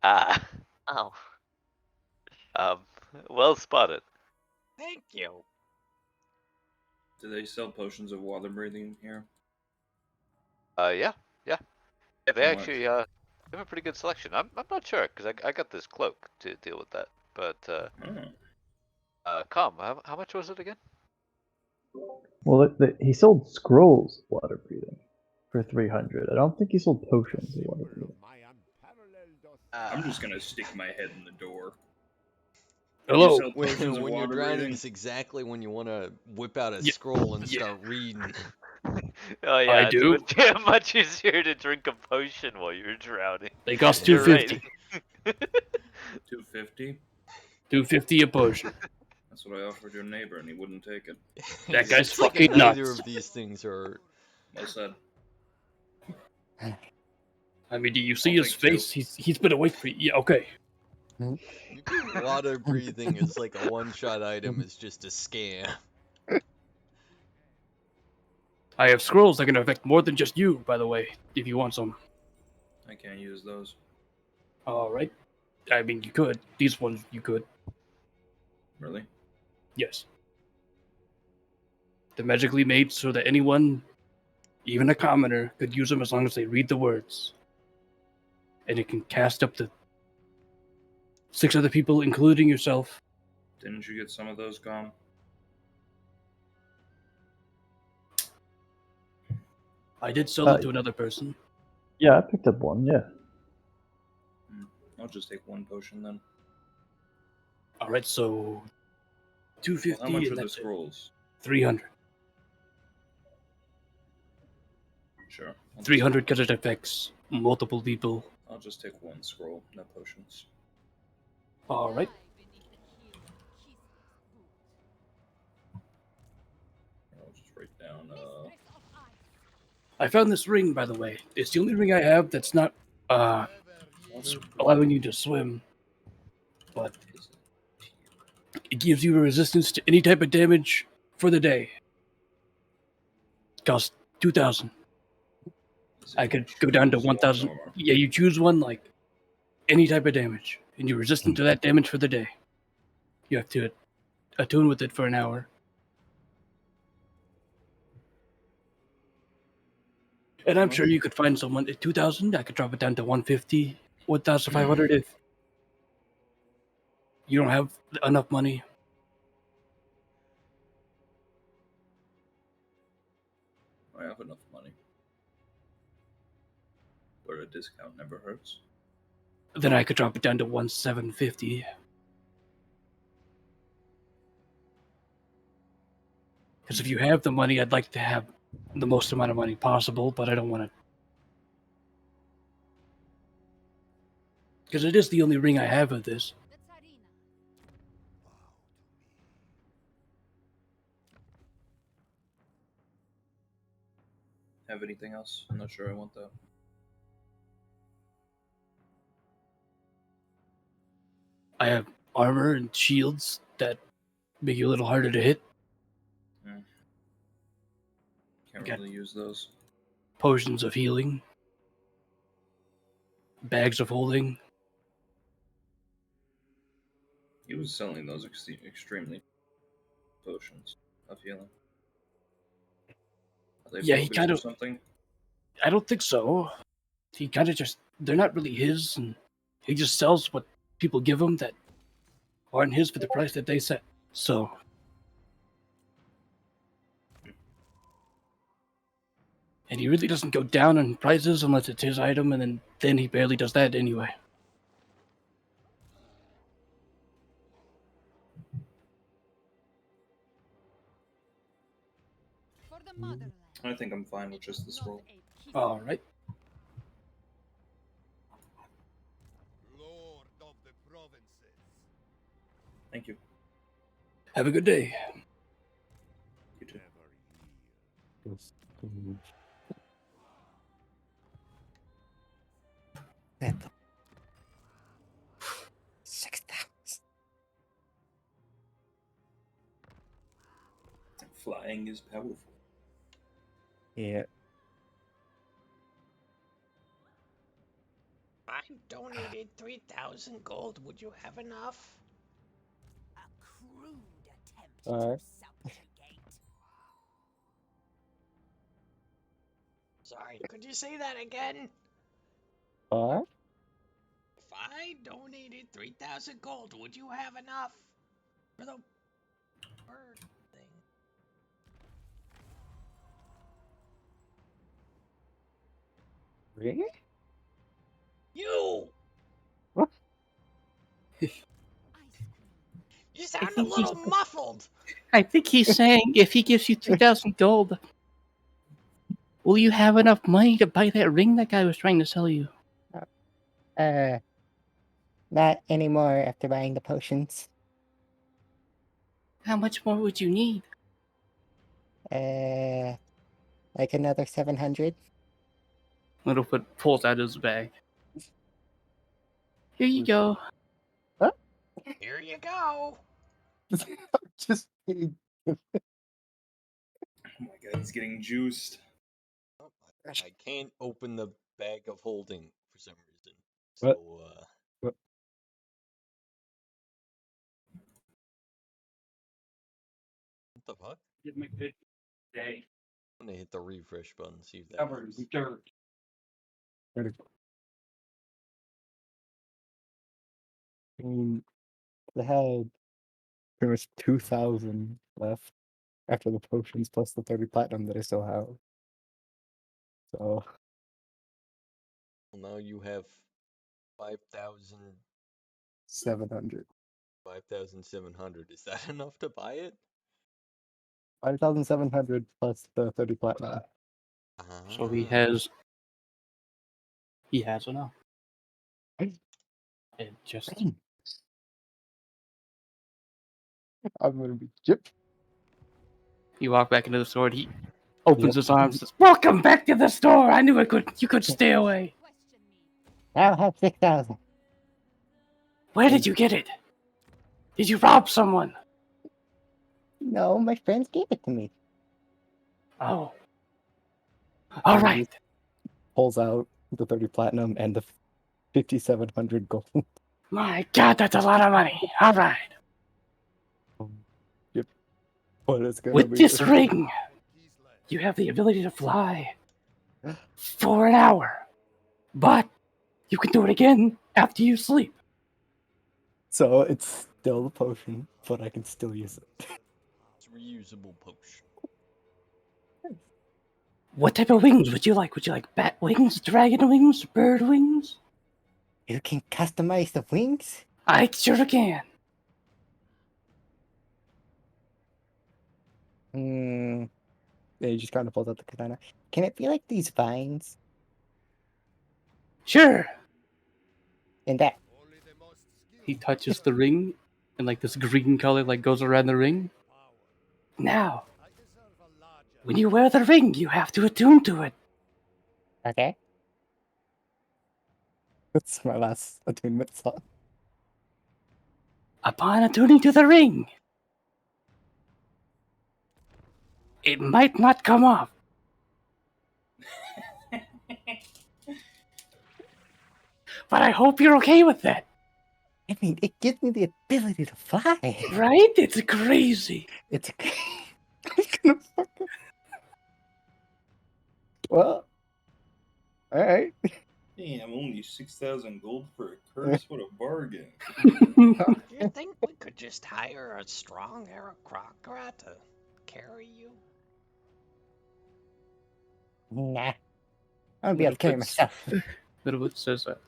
Ah, Oh. well spotted. Thank you. Do they sell potions of water breathing here? Yeah. They How much? actually have a pretty good selection. I'm not sure because I got this cloak to deal with that. But Calm, how much was it again? Well, he sold scrolls of water breathing for 300. I don't think he sold potions of water breathing. I'm just gonna stick my head in the door. Hello. You sell When, potions of when you're water drowning breathing? is exactly when you want to whip out a Yeah. scroll and Yeah. start reading. Oh yeah, do. It's much easier to drink a potion while you're drowning. They cost You're right. 250. 250. 250 a potion. That's what I offered your neighbor, and he wouldn't take it. That guy's It's like fucking neither nuts. of these things are. Well said. I mean, do you see I'll his take two. face? He's been awake for yeah. Okay. Water breathing is like a one-shot item. It's just a scam. I have scrolls that can affect more than just you, by the way. If you want some. I can't use those. All right. I mean, you could. These ones you could. Really? Yes. They're magically made so that anyone, even a commoner, could use them as long as they read the words. and it can cast up to 6 other people, including yourself. Didn't you get some of those gone? I did sell it to another person. Yeah, I picked up one. Yeah. I'll just take one potion then. All right, so 250. Well, how much and are the that's it. scrolls? 300. Sure. 300 because it affects multiple people. I'll just take one scroll, no potions. All right. I'll just write down. I found this ring, by the way. It's the only ring I have that's not allowing you to swim, but it gives you a resistance to any type of damage for the day. It costs 2,000. I could go down to 1,000. Yeah, you choose one, like any type of damage, and you're resistant to that damage for the day. You have to attune with it for an hour. And I'm sure you could find someone at 2,000. I could drop it down to 150, 1,500 if you don't have enough money. I have enough money. But a discount never hurts. Then I could drop it down to 1,750. Because if you have the money, I'd like to have the most amount of money possible, but I don't want to. Because it is the only ring I have of this. Have anything else? I'm not sure I want that. I have armor and shields that make you a little harder to hit. Can't really use those. Potions of healing. Bags of holding. He was selling those extremely potions of healing. Are they Yeah, he bogus kind or of. something. I don't think so. He kind of just. They're not really his, and he just sells what people give him that aren't his for the price that they set. So. And he really doesn't go down on prices unless it's his item, and then he barely does that anyway. I think I'm fine with just the scroll. All right. Lord of the provinces. Thank you. Have a good day. You too. That 6,000. Flying is powerful. Yeah. I donated 3,000 gold. Would you have enough? Alright. Sorry, could you say that again? Alright. If I donated 3,000 gold, would you have enough for the bird thing? Really? You! What? You sound a little muffled. I think he's saying if he gives you 3,000 gold, will you have enough money to buy that ring that guy was trying to sell you? Not anymore after buying the potions. How much more would you need? Like another 700. Littlefoot pulls out his bag. Here you go. What? Here you go. Just kidding. Oh my god, he's getting juiced. I can't open the bag of holding for some reason. What? So, What? What the fuck? Give me good day. I'm gonna hit the refresh button, see if that Covered helps. in dirt. mean, they had pretty much 2,000 left after the potions plus the 30 platinum that I still have. So Well, now you have 5,000. 700. 5,700. Is that enough to buy it? 5,700 plus the 30 platinum. So he Ah. has enough. It just I'm gonna be gypped. you walk back into the store. And he opens his arms. Says, "Welcome back to the store. I knew you could stay away. I'll have 6,000. Where did you get it? Did you rob someone?" No, my friends gave it to me. Oh. All right. Pulls out the 30 platinum and the 5,700 gold. My God, that's a lot of money. All right. Yep. But it's gonna With be this ring, you have the ability to fly for an hour, but you can do it again after you sleep. So it's still the potion, but I can still use it. It's a reusable potion. What type of wings would you like? Would you like bat wings, dragon wings, bird wings? You can customize the wings? I sure can. Hmm. Yeah, he just kind of pulls out the katana. Can it be like these vines? Sure. And that. He touches the ring, and like this green color like goes around the ring. Now, when you wear the ring, you have to attune to it. Okay. That's my last attunement slot. Upon attuning to the ring, it might not come off. But I hope you're okay with that. I mean, it gives me the ability to fly. Right? It's crazy. It's Well, alright. Damn, only 6,000 gold for a curse? What a bargain. Do you think we could just hire a strong aristocrat to carry you? Nah. I'll be able to carry myself. Littlewood says that.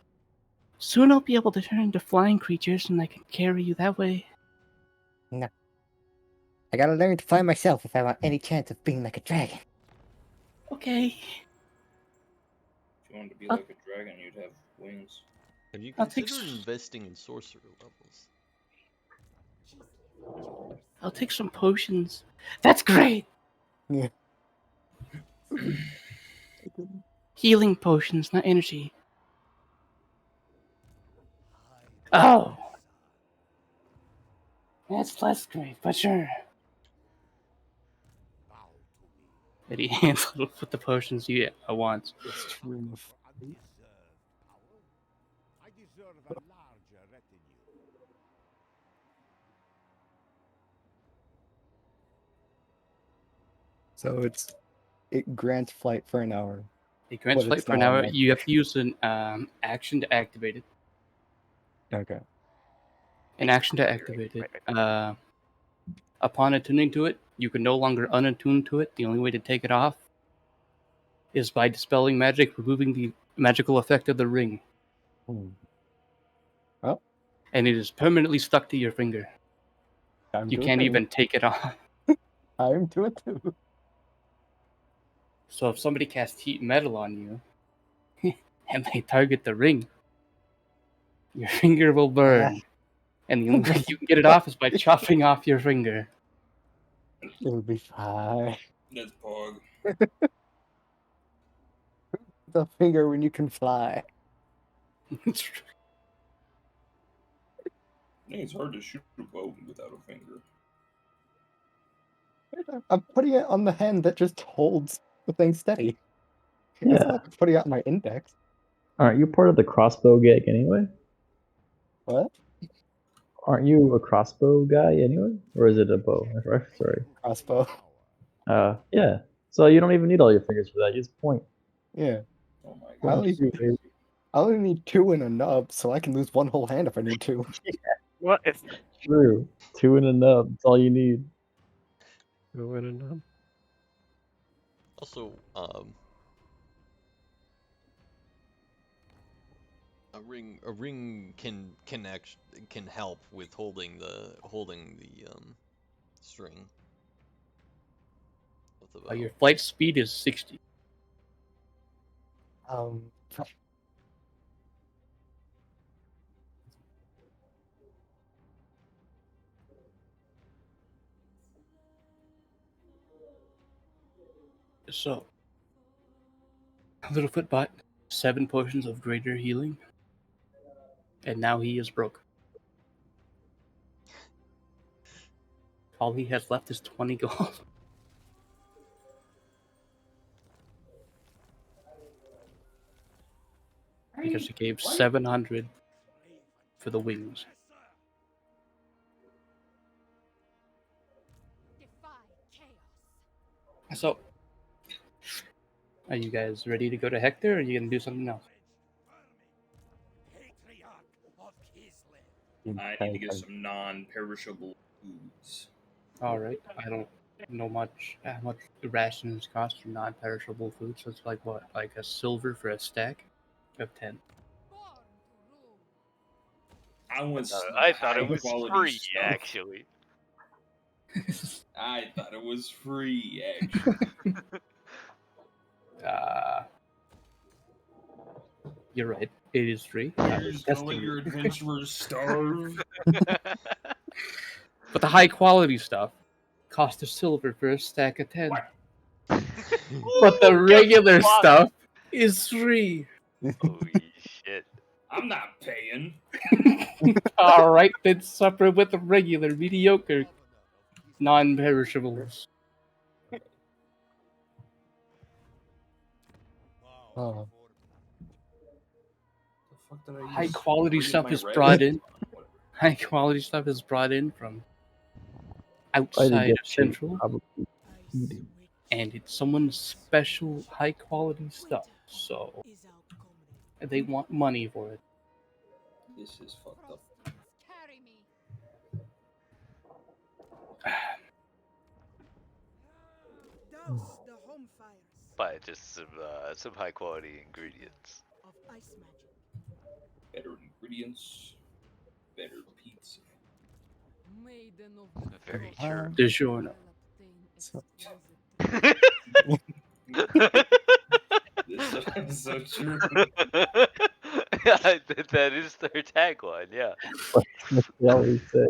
Soon I'll be able to turn into flying creatures and I can carry you that way. No. I gotta learn to fly myself if I want any chance of being like a dragon. Okay. If you wanted to be like a dragon, you'd have wings. Have you I'll take considered investing in sorcerer levels? I'll take some potions. That's great! Yeah. Healing potions, not energy. Oh! That's less great, but sure. And he hands with the potions you want. Stream of I deserve a larger retinue. So it grants flight for an hour. It grants But flight it's for an not hour. enough. You have to use an action to activate it. Okay. An action to activate it. Upon attuning to it, you can no longer unattune to it. The only way to take it off is by dispelling magic, removing the magical effect of the ring. Well, and it is permanently stuck to your finger. time You to can't attune. even take it off. Time to attune. So if somebody casts heat metal on you, and they target the ring, your finger will burn. And the only way you can get it off is by chopping off your finger. It'll be fine. That's Pog. The finger when you can fly. I think it's hard to shoot a bow without a finger. I'm putting it on the hand that just holds the thing steady. It's Yeah. not like I'm putting out my index. Aren't you part of the crossbow gig anyway? What? Aren't you a crossbow guy anyway? Or is it a bow? Sorry. Crossbow. Yeah. So you don't even need all your fingers for that. You just point. Yeah. Oh my I'll god. use I only need 2 and a nub, so I can lose 1 whole hand if I need to. What is True. 2 and a nub. That's all you need. 2 and a nub? Also, a ring can help with holding the string. Of the Your bow. flight speed is 60. So, Littlefoot bought 7 potions of greater healing, and now he is broke. All he has left is 20 gold. Because he gave 700 for the wings. So, are you guys ready to go to Hector, or are you gonna do something else? I need to get some non-perishable foods. All right. I don't know how much the rations cost for non-perishable food. So it's like what, like a silver for a stack of 10. I thought it was free, actually. I thought it was free, actually. You're right. It is free. You're just gonna let your adventurers starve. But the high quality stuff cost a silver for a stack of 10. But the regular stuff is free. Holy shit. I'm not paying. Alright, then suffer with the regular, mediocre, non-perishables. Oh. High quality stuff is brought in. High quality stuff is brought in from outside of Central. And it's someone's special high quality stuff. So they want money for it. This is fucked up. Buy just some high quality ingredients. Better ingredients, better pizza. Very true. DiGiorno. This is so true. That is their tagline, yeah. They always say.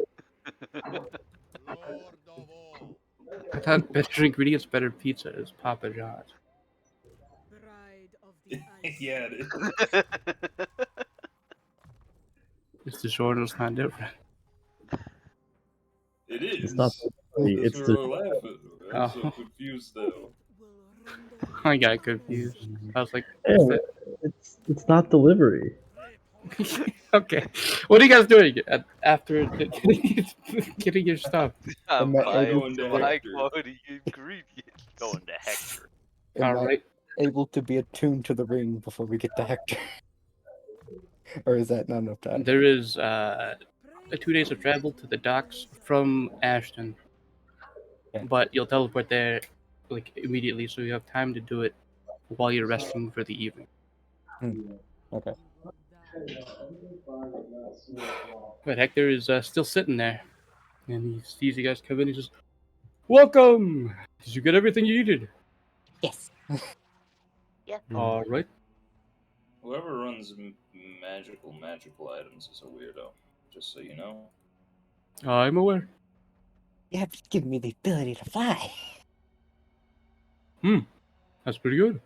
I thought better ingredients, better pizza is Papa John's. Yeah, it is. It's DiGiorno's not different. It is. It's not. It's That's the. where I laugh at. I'm so confused now. I got confused. I was like, Yeah, it's not delivery. okay. What are you guys doing after getting your stuff? I'm Am I buying able some to- high quality ingredients. Going to Hector. Am I Alright. able to be attuned to the ring before we get to Hector? Or is that not enough time? There is 2 days of travel to the docks from Ashton. But you'll teleport there like immediately, so you have time to do it while you're resting for the evening. Okay. But Hector is still sitting there, and he sees you guys come in. He says, "Welcome! Did you get everything you needed?" Yes. Yeah. All right. Whoever runs magical items is a weirdo. Just so you know. I'm aware. You have given me the ability to fly. That's pretty good.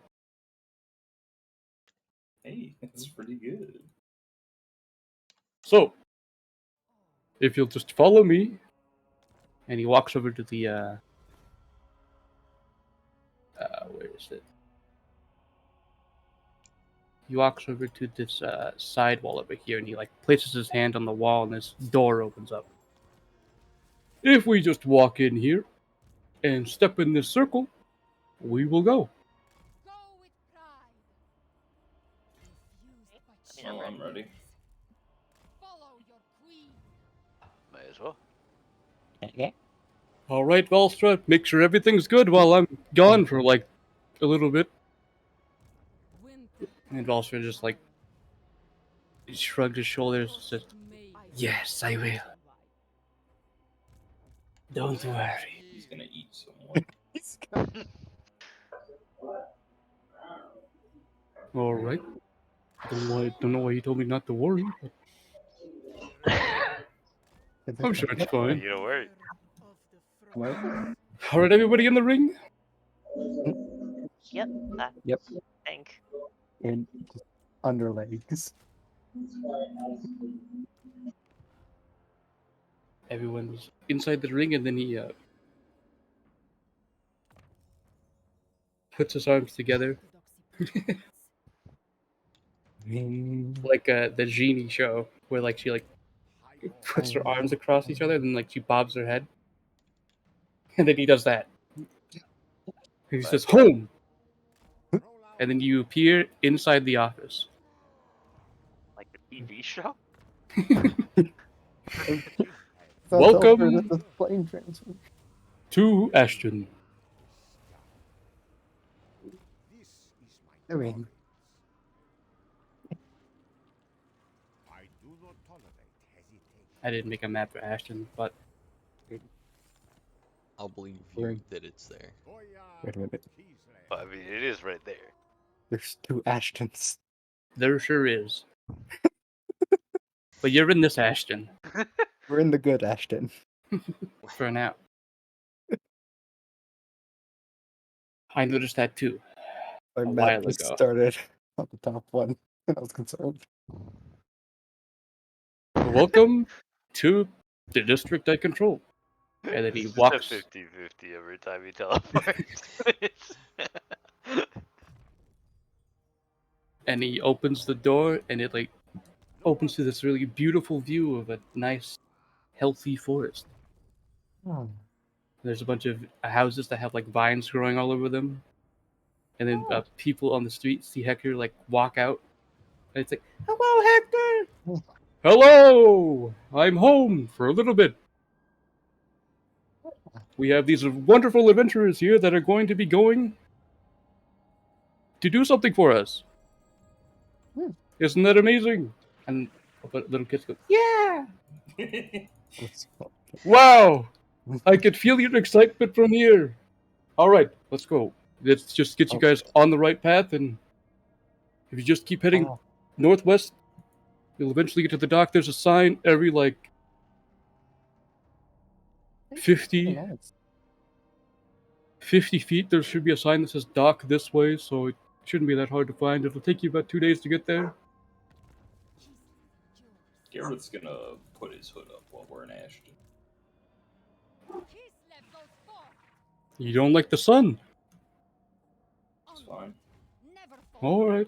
Hey, that's pretty good. So, if you'll just follow me, and he walks over to the where is it? He walks over to this side wall over here, and he like places his hand on the wall, and this door opens up. If we just walk in here and step in this circle, we will go. Yeah, Oh, I'm ready. Might as well. Okay. All right, Valstra, make sure everything's good while I'm gone for like a little bit. And Valstra just like shrugged his shoulders and said, "Yes, I will. Don't worry." He's gonna eat someone. All right. Don't know why you told me not to worry. But I'm sure it's fine. You don't worry. All right, everybody in the ring. Yep. Yep. Think. And just underlegs. Everyone's inside the ring, and then he puts his arms together. Like the Genie show, where like she like puts her arms across each other, and then like she bobs her head, and then he does that. And he says, "Home," and then you appear inside the office. Like the TV show. Welcome Plane transfer. to Ashton. I mean, I didn't make a map for Ashton, but I'll believe you that it's there. wait a minute. Well, I mean, it is right there. There's 2 Ashtons. there sure is. But you're in this Ashton We're in the good Ashton. for now. I noticed that too. My a map while just ago. started on the top one, and I was concerned. Welcome to the district I control. And then he It's walks. just a 50-50 every time he teleports. And he opens the door, and it like opens to this really beautiful view of a nice, healthy forest. Oh. There's a bunch of houses that have like vines growing all over them, and then people on the street see Hector like walk out, and it's like, "Hello, Hector! Hello! I'm home for a little bit. We have these wonderful adventurers here that are going to be going to do something for us. Isn't that amazing?" And little kids go, "Yeah! Wow! I could feel your excitement from here. All right, let's go. Let's just get you guys on the right path, and if you just keep heading northwest, you'll eventually get to the dock. There's a sign every like 50 feet. There should be a sign that says dock this way, so it shouldn't be that hard to find. It'll take you about 2 days to get there. Garrett's gonna put his hood up while we're in Ashton. You don't like the sun? It's fine. All right.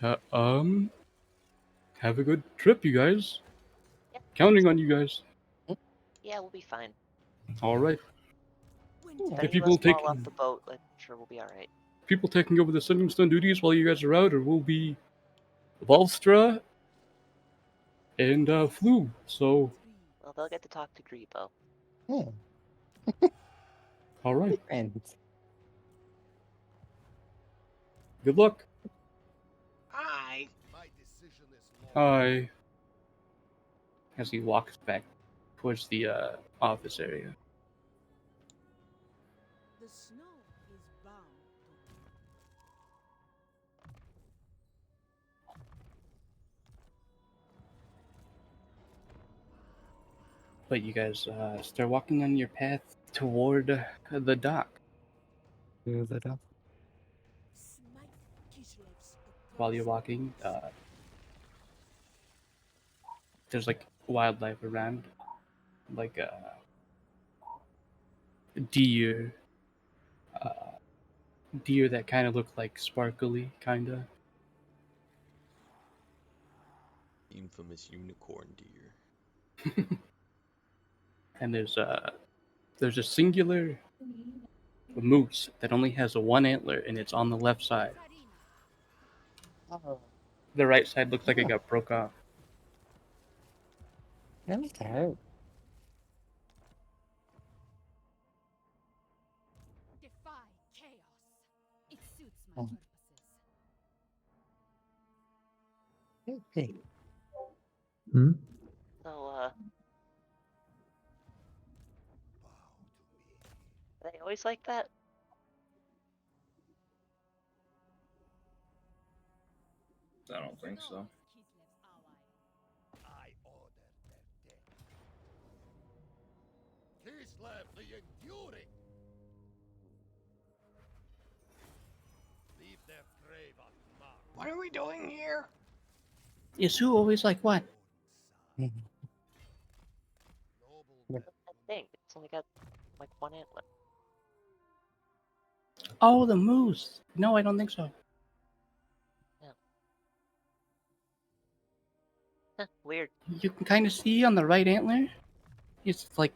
Have a good trip, you guys. Counting on you guys. Yeah, we'll be fine. All right. If The any people of us fall taking off the boat, I'm sure we'll be all right. people taking over the Sending Stone duties while you guys are out, or will be Valstra and Flu. So, Well, they'll get to talk to Grebo. Yeah. all right. Friends. Good luck. Hi. Hi. As he walks back towards the office area. The snow is bound But you guys start walking on your path toward the dock. To the dock. While you're walking, there's like wildlife around, like deer, deer that kind of look like sparkly, kind of. Infamous unicorn deer. And there's a singular a moose that only has one antler and it's on the left side. Oh, The right side looks like it got broke off. that must hurt. Defy chaos. It suits my Oh. purposes. Hey, Hmm? So, are they always like that? I don't think so. I order their death. Kislev the Enduring. Leave their grave unmarked. What are we doing here? Is who always like what? That thing. It's only got like one antler. Oh, the moose. No, I don't think so. Huh, weird. You can kind of see on the right antler. It's like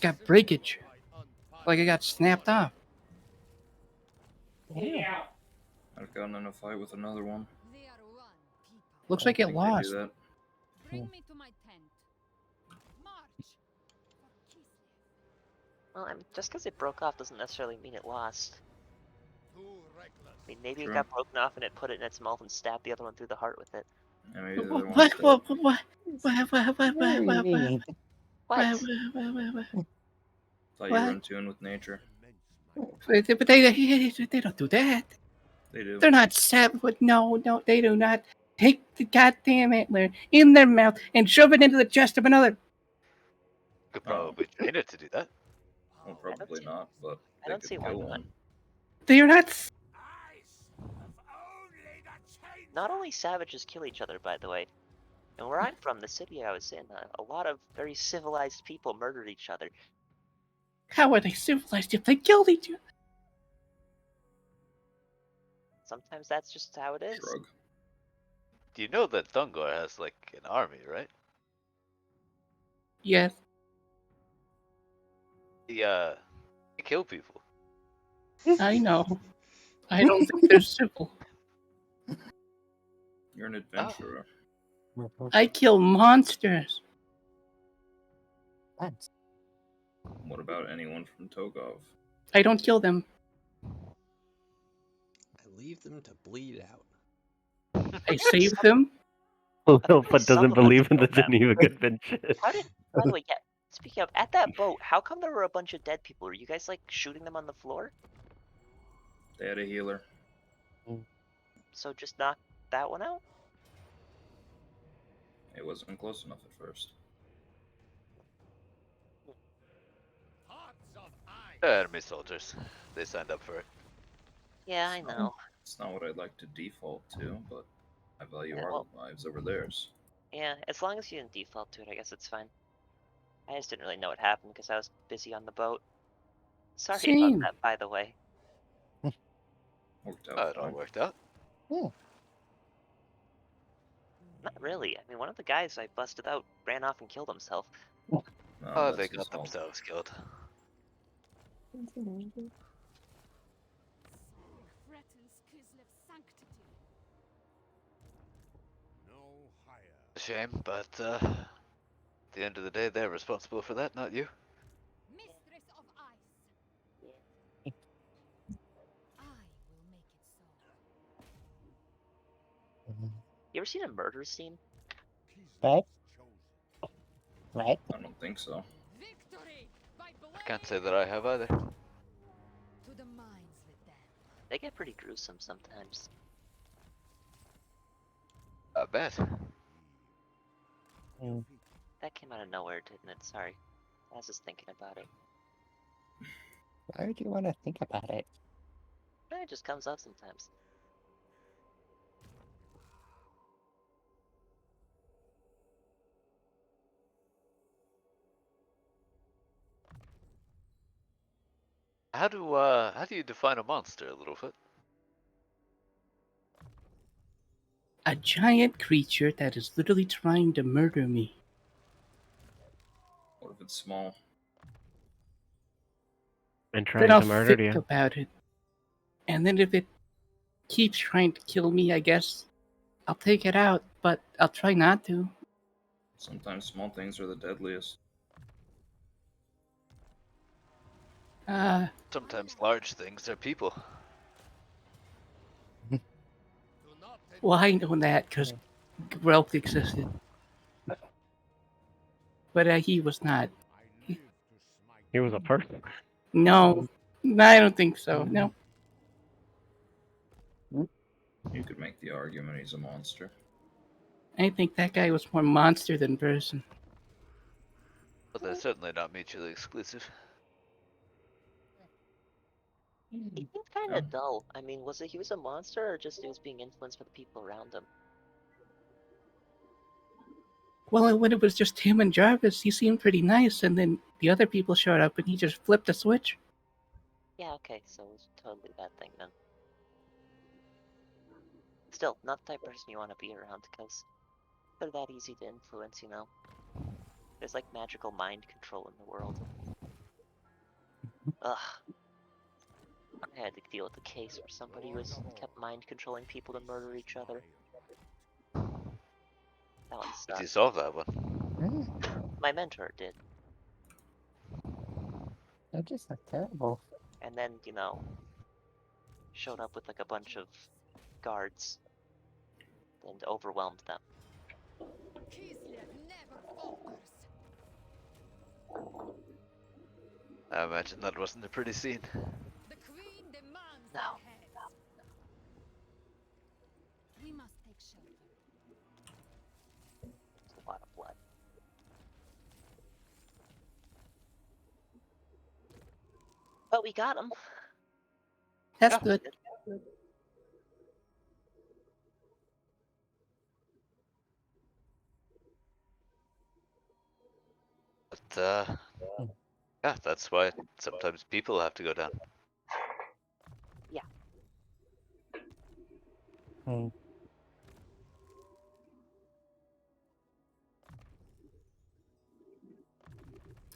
got breakage. Like it got snapped off. yeah. I've gotten in a fight with another one. They are one people. Looks I like don't it think they do lost. that. Bring me to my tent. March. For Kislev. Well, I mean, just because it broke off doesn't necessarily mean it lost. Too reckless. I mean, maybe True. it got broken off and it put it in its mouth and stabbed the other one through the heart with it. Yeah, maybe the other What? one's What? dead. What? What? Thought you were What? in tune with nature. But they don't do that. They do. They're not savage. No, they do not. Take the goddamn antler in their mouth and shove it into the chest of another. Could probably train it to do that. Well, probably not, but I they don't could see why kill not. one. They are not. Not only savages kill each other, by the way. And where I'm from, the city I was in, a lot of very civilized people murdered each other. How are they civilized if they killed each other? Sometimes that's just how it is. Shrug. Do you know that Thungar has like an army, right? Yes. They kill people. I know. I don't think they're civil. You're an adventurer. I kill monsters. What about anyone from Togov? I don't kill them. I leave them to bleed out. I save them. But Some doesn't of us believe in the killed them. Geneva Convention. How did, by the way, yeah, speaking of, at that boat, how come there were a bunch of dead people? Were you guys, like, shooting them on the floor? They had a healer. So just knock that one out? It wasn't close enough at first. Enemy soldiers. They signed up for it. Yeah, I know. It's not what I'd like to default to, but I value Yeah, our well- lives over theirs. Yeah, as long as you didn't default to it, I guess it's fine. I just didn't really know what happened because I was busy on the boat. Sorry Same. about that, by the way. Worked It out all fine. worked out. Not really. I mean, one of the guys I busted out ran off and killed himself. No, Oh, that's they his got fault. themselves killed. Threatens Kislev's sanctity. No higher. Shame, but at the end of the day, they're responsible for that, not you. Mistress of ice. I will make it so. You ever seen a murder scene? Right? Right? I don't think so. Victory by I can't say blade. that I have either. To the mines with them. They get pretty gruesome sometimes. I bet. That came out of nowhere, didn't it? Sorry. I was just thinking about it. Why would you want to think about it? It just comes up sometimes. How do you define a monster, Littlefoot? A giant creature that is literally trying to murder me. What if it's small? And Then trying I'll to murder think you. about it. And then if it keeps trying to kill me, I guess I'll take it out, but I'll try not to. Sometimes small things are the deadliest. Sometimes large things are people. Well, I know that because Grelth existed. But he was not. He was a person. No, I don't think so. No. You could make the argument he's a monster. I think that guy was more monster than person. But they're certainly not mutually exclusive. He seemed kind of dull. I mean, was it he was a monster or just he was being influenced by the people around him? Well, when it was just him and Jarvis, he seemed pretty nice, and then the other people showed up and he just flipped a switch. Yeah, okay, so it was totally that thing then. Still, not the type of person you want to be around, because they're that easy to influence, you know? There's like magical mind control in the world. Ugh. I had to deal with a case where somebody kept mind controlling people to murder each other. That one Did you sucked. solve that one? My mentor did. They're just not terrible. And then, you know, showed up with like a bunch of guards and overwhelmed them. Kislev never falters. I imagine that wasn't a pretty scene. The queen demands No. our heads. We must take shelter. It's a lot of blood. But we got him. That's good. But, yeah, that's why sometimes people have to go down. Yeah.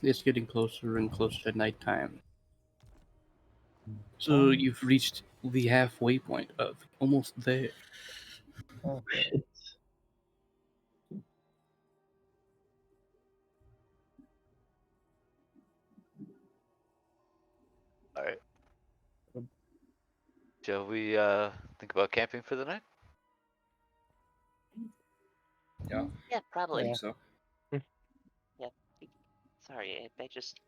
It's getting closer and closer to nighttime. So you've reached the halfway point of almost there. Shit. Alright. Shall we think about camping for the night? Yeah. Yeah, probably. I think so. Yeah. Sorry, I just...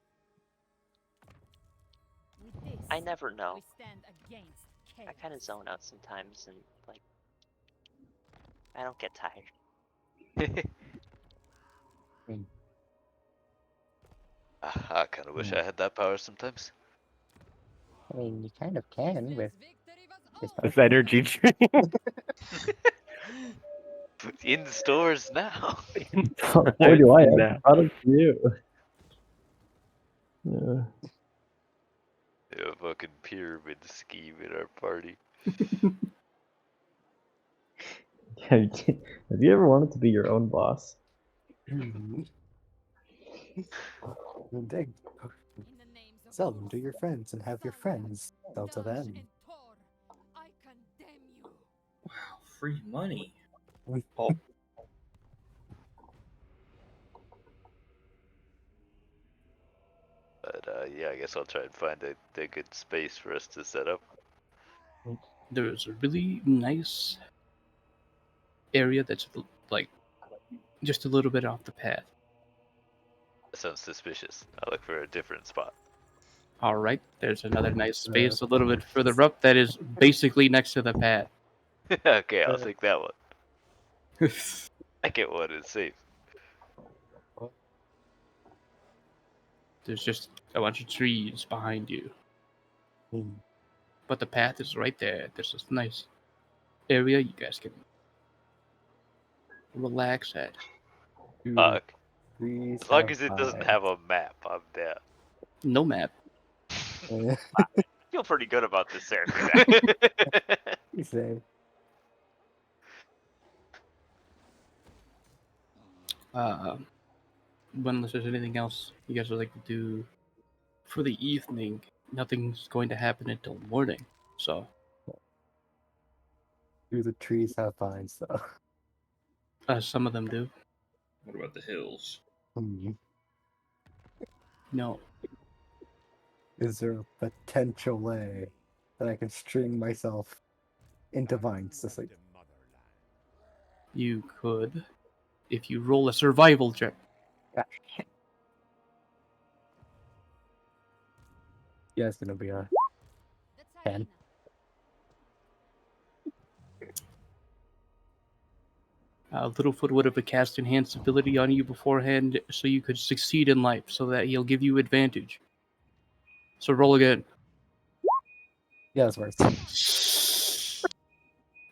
With this, I never know. we stand against chaos. I kind of zone out sometimes and, like... I don't get tired. I kind of wish I had that power sometimes. I mean, you kind of can with this This potion. energy drink. In stores now. Boy, do I have Nah. a product for you. Yeah. A fucking pyramid scheme in our party. Have you ever wanted to be your own boss? Dig. Sell them to your friends and have your friends sell to them. I condemn you. Wow, free money. But yeah, I guess I'll try and find a good space for us to set up. There's a really nice area that's like just a little bit off the path. That sounds suspicious. I'll look for a different spot. All right, there's another nice space a little bit further up that is basically next to the path. Okay, I'll take that one. Second one is safe. There's just a bunch of trees behind you. But the path is right there. There's this nice area you guys can relax at. Fuck. As long as it doesn't have a map, I'm down. No map. I feel pretty good about this area. He said. Unless there's anything else you guys would like to do for the evening, nothing's going to happen until morning. So Do the trees have vines though? some of them do. What about the hills? No. Is there a potential way that I can string myself into vines to sleep? You could, if you roll a survival check. Yeah, it's gonna be a 10. Littlefoot would have cast enhanced ability on you beforehand so you could succeed in life, so that he'll give you advantage. So roll again. Yeah, it's worse.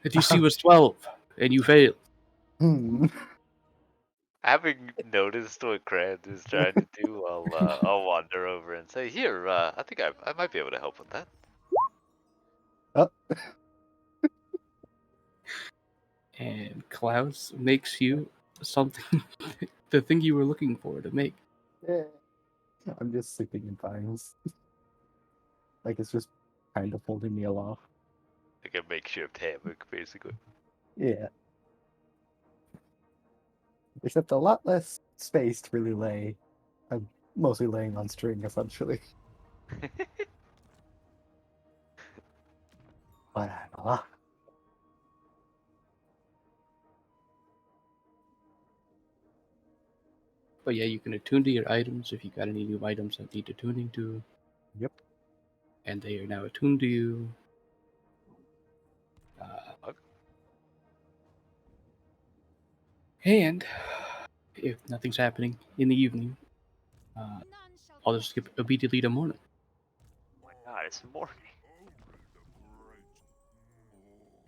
The DC was 12, and you failed. Having noticed what Crand is trying to do, I'll wander over and say, "Here, I think I might be able to help with that." Oh. And Klaus makes you something, the thing you were looking for to make. I'm just sleeping in vines. Like it's just kind of holding me aloft. Like a makeshift hammock, basically. Yeah. Except a lot less space to really lay. I'm mostly laying on string, essentially. Whatever. But yeah, you can attune to your items if you got any new items that need attuning to. Yep. And they are now attuned to you. And if nothing's happening in the evening, I'll just skip immediately to morning. Oh my god, it's morning.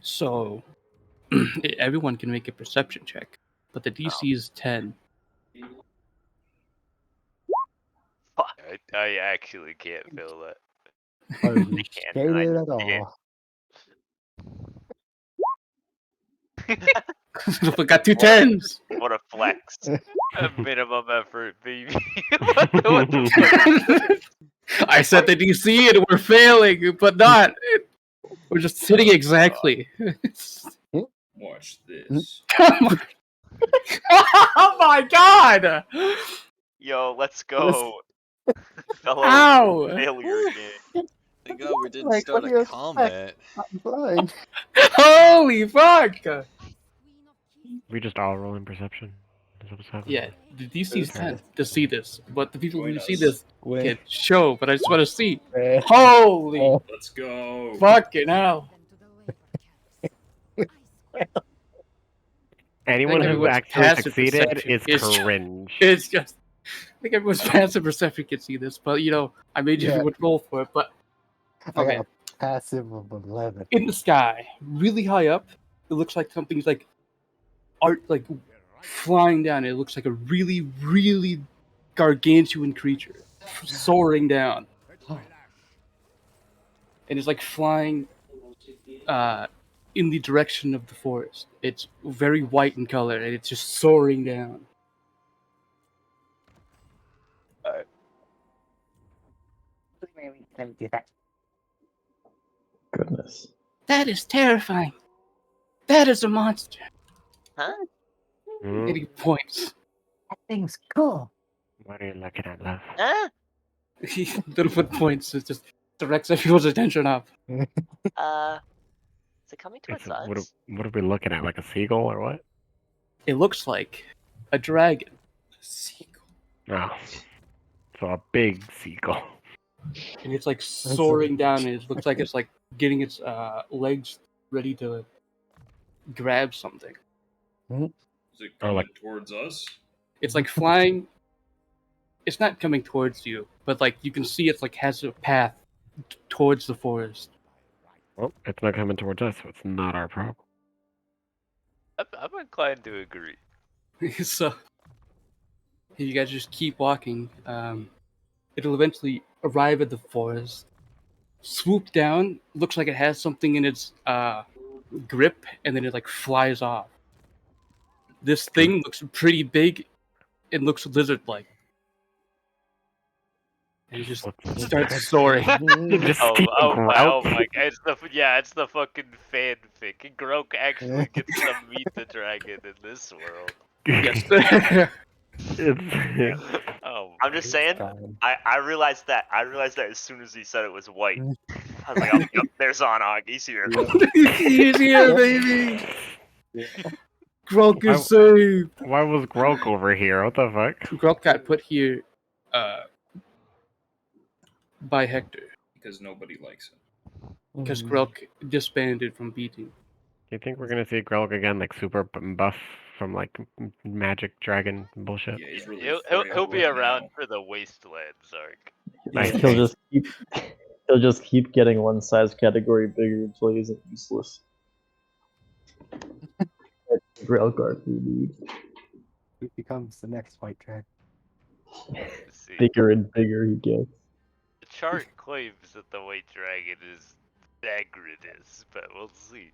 So everyone can make a perception check, but the DC is 10. I actually can't feel that. Are you scared at all? We got 2 10s. What a flex. A minimum effort, baby. I set the DC and we're failing, but not. We're just hitting exactly. Watch this. Come on. Oh my god! Yo, let's go. Fellow Ow! failure game. Thank God we didn't Like, start what do you a combat. I'm blind. Holy fuck! We just all roll in perception. Is that what's happening? Yeah, the DC is 10 to see this, but the people who Join see us. this Wait. can show, but I just want to see. Eh. Holy Let's go. fucking hell! Anyone Like who everyone's actually passive succeeded perception is is just- cringe. It's just, I think everyone's passive perception can see this, but you know, I made you Yeah. would roll for it. But I okay, got a passive of 11. in the sky, really high up, it looks like something's like art, like flying down. It looks like a really, really gargantuan creature soaring down, and it's like flying in the direction of the forest. It's very white in color, and it's just soaring down. Let me do that. Goodness. That is terrifying. That is a monster. Huh? Hmm? And he points. That thing's cool. What are you looking at, love? Huh? Littlefoot points. It just directs everyone's attention up. Is it coming towards us? What are we looking at? Like a seagull or what? It looks like a dragon. Oh. So a big seagull. And it's like soaring down, and it looks like it's like getting its legs ready to grab something. Is it coming like- towards us? It's like flying. It's not coming towards you, but like you can see it's like has a path towards the forest. Well, it's not coming towards us, so it's not our problem. I'm inclined to agree. So if you guys just keep walking, it'll eventually arrive at the forest, swoop down, looks like it has something in its grip, and then it like flies off. This thing looks pretty big. It looks lizard-like. And he just starts soaring. Just Oh, steal oh my Grout. god, it's the fucking fanfic. Groke actually gets to meet the dragon in this world. Yes. Oh, I'm just saying. God. I realized that. as soon as he said it was white. I was like, oh, yep, there's Onog. He's here. He's here, baby. Grok is saved. Why was Grok over here? What the fuck? Grok got put here by Hector Because nobody likes him. because Grok disbanded from beating. Do you think we're gonna see Grok again, like super buff from like magic dragon bullshit? Yeah, he's really he'll be frail around now. for the Wastelands arc. Like, he'll just keep getting one size category bigger until he isn't useless. Grail guard we need. He becomes the next white dragon. See, Bigger and bigger he gets. the chart claims that the White Dragon is Zagreus, but we'll see.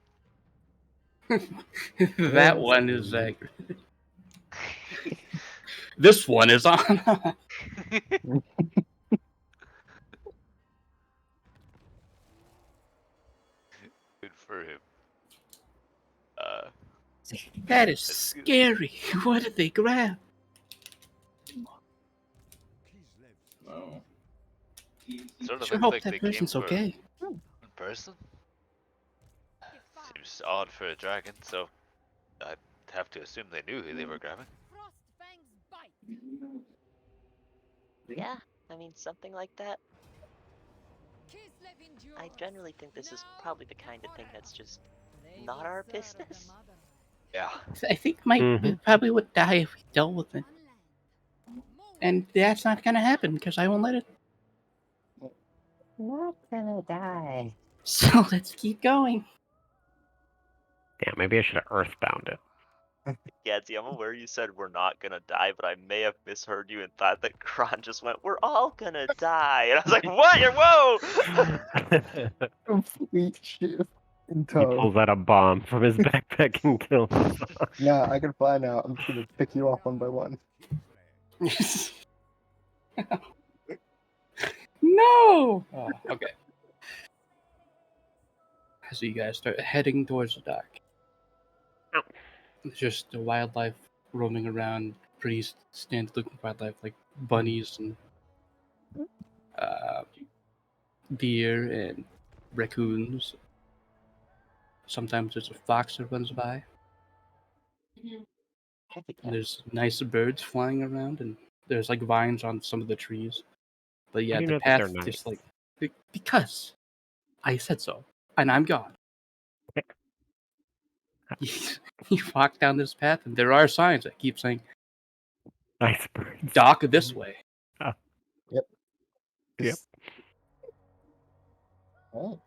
That one is Zagreus. This one is on. Good for him. That is scary. What did they grab? Oh. Sort of Sure looks hope like that they came person's for okay. one person. Seems odd for a dragon, so I'd have to assume they knew who they were grabbing. Yeah, I mean something like that. I generally think this is probably the kind of thing that's just not our business. Yeah. I think Mike probably would die if we dealt with it. And that's not gonna happen because I won't let it. Not gonna die. So let's keep going. Damn, maybe I should have earthbound it. Gadsy, I'm aware you said we're not gonna die, but I may have misheard you and thought that Kron just went, "We're all gonna die," and I was like, "What? Whoa!" Complete shift in He tone. pulls out a bomb from his backpack and kills himself. Nah, I can fly now. I'm just gonna pick you off one by one. No! Oh, okay. So you guys start heading towards the dock. It's just the wildlife roaming around, pretty standard looking wildlife like bunnies and deer and raccoons. Sometimes there's a fox that runs by. And there's nice birds flying around, and there's like vines on some of the trees. But yeah, How do you the know that path they're nice? is like because I said so, and I'm God. You walk down this path, and there are signs that keep saying Nice birds. "Dock this way." Yep. Yep. Oh.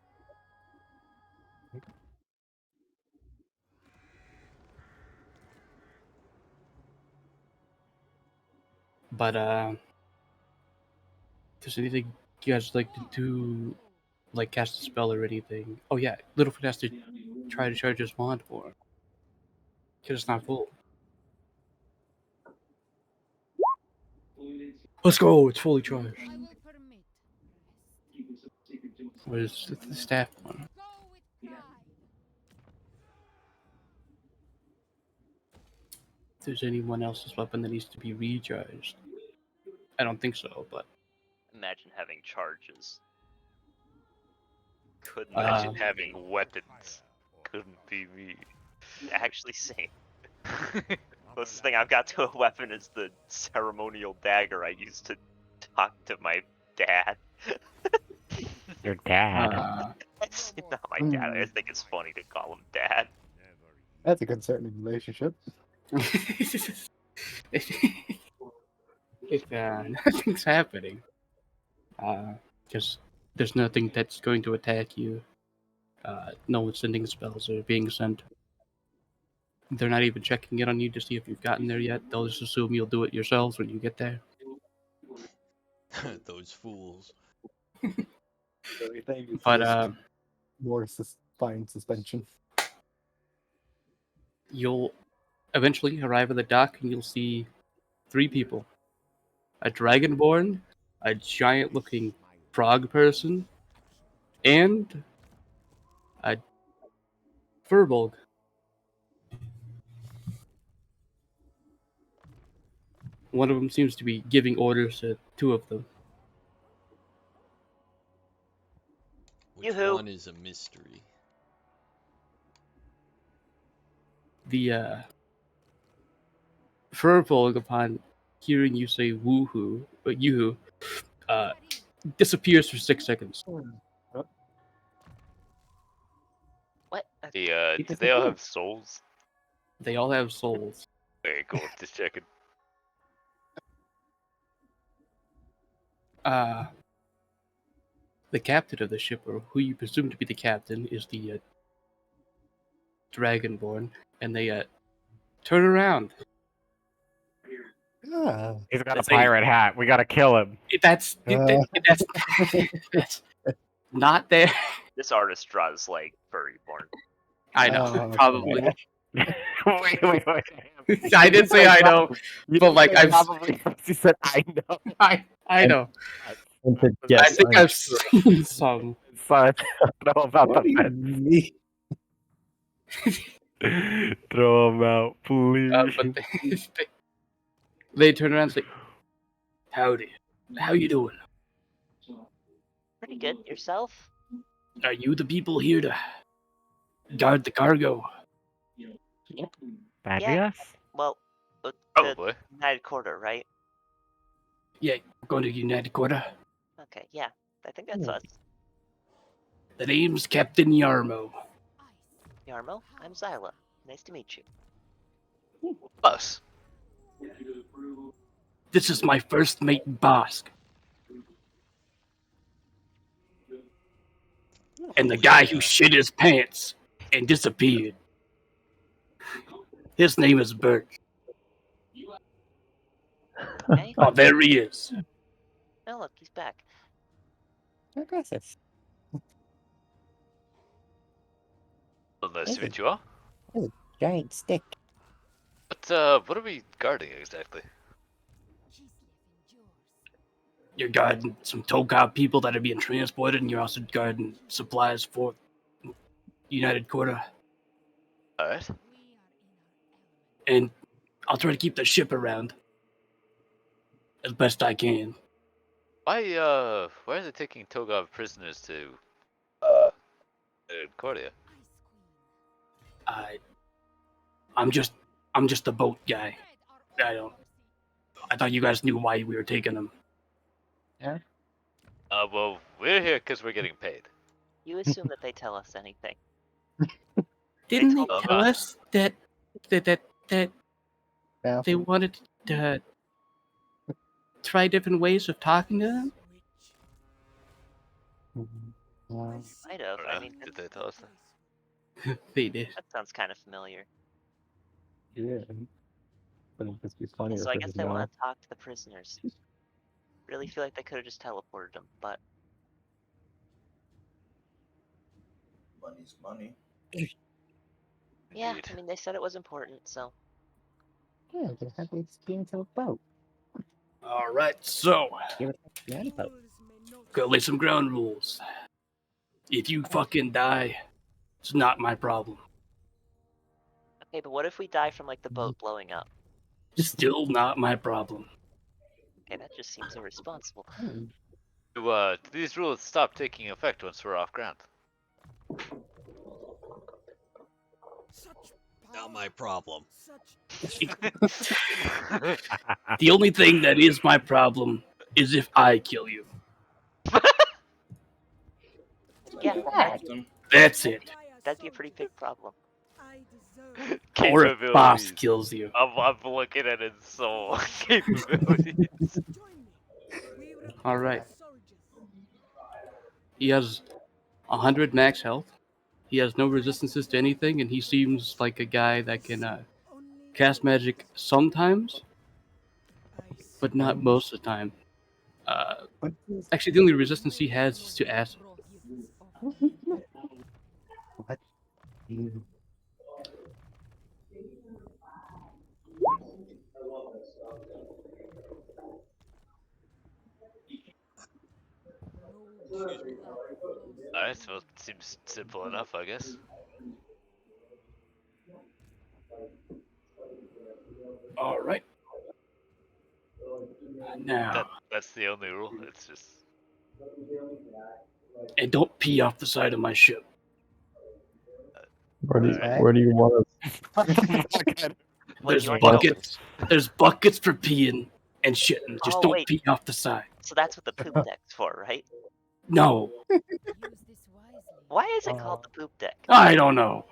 But does anything you guys like to do, like cast a spell or anything? Oh yeah, Littlefoot has to try to charge his wand more because it's not full. Let's go! It's fully charged. Where's the staff one? If there's anyone else's weapon that needs to be recharged, I don't think so. But Imagine having charges. Couldn't Imagine having weapons. Couldn't be me. actually same. Closest thing I've got to a weapon is the ceremonial dagger I used to talk to my dad. Your dad. Not my dad. I just think it's funny to call him dad. That's a concerning relationship. if nothing's happening, because there's nothing that's going to attack you. No one's sending spells or being sent. They're not even checking in on you to see if you've gotten there yet. They'll just assume you'll do it yourselves when you get there. Those fools. But more fine suspension. You'll eventually arrive at the dock and you'll see 3 people: a dragonborn, a giant-looking frog person, and a furbolg. One of them seems to be giving orders to two of them. Which Yoo-hoo. one is a mystery? The furbolg, upon hearing you say woohoo, but yoo-hoo, disappears for 6 seconds. What? Do they all have souls? They all have souls. Okay, cool. Just checking. The captain of the ship, or who you presume to be the captain, is the Dragonborn, and they turn around. He's got a pirate hat. We gotta kill him. That's not there. This artist draws like furry porn. I know, probably. wait. I did say I know, but like I've probably. He said I know. I know. Yes, I think I've seen some. I don't know about the fence. Throw him out, please. But they turn around and say, "Howdy, how you doing? Pretty good. Yourself? Are you the people here to guard the cargo?" Bad Yeah. guess? Well, Probably. the United Quarter, right? Yeah, going to United Quarter. Okay, yeah. I think that's us. The name's Captain Yarmo. Yarmo, I'm Zyla. Nice to meet you. Us. This is my first mate, Bosk. And the guy who shit his pants and disappeared. His name is Bert. Okay. Oh, there he is. Oh, look, he's back. Aggressive. Well, nice to Nathan. meet you all. Giant stick. But what are we guarding exactly? You're guarding some Tokab people that are being transported, and you're also guarding supplies for United Quarter. Alright. And I'll try to keep the ship around as best I can. Why are they taking Togov prisoners to Cordia? I'm just a boat guy. I thought you guys knew why we were taking them. Yeah. Well, we're here because we're getting paid. You assume that they tell us anything. Didn't they told tell us that Yeah. they wanted to try different ways of talking to them? Might have. I mean, Did they tell us that? They did. that sounds kind of familiar. Yeah. But it'd just be funnier So I if it guess was they now. want to talk to the prisoners. Really feel like they could have just teleported them, but Money's money. yeah, Indeed. I mean, they said it was important, so. Yeah, they have the experience of a boat. All right, so Give it a boat. gotta lay some ground rules. If you fucking die, it's not my problem. Okay, but what if we die from like the boat blowing up? Still not my problem. Okay, that just seems irresponsible. Do these rules stop taking effect once we're off ground? Not my problem. The only thing that is my problem is if I kill you. Yeah, That's it. that'd be a pretty big problem. Or if Boss kills you. I'm looking at his soul capabilities. All right. He has 100 max health. He has no resistances to anything, and he seems like a guy that can cast magic sometimes, but not most of the time. Actually, the only resistance he has is to acid. What? Excuse me. Alright, so it seems simple enough, I guess. All right. Now, That's the only rule. It's just and don't pee off the side of my ship. Where do you, Alright. where do you want us? There's you want buckets. There's buckets for peeing and shitting. Just Oh, don't wait. pee off the side. So that's what the poop deck's for, right? No, Why is it called the poop deck? I don't know.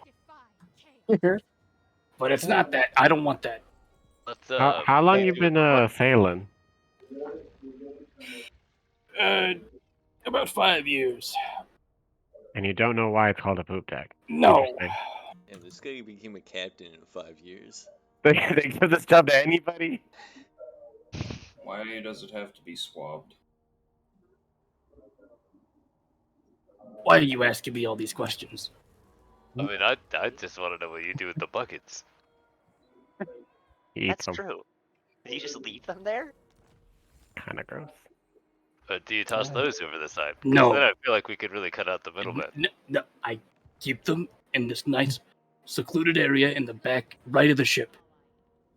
But it's not that. I don't want that. let's How long you been sailing? About 5 years. And you don't know why it's called a poop deck? No. Interesting. Yeah, this guy became a captain in 5 years. They give this job to anybody? Why does it have to be swabbed? Why are you asking me all these questions? I mean, I just want to know what you do with the buckets. Eat That's them. true. Did you just leave them there? Kind of gross. Do you toss those over the side? 'Cause No. Then I feel like we could really cut out the middleman. No, I keep them in this nice, secluded area in the back right of the ship.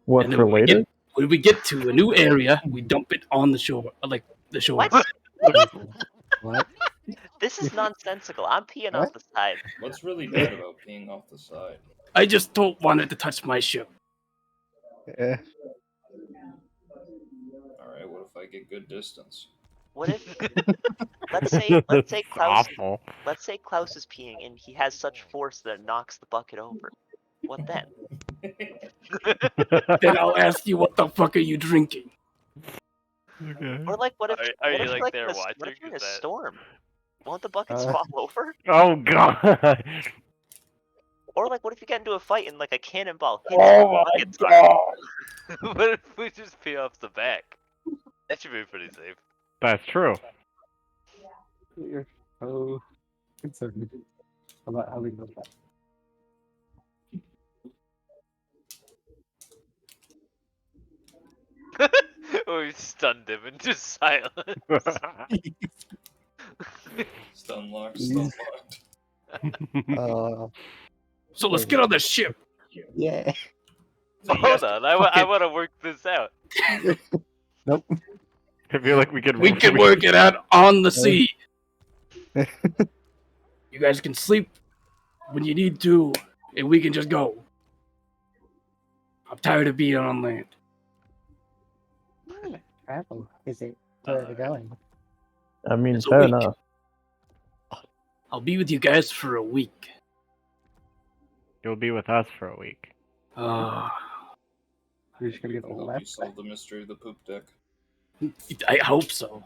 What, And then for when we later? get- when we get to a new area, we dump it on the shore, like the shore. What? This is nonsensical. I'm peeing off the side. What's really bad about peeing off the side? I just don't want it to touch my ship. Yeah. Alright, what if I get good distance? What if let's say Klaus Awful. let's say Klaus is peeing and he has such force that it knocks the bucket over. What then? Then I'll ask you, what the fuck are you drinking? Okay. Or like what if Are what you if, like there in a, watching? what if you're in a Is that- storm? Won't the buckets fall over? Oh god. Or like what if you get into a fight and like a cannonball hits Oh the my buckets? god! What if we just pee off the back? That should be pretty safe. That's true. You're so concerned about how we know that. We stunned him into silence. Stun locked, stun locked. So let's get on the ship. Yeah. Hold on, I want to work this out. Nope. I feel like we could work it out on the sea. You guys can sleep when you need to, and we can just go. I'm tired of being on land. Travel. Is it where we're going? I mean, It's a fair week. enough. I'll be with you guys for a week. You'll be with us for a week. You're just gonna get the I hope you left. solved the mystery of the poop deck. I hope so.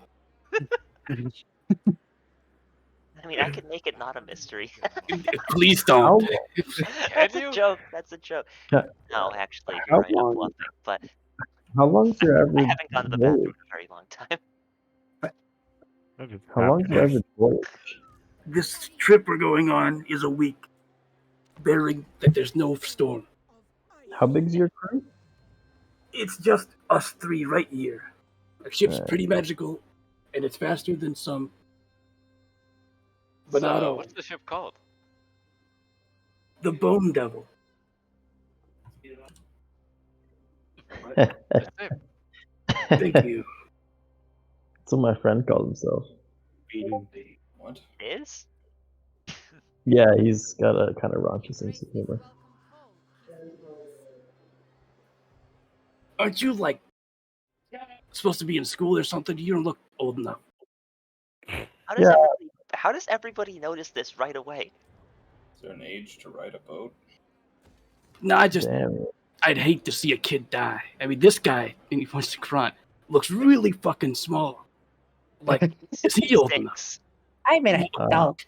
I mean, I could make it not a mystery. Please don't. That's a joke. That's a joke. Yeah. No, actually, How you're right. I'm long- bluffing. But How long's your I average haven't gone to the voyage? bathroom in a very long time. How long's your average voyage? This trip we're going on is a week, bearing that there's no storm. How big's your crew? It's just us three right here. Our ship's Right. pretty magical, and it's faster than some. But not So, all. what's the ship called? The Bone Devil. Thank you. That's what my friend called himself. What? Is? Yeah, he's got a kind of raunchy sense of humor. Aren't you like supposed to be in school or something? You don't look old enough. How does everybody notice this right away? Is there an age to ride a boat? No, I just Damn. I'd hate to see a kid die. I mean, this guy, and he points to Kron, looks really fucking small. Like, is he old enough? I'm an adult.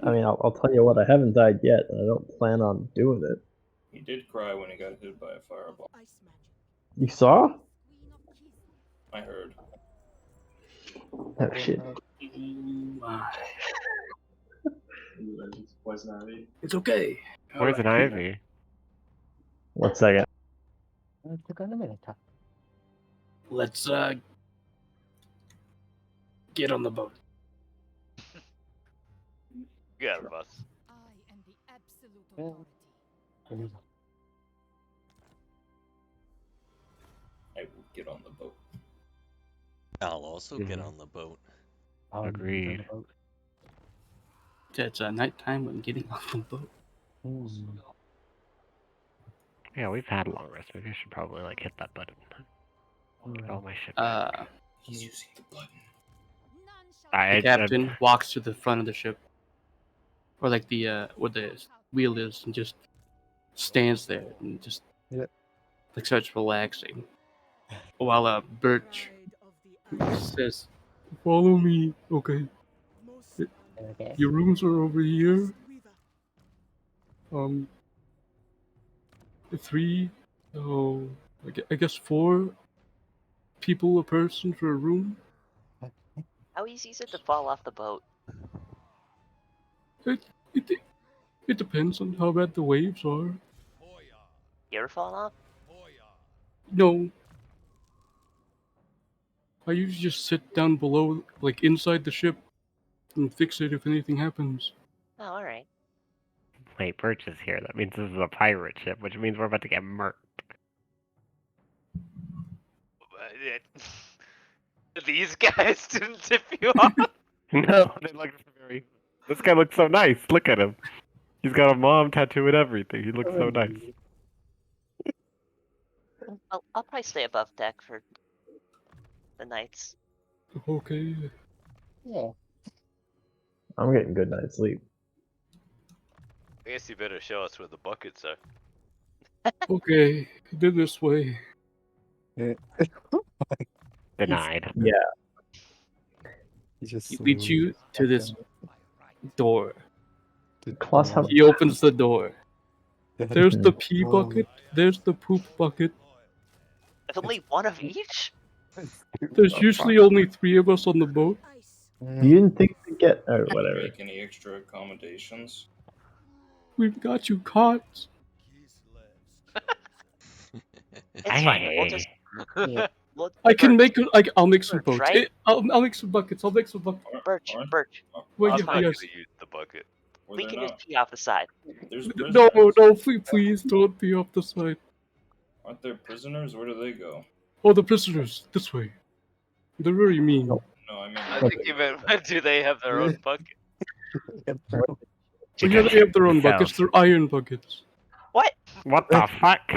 I mean, I'll tell you what, I haven't died yet, and I don't plan on doing it. He did cry when he got hit by a fireball. You saw? I heard. Oh, shit. It's okay. Poison ivy. 1 second. Took a minute. Let's get on the boat. got it, boss. I am the absolute authority. I will get on the boat. I'll also get on the boat. Agreed. It's nighttime when getting on the boat. Yeah, we've had a long rest. Maybe I should probably like hit that button. Get all my shit. He's using the button. The captain walks to the front of the ship, or like the where the wheel is, and just stands there and just like starts relaxing, while Birch says, "Follow me, okay? Your rooms are over here. 3, I guess 4 people a person for a room. How easy is it to fall off the boat? It depends on how bad the waves are. You ever fallen off? No. I usually just sit down below, like inside the ship, and fix it if anything happens." Oh, alright. Wait, Birch is here. That means this is a pirate ship, which means we're about to get murked. These guys didn't tip you off. No, they like very. This guy looks so nice. Look at him. He's got a mom tattoo and everything. He looks so nice. I'll probably stay above deck for the nights. Okay. Yeah. I'm getting good night's sleep. I guess you better show us where the buckets are. Okay, then this way. Denied. Yeah. He leads you to this door. Plus, how He opens the door. There's the pee bucket. There's the poop bucket. There's only one of each? There's usually only 3 of us on the boat. You didn't think to get or whatever. Make any extra accommodations? We've got you caught. It's fine. We'll just. I can make. I'll make some Birch, boats. right? I'll make some buckets. I'll make some buckets. Birch. Wait, I'm yeah, not yes. gonna use the bucket. We can just pee off the side. No, please don't be off the side. Aren't there prisoners? Where do they go? Oh, the prisoners, this way. They're very mean. No, I mean. I think you meant, do they have their own bucket? Oh, yeah, they have their own buckets. They're iron buckets. What? What the fuck?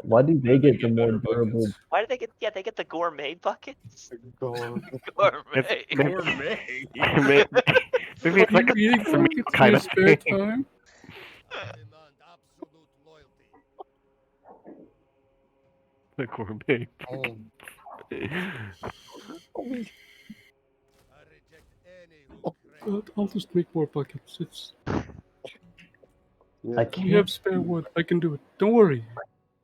Why do they get the more durable? Why do they get? Yeah, they get the gourmet buckets. Gourmet. Maybe it's like Are you eating some buckets in kind your of spare thing. time? The gourmet. I'll just make more buckets. It's. I We can't. have spare wood. I can do it. Don't worry.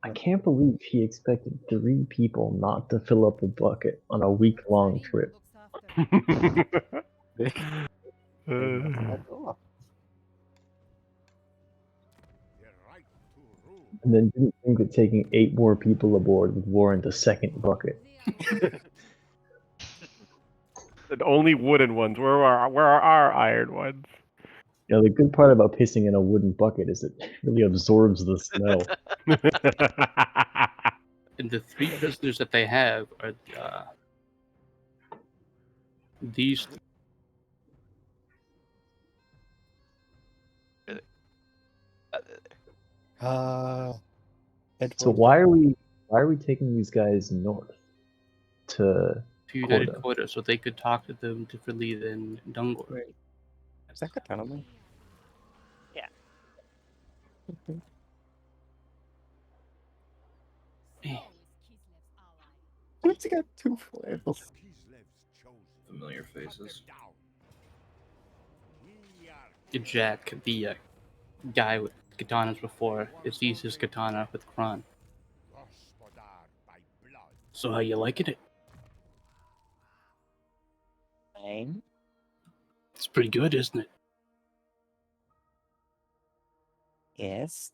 I can't believe he expected 3 people not to fill up a bucket on a week-long trip, and then didn't think that taking 8 more people aboard would warrant a second bucket. And only wooden ones. Where are our iron ones? You know, the good part about pissing in a wooden bucket is it really absorbs the smell. And the 3 prisoners that they have are these. So why are we taking these guys north to To United Quota? Quota, so they could talk to them differently than Dungor. Is that Katana? Yeah. What's he got 2 flails? Familiar faces. Jack, the guy with katanas before, is used his katana with Kron. So how you liking it? Fine. It's pretty good, isn't it? Yes.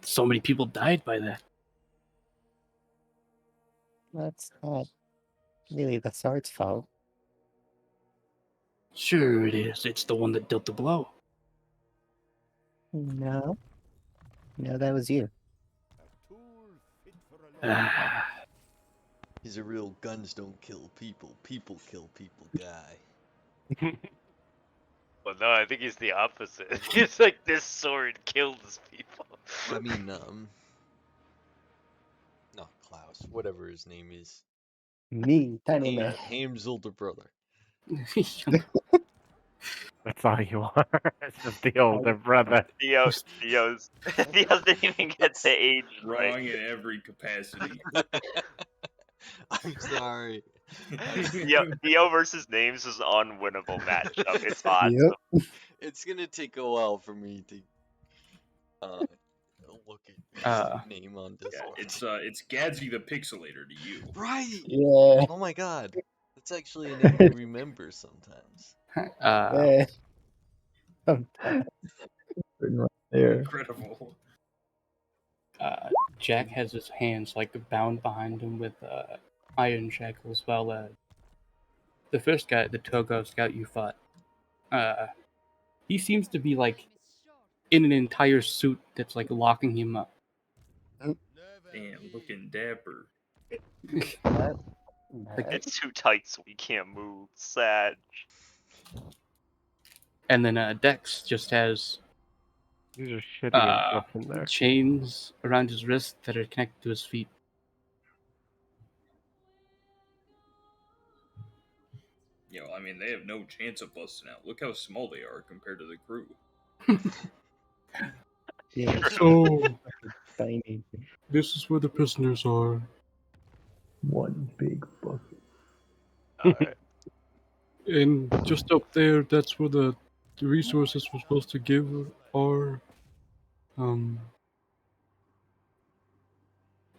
So many people died by that. That's not really the sword's fault. Sure it is. It's the one that dealt the blow. No. No, that was you. Ah, He's a real guns don't kill people, people kill people guy. Well, no, I think he's the opposite. He's like, this sword kills people. I mean, not Klaus, whatever his name is. Me, Tiny Man. Haim's older brother. That's all you are. It's just the older brother. Theo's didn't even get the age Wrong right. in every capacity. I'm sorry. Theo versus Names is an unwinnable matchup. It's awesome. Yep. It's gonna take a while for me to look at his name on Discord. It's Gadsby the Pixelator to you. Right. Yeah. Oh my god. That's actually a name I remember sometimes. Yeah. Right there. Incredible. Jack has his hands like bound behind him with iron shackles, while the first guy, the Togo scout you fought, he seems to be like in an entire suit that's like locking him up. Damn, looking dapper. It's too tight, so we can't move. Sad. And then Dex just has These are shitty stuff in there. chains around his wrist that are connected to his feet. Yo, I mean, they have no chance of busting out. Look how small they are compared to the crew. Yeah. So, Tiny. this is where the prisoners are. One big bucket. Alright. And just up there, that's where the resources we're supposed to give are.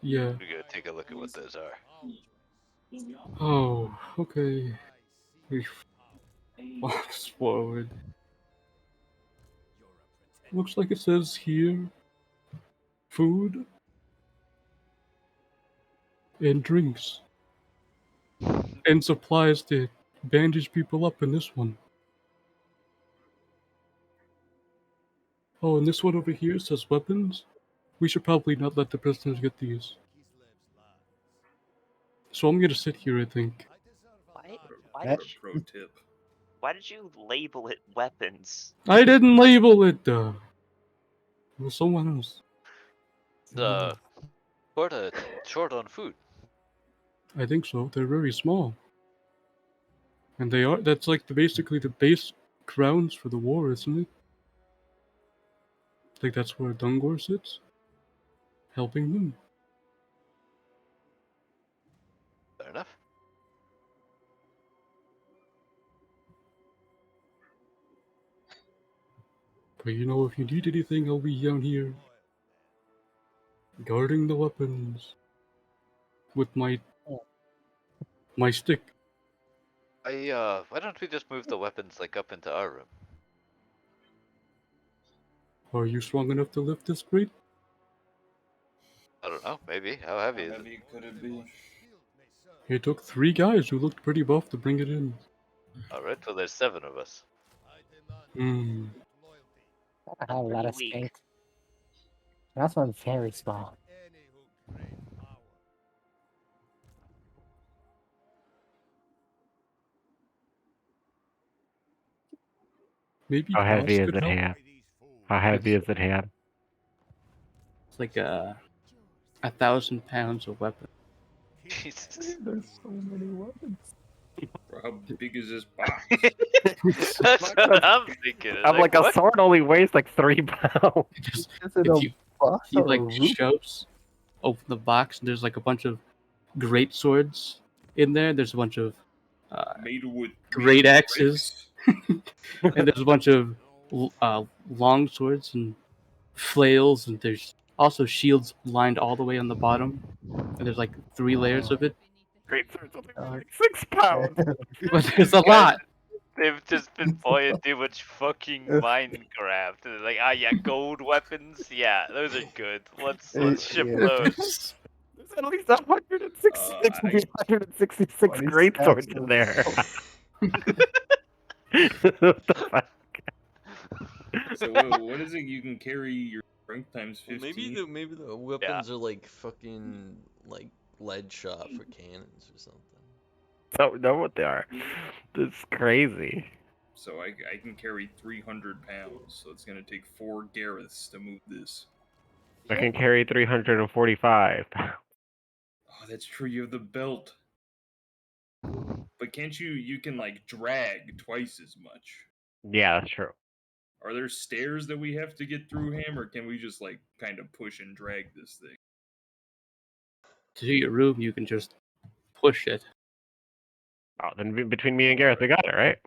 Yeah. We gotta take a look at what those are. Oh, okay. We walks forward. Looks like it says here food and drinks and supplies to bandage people up in this one. Oh, and this one over here says weapons. We should probably not let the prisoners get these. So I'm gonna sit here, I think. Pro tip. Why did you label it weapons? I didn't label it, it was someone else. Short on food. I think so. They're very small. And that's like basically the base grounds for the war, isn't it? Like that's where Dungor sits? Helping them. Fair enough. But you know, if you need anything, I'll be down here. Guarding the weapons. With my stick. Why don't we just move the weapons like up into our room? Are you strong enough to lift this crate? I don't know, maybe. How heavy is it? Heavy could it be? It took 3 guys who looked pretty buff to bring it in. Alright, well there's 7 of us. Hmm. I have a lot of strength. That's one very small. Hmm. Maybe How heavy Klaus is could it, help? Han? How heavy is it, Han? It's like 1,000 pounds of weapon. Jesus. There's so many weapons. Bro, how big is this box? That's what I'm thinking. I'm like, a what? sword only weighs like 3 pounds. Is it If a you, box he or a like root? shoves open the box, and there's like a bunch of great swords in there. There's a bunch of Made with great axes, and there's a bunch of long swords and flails, and there's also shields lined all the way on the bottom. And there's like 3 layers of it. Great swords only weigh like 6 pounds. But there's a lot. They've just been playing too much fucking Minecraft. And they're like, yeah, gold weapons. Yeah, those are good. Let's ship Yeah. those. There's at least 166 great swords in there. What the fuck? So what is it? You can carry your strength times 15. Maybe the weapons are like fucking like lead shot for cannons or something. Don't know what they are. That's crazy. So I can carry 300 pounds. So it's gonna take 4 Gareths to move this. I can carry 345. Oh, that's true. You have the belt. But can't you? You can like drag twice as much. Yeah, that's true. Are there stairs that we have to get through him, or can we just like kind of push and drag this thing? To your room, you can just push it. Oh, then between me and Gareth, we got it, right?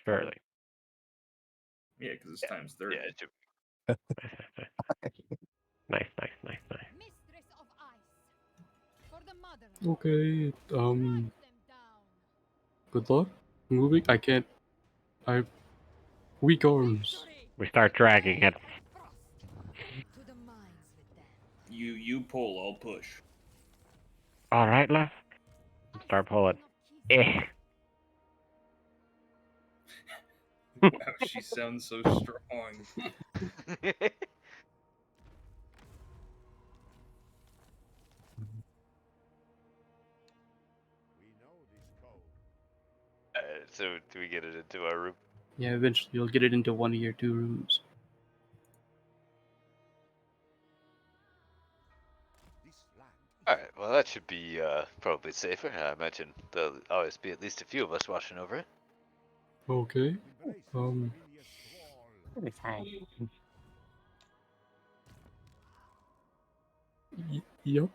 Surely. Yeah, because it's times 30. Yeah, it should- Nice. Mistress of ice. For the mother. Okay, good luck. Moving. I can't. I weak arms. We start dragging it. You pull, I'll push. All right, left. Start pulling. Eh. Wow, she sounds so strong. So do we get it into our room? Yeah, eventually you'll get it into one of your 2 rooms. Alright, well that should be probably safer. I imagine there'll always be at least a few of us watching over it. Okay. It's fine. Yep.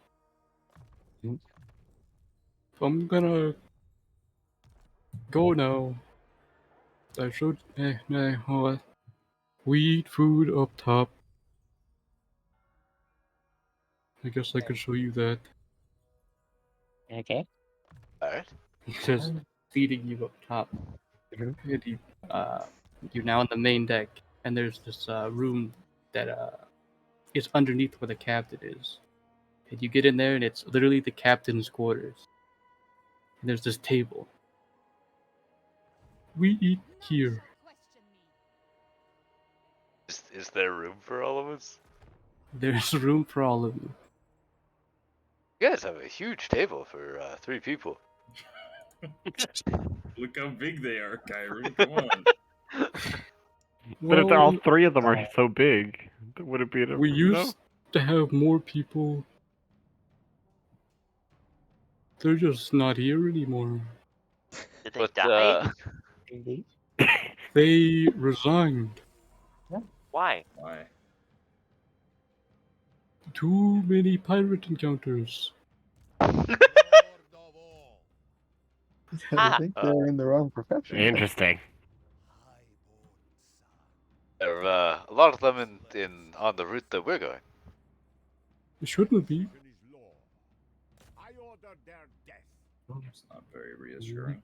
I'm gonna go now. I should. Hold on. We eat food up top. I guess I could show you that. Okay. Alright. It's just feeding you up top. And you're now on the main deck, and there's this room that is underneath where the captain is. And you get in there, and it's literally the captain's quarters. And there's this table. We eat here. Is there room for all of us? There's room for all of you. You guys have a huge table for 3 people. Look how big they are, Kyrie. Come on. But if all 3 of them are so big, would it be enough? We used to have more people. They're just not here anymore. Did they die? They resigned. Why? Why? Too many pirate encounters. I think they're in the wrong profession. Interesting. There are a lot of them in on the route that we're going. It shouldn't be. It's not very reassuring.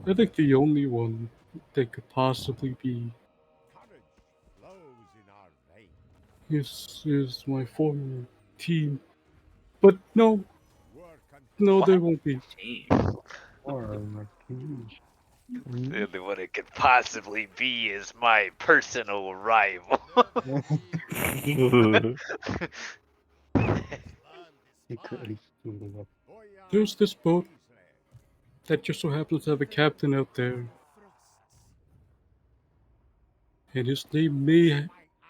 I think the only one that could possibly be is my former team. But no, there won't be. The only one it could possibly be is my personal rival. There's this boat that just so happens to have a captain out there. And his name may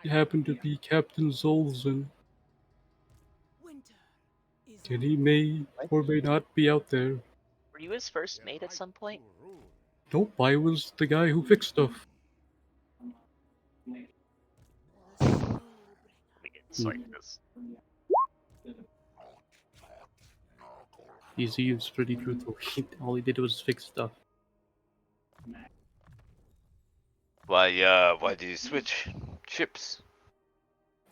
happen to be Captain Zolzin. And he may or may not be out there. Were you his first mate at some point? Nope, I was the guy who fixed stuff. It's like this. He's pretty truthful. All he did was fix stuff. Why do you switch ships?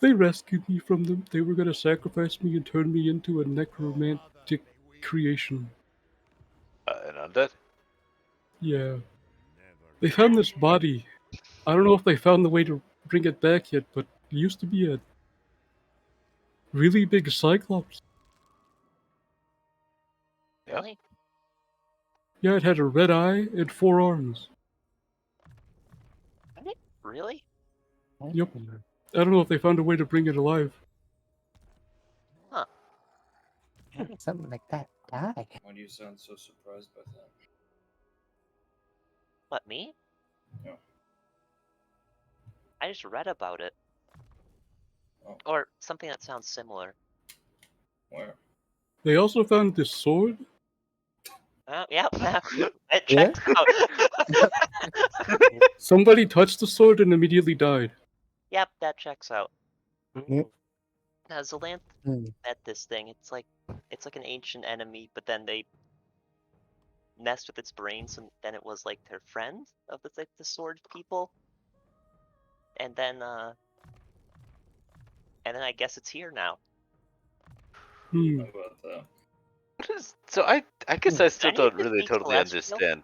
They rescued me from them. They were gonna sacrifice me and turn me into a necromantic creation. An undead? Yeah. They found this body. I don't know if they found the way to bring it back yet, but it used to be a really big cyclops. Really? Yeah, it had a red eye and 4 arms. Really? Yep. I don't know if they found a way to bring it alive. Huh. How did something like that die? Why do you sound so surprised by that? What, me? No. I just read about it. Oh. Or something that sounds similar. Where? They also found this sword. Yeah, it Yeah? checks out. Somebody touched the sword and immediately died. Yep, that checks out. Yep. Now, Zalanth met this thing. It's like an ancient enemy, but then they messed with its brains, and then it was like their friend of the sword people. And then I guess it's here now. How about that? What is, so I guess I still Any of don't this really be totally celestial? understand.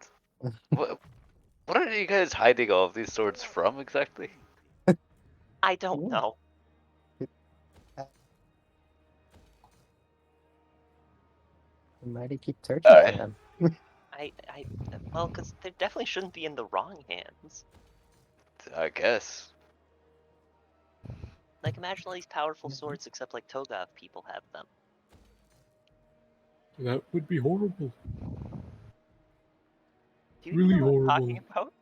What are you guys hiding all of these swords from exactly? I don't know. Why do you keep searching for Alright. them? Well, because they definitely shouldn't be in the wrong hands. I guess. Like, imagine all these powerful swords, except like Togav people have them. That would be horrible. Do you Really know what I'm horrible. talking about?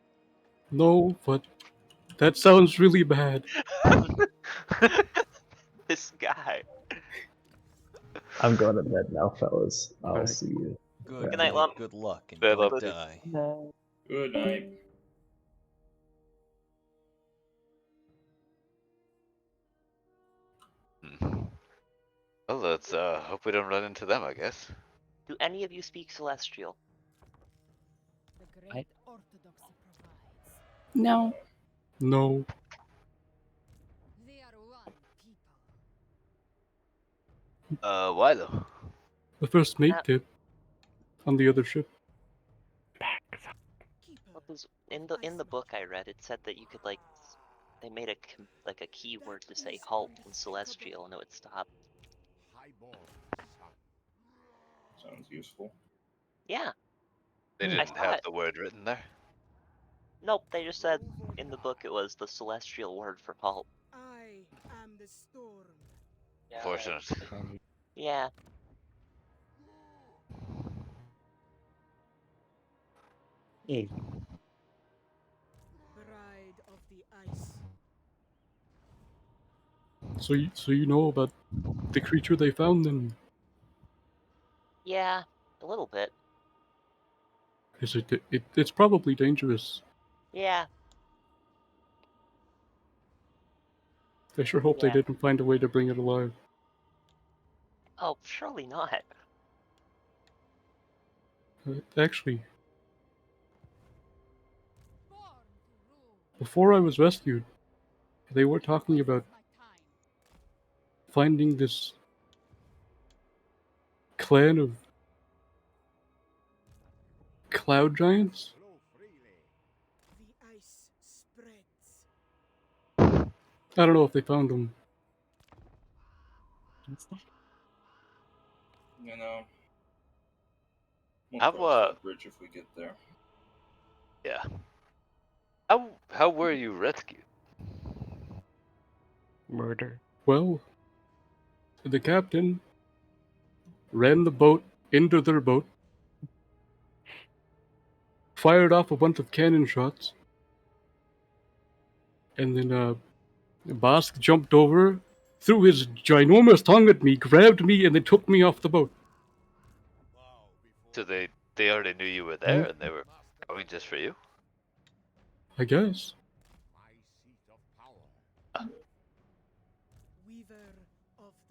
No, but that sounds really bad. This guy. I'm going to bed now, fellas. I'll Alright. see you. Good night, Lump. Good luck and Good don't luck. die. Good night. Well, let's hope we don't run into them, I guess. Do any of you speak Celestial? The great orthodoxy provides. No. No. They are one people. Why though? The first mate did. On the other ship. Well, 'cause in the book I read, it said that you could they made a keyword to say halt in Celestial, and it would stop. Sounds useful. Yeah. They I didn't saw have it. the word written there. Nope, they just said in the book it was the Celestial word for halt. I am the storm. Fortunate. Yeah. Hey, Bride of the ice. So you know about the creature they found then? Yeah, a little bit. Is it's probably dangerous. Yeah. I sure hope they Yeah. didn't find a way to bring it alive. Oh, surely not. Actually, before I was rescued, they were talking about finding this clan of cloud giants. The ice spreads. I don't know if they found them. You know. We'll How, cross that bridge if we get there. Yeah. How were you rescued? Murder. Well, the captain ran the boat into their boat, fired off a bunch of cannon shots, and then Bosk jumped over, threw his ginormous tongue at me, grabbed me, and then took me off the boat. So they already knew you were there and they were coming just for you? I guess.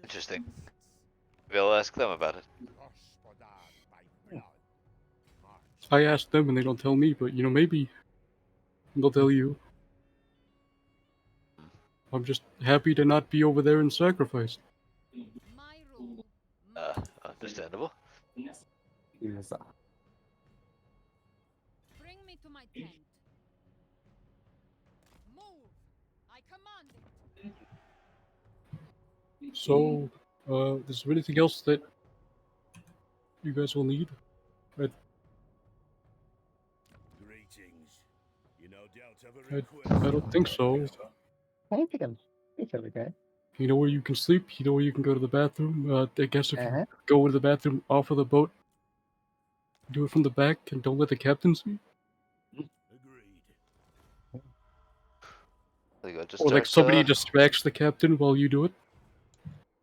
Interesting. Maybe I'll ask them about it. I asked them and they don't tell me, but maybe they'll tell you. I'm just happy to not be over there and sacrificed. Understandable. Bring me to my tent. Move! I command it. So, is there anything else that you guys will need? I don't think so. I think I'm okay. You know where you can sleep? You know where you can go to the bathroom? I guess if Uh-huh. you go to the bathroom off of the boat, do it from the back and don't let the captain see. Or like somebody distracts the captain while you do it.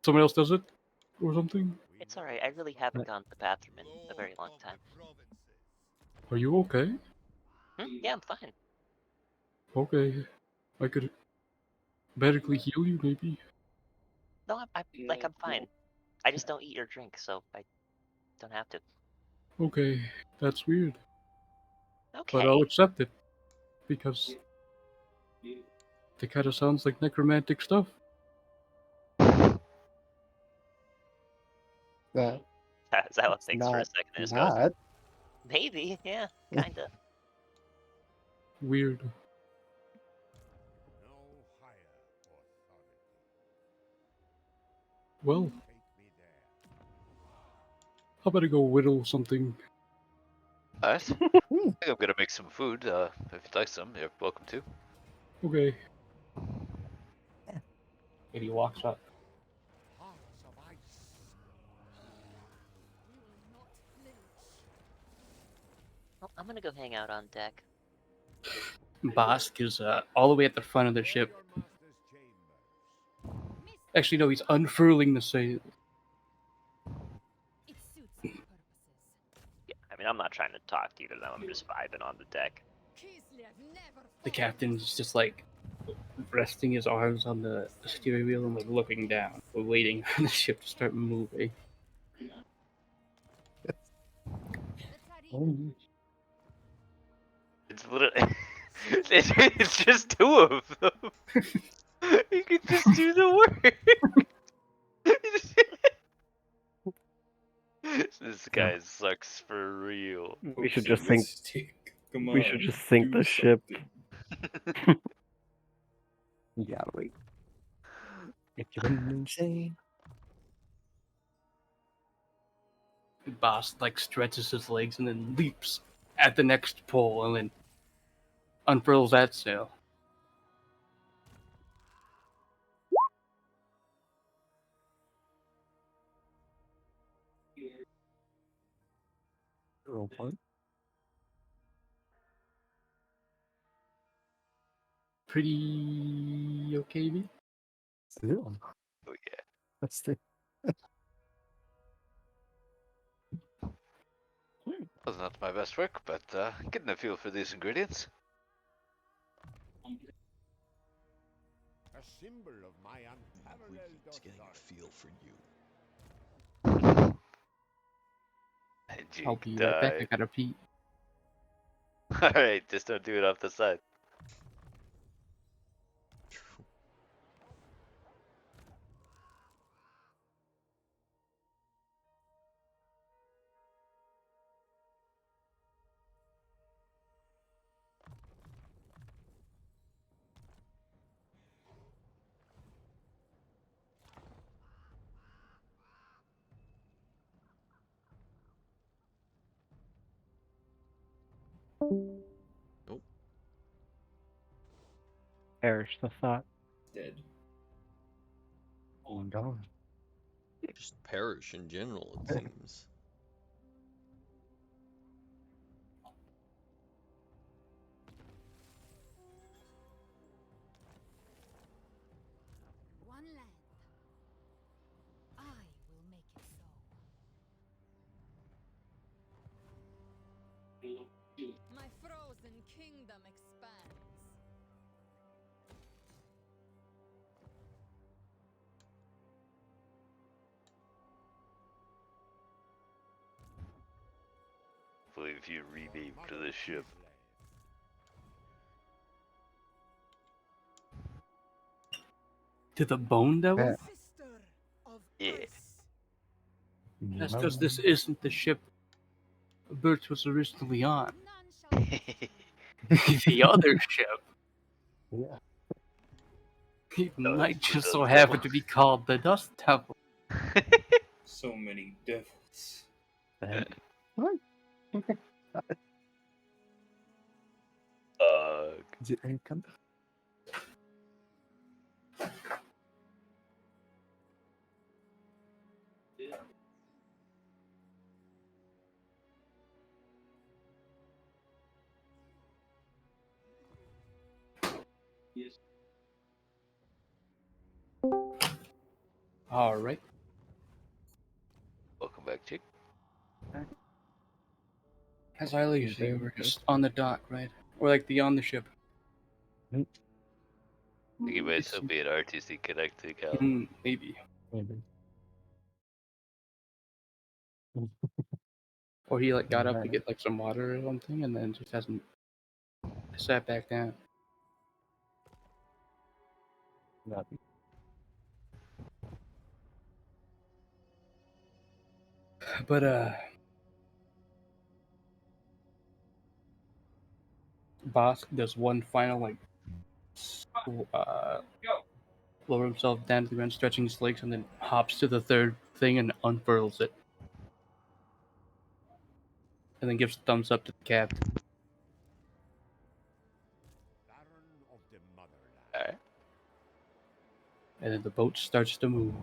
Someone else does it, or something. It's alright. I really haven't gone to the bathroom in a very long time. Are you okay? Yeah, I'm fine. Okay, I could medically heal you, maybe. No, I'm fine. I just don't eat or drink, so I don't have to. Okay, that's weird. Okay. But I'll accept it because it kind of sounds like necromantic stuff. But Is that what thinks for a not- second? It just not. goes, maybe, yeah, kinda. Weird. Well, how about I go whittle something? Alright. I think I'm gonna make some food. If you'd like some, you're welcome to. Okay. And he walks up. Well, I'm gonna go hang out on deck. Bosk is all the way at the front of the ship. Actually, no, he's unfurling the sail. Yeah, I mean, I'm not trying to talk to either of them. I'm just vibing on the deck. The captain's just like resting his arms on the steering wheel and like looking down, waiting for the ship to start moving. It's literally. It's just two of them. You could just do the work. This guy sucks for real. We should just sink. We should just sink the ship. Yeah, wait. If you're insane. Boss like stretches his legs and then leaps at the next pole and then unfurls that sail. Roll point. Pretty okay, me? Still. Oh yeah. That's the. Was not my best work, but getting a feel for these ingredients. A symbol of my unparalleled It's getting a feel for you. And you I'll be right back. I die. gotta pee. Alright, just don't do it off the side. Nope. Perish the thought. Dead. Oh, no. Just perish in general, it seems. One land. I will make it so. My frozen kingdom expands. I believe you renamed the ship. To the bone devil? Yeah. That's because this isn't the ship Bert was originally on. The other ship. Yeah. It might just so happen to be called the Dust Devil. So many devils. What? Ugh. Is it income? All right. Welcome back, Chick. As I leave you, we're just on the dock, right? Or like the on the ship. I think you might still be an RTC connected account. Maybe. Maybe. Or he like got up to get like some water or something, and then just hasn't sat back down. Nothing. But Bosk does one final like lower himself down to the ground, stretching his legs, and then hops to the third thing and unfurls it. And then gives a thumbs up to the captain. Alright. And then the boat starts to move.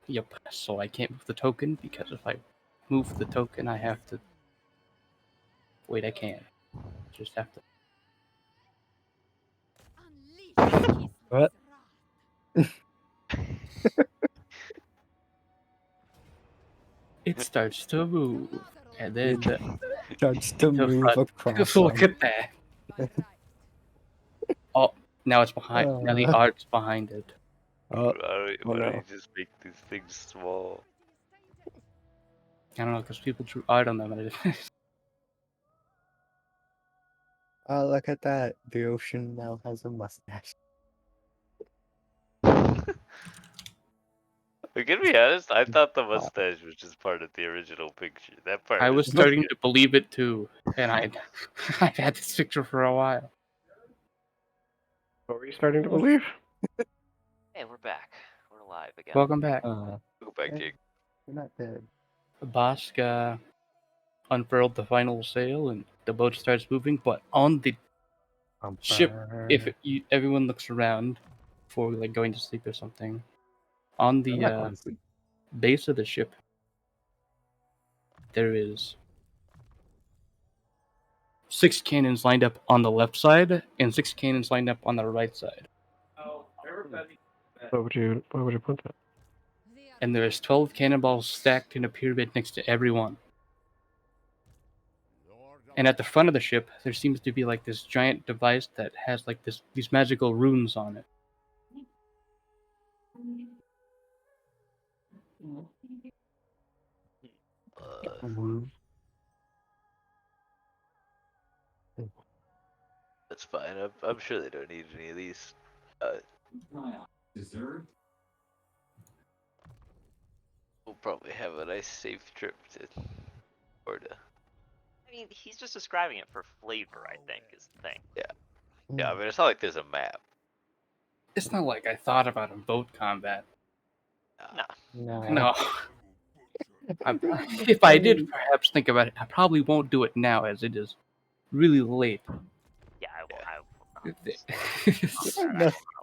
Yep, so I can't move the token because if I move the token, I have to. Wait, I can. Just have to. What? It starts to move, and then starts to move across. Look at that. Oh, now it's behind. Now the art's behind it. Why don't you just make these things small? I don't know, because people drew art on them. And Oh, look at that. The ocean now has a mustache. But to be honest, I thought the mustache was just part of the original picture. That part. I was starting to believe it too, and I've had this picture for a while. What were you starting to believe? Hey, we're back. We're live again. Welcome back. Go back, Jake. You're not dead. Bosk unfurled the final sail, and the boat starts moving. But on the ship, if everyone looks around before like going to sleep or something, on the base of the ship, there is 6 cannons lined up on the left side and 6 cannons lined up on the right side. Where would you put that? And there's 12 cannonballs stacked in a pyramid next to everyone. And at the front of the ship, there seems to be like this giant device that has like these magical runes on it. That's fine. I'm sure they don't need any of these. Deserved? We'll probably have a nice, safe trip to Florida. I mean, he's just describing it for flavor, I think, is the thing. Yeah. Yeah, I mean, it's not like there's a map. It's not like I thought about in boat combat. No. If I did perhaps think about it, I probably won't do it now as it is really late. Yeah, I will.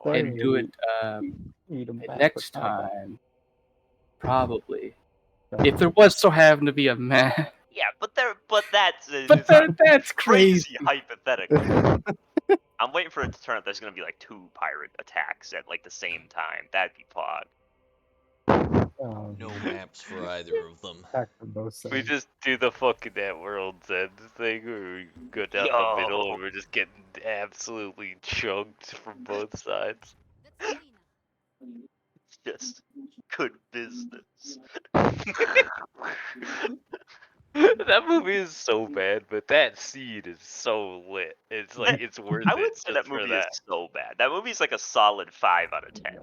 And do it next time. Probably. If there was so happen to be a map. Yeah, but that's that's crazy. Hypothetical. I'm waiting for it to turn out there's gonna be like 2 pirate attacks at like the same time. That'd be pog. No maps for either of them. We just do the fucking that World's End thing where we go down the middle and we're just getting absolutely chunked from both sides. It's just good business. That movie is so bad, but that scene is so lit. It's like it's worth it. I would say that movie is so bad. That movie's like a solid 5 out of 10.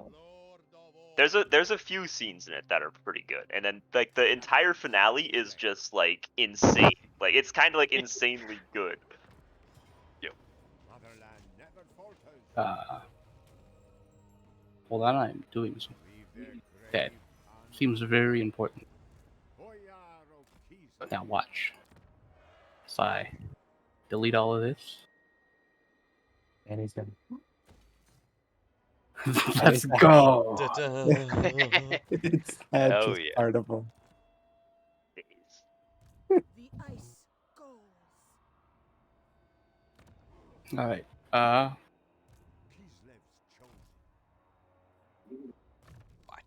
There's a few scenes in it that are pretty good, and then like the entire finale is just like insane. Like it's kind of like insanely good. Yep. Hold on, I'm doing something that seems very important. Now watch. So I delete all of this. And he's gonna. Let's go. Ta-da. It's not Hell just yeah. part of him. The ice goes. All right. What?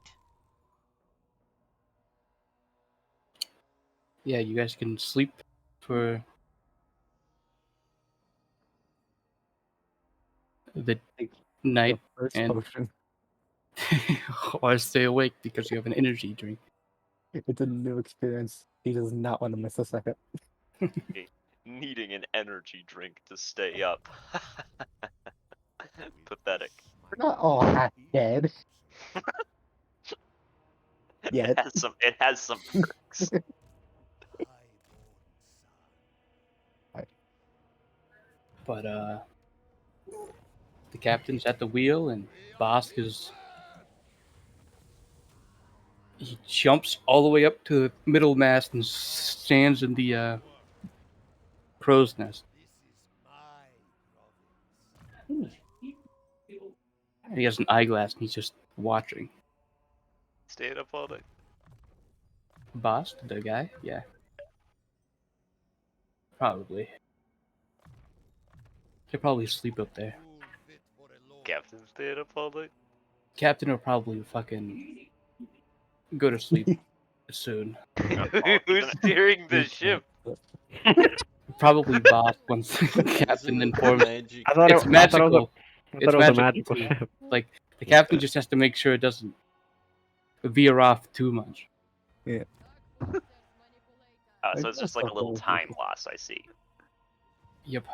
Yeah, you guys can sleep for the night First and potion. or stay awake because you have an energy drink. It's a new experience. He does not want to miss a second. Needing an energy drink to stay up. Pathetic. We're not all half dead. Yet. It has some perks. But the captain's at the wheel and Bosk is he jumps all the way up to the middle mast and stands in the crow's nest. He has an eyeglass and he's just watching. Staying up all night. Bosk, the guy? Yeah. Probably. He'll probably sleep up there. Captain staying up all night. Captain will probably fucking go to sleep soon. Who's steering the ship? Probably Bosk once Captain informs. Magic. I thought It's it magical. was a magical too. ship. Like the captain just has to make sure it doesn't veer off too much. Yeah. So it's just like a little time loss, I see. Yep.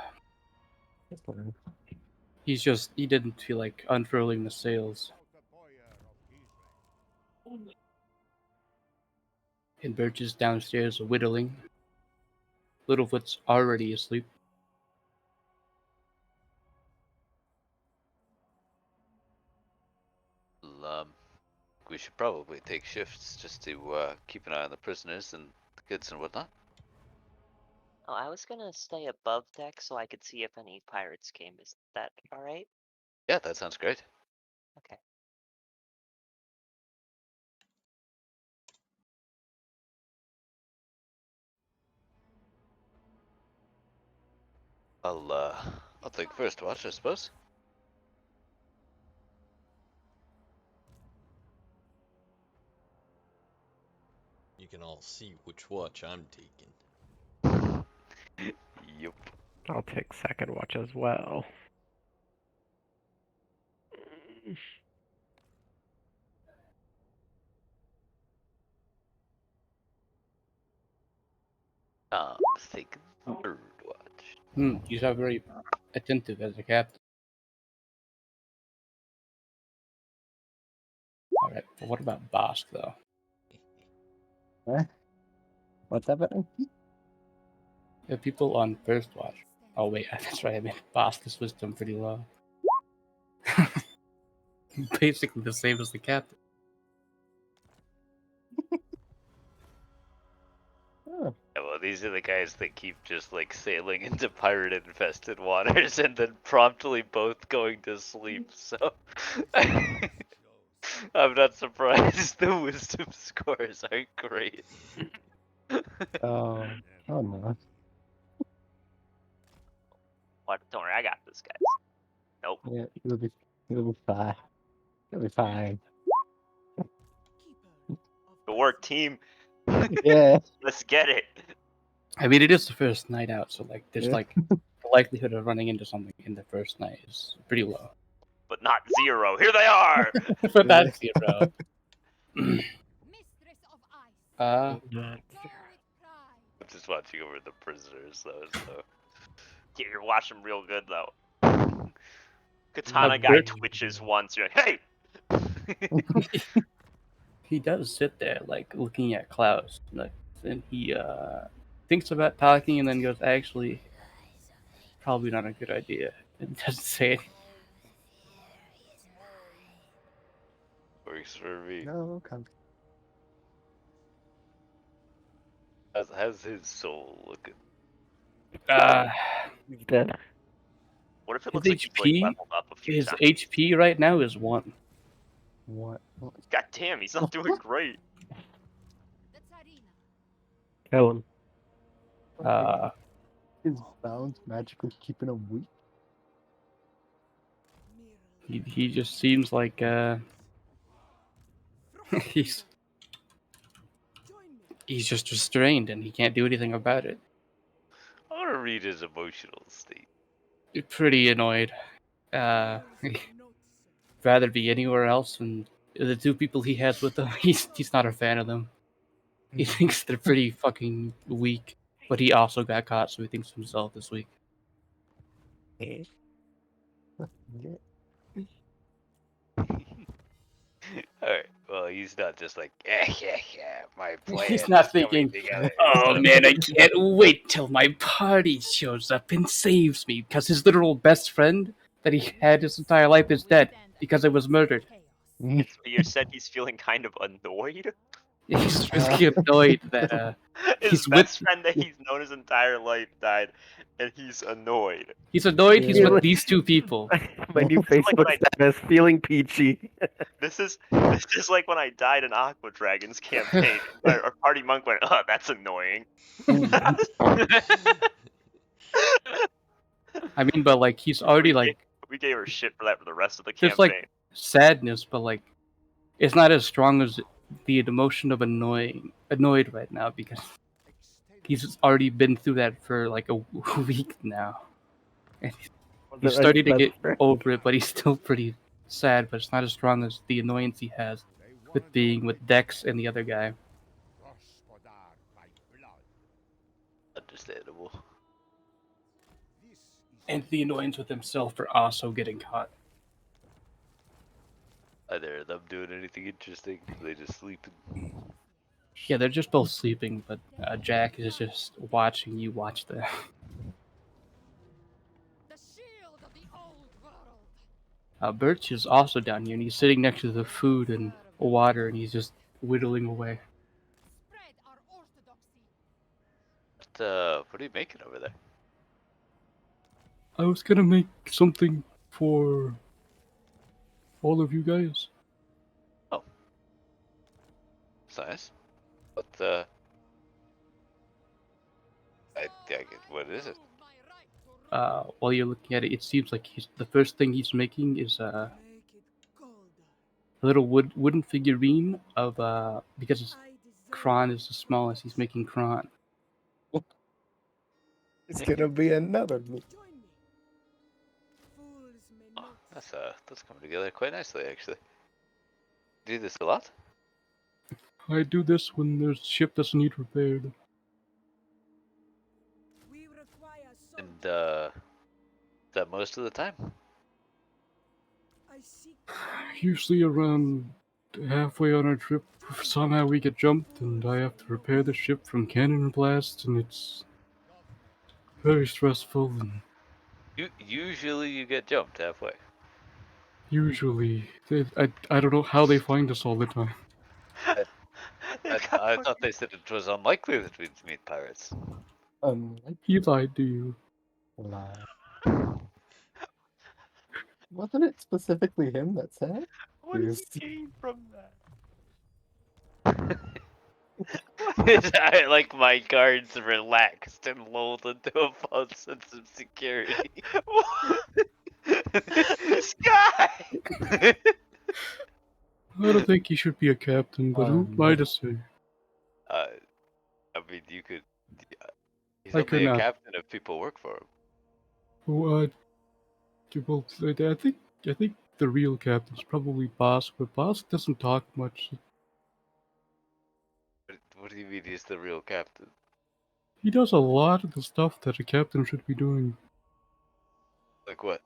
He didn't feel like unfurling the sails. And Birch is downstairs whittling. Littlefoot's already asleep. We should probably take shifts just to keep an eye on the prisoners and the goods and whatnot. Oh, I was gonna stay above deck so I could see if any pirates came. Is that alright? Yeah, that sounds great. Okay. I'll take first watch, I suppose. You can all see which watch I'm taking. Yup. I'll take second watch as well. Taking third watch. You are very attentive as a captain. Alright, but what about Bosk though? What's happening? The people on first watch. Oh wait, that's right. I mean, Bosk's wisdom pretty low. Basically the same as the captain. Oh. Yeah, well, these are the guys that keep just like sailing into pirate-infested waters and then promptly both going to sleep. So I'm not surprised the wisdom scores aren't great. Oh no. What? Don't worry, I got this, guys. Nope. Yeah, you'll be fine. You'll be fine. Good work, team. Yeah. Let's get it. I mean, it is the first night out, so like, there's Yeah. like the likelihood of running into something in the first night is pretty low. But not zero. Here they are. But that's zero. I'm just watching over the prisoners, though. So yeah, you're watching real good, though. Katana guy Birch- twitches once. You're like, hey. He does sit there, like, looking at Klaus, like, and he thinks about talking and then goes, actually, probably not a good idea. And doesn't say it. Works for me. No, come. How's his soul looking? He's dead. What if it His looks like he's like HP, leveled up a few his times? HP right now is 1. What? God damn, he's not doing great. Kill him. Is bounds magically keeping him weak? He just seems like he's just restrained and he can't do anything about it. I want to read his emotional state. Pretty annoyed. Rather be anywhere else, and the 2 people he has with him, he's not a fan of them. He thinks they're pretty fucking weak, but he also got caught, so he thinks of himself this week. Alright, well, he's not just like, yeah, my plan. He's not is coming thinking, together." oh man, I can't wait till my party shows up and saves me, because his literal best friend that he had his entire life is dead because it was murdered. You said he's feeling kind of annoyed. He's really annoyed that His he's best with. friend that he's known his entire life died, and he's annoyed. He's annoyed. He's with these 2 people. My new Facebook status, feeling peachy. This is like when I died in Aqua Dragon's campaign. Our party monk went, "Oh, that's annoying." I mean, but like he's already like We gave her shit for that for the rest of the there's campaign. like sadness, but like it's not as strong as the emotion of annoyed right now because he's already been through that for like a week now, and he's starting to get over it. But he's still pretty sad. But it's not as strong as the annoyance he has with being with Dex and the other guy. Understandable. And the annoyance with himself for also getting caught. Either of them doing anything interesting? They just sleeping. Yeah, they're just both sleeping, but Jack is just watching you watch them. Birch is also down here, and he's sitting next to the food and water, and he's just whittling away. What are you making over there? I was gonna make something for all of you guys. It's nice. But, what is it? While you're looking at it, it seems like the first thing he's making is a little wooden figurine of because Kron is the smallest. He's making Kron. It's gonna be another me. Oh, that's coming together quite nicely, actually. Do you do this a lot? I do this when the ship doesn't need repaired. And, is that most of the time? Usually around halfway on our trip, somehow we get jumped, and I have to repair the ship from cannon blast, and it's very stressful. And Usually you get jumped halfway. usually, I don't know how they find us all the time. I thought they said it was unlikely that we'd meet pirates. He lied to you. Wasn't it specifically him that said? What does he gain from I like my guards relaxed and lulled into a false sense of security. This guy! I don't think he should be a captain, but who am I to say? I mean, you could. He's I could only a not. captain if people work for him. Well, I think the real captain's probably Boss, but Boss doesn't talk much. What do you mean he's the real captain? He does a lot of the stuff that a captain should be doing, Like what?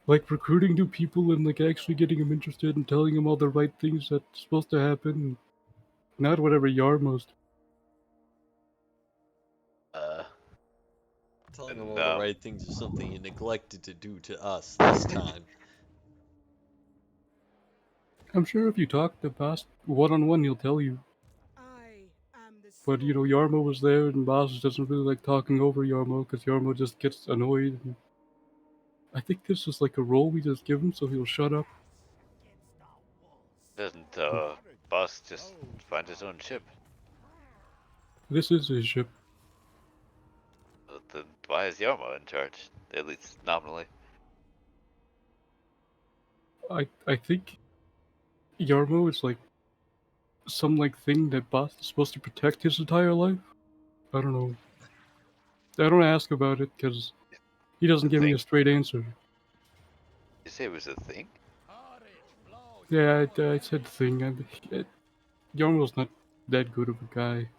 like recruiting new people and like actually getting them interested and telling them all the right things that's supposed to happen, not whatever Yarmo's. Telling them all the right things is something you neglected to do to us this time. I'm sure if you talk to Boss one-on-one, he'll tell you. I am But you know, Yarmo was there, and Boss doesn't really like talking over Yarmo because Yarmo just gets annoyed. And I think this is like a role we just give him so he'll shut up. Doesn't Boss just find his own ship? This is his ship. Then why is Yarmo in charge? At least nominally. I think Yarmo is like some like thing that Boss is supposed to protect his entire life. I don't know. I don't ask about it because he doesn't give me a straight answer. You say it was a thing? Yeah, I said thing. Yarmo's not that good of a guy.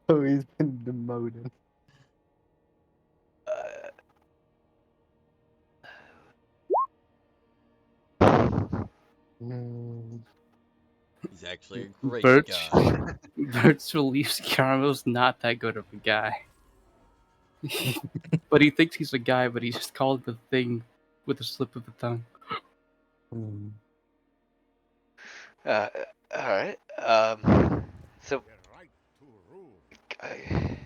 Oh, he's been demoted. He's actually a great Birch, guy. Birch believes Yarmo's not that good of a guy. But he thinks he's a guy, but he just called the thing with a slip of the tongue. Alright. So I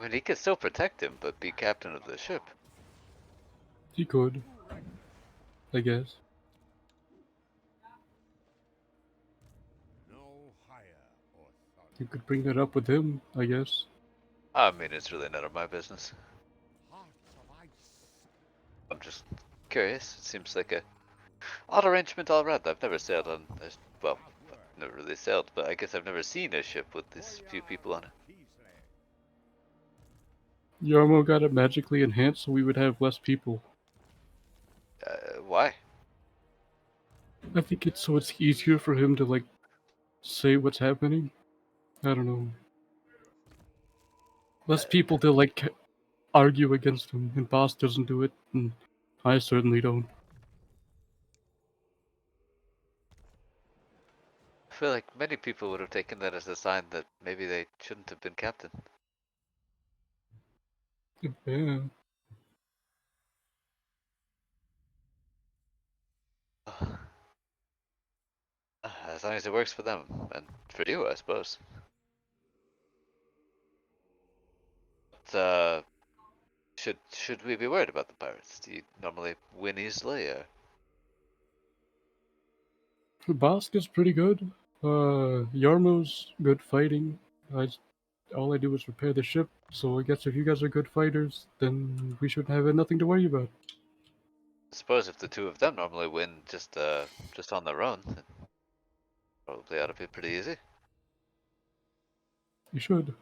mean, he could still protect him, but be captain of the ship. He could, I guess. You could bring that up with him, I guess. I mean, it's really none of my business. I'm just curious. It seems like a odd arrangement all around. I've never sailed on a, well, I've never really sailed, but I guess I've never seen a ship with this few people on it. Yarmo got it magically enhanced so we would have less people. Why? I think it's so it's easier for him to like say what's happening. I don't know. Less people to like argue against him, and Boss doesn't do it, and I certainly don't. I feel like many people would have taken that as a sign that maybe they shouldn't have been captain. Yeah. As long as it works for them, and for you, I suppose. But, should we be worried about the pirates? Do you normally win easily, or? Boss is pretty good. Yarmo's good fighting. All I do is repair the ship, so I guess if you guys are good fighters, then we shouldn't have nothing to worry about. I suppose if the two of them normally win just on their own, then probably ought to be pretty easy. You should.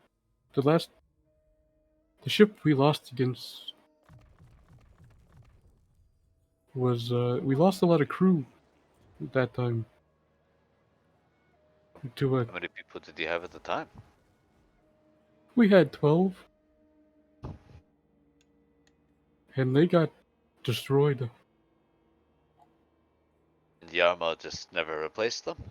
The ship we lost against was, we lost a lot of crew at that time. How many people did you have at the time? We had 12. And they got destroyed. And Yarmo just never replaced them?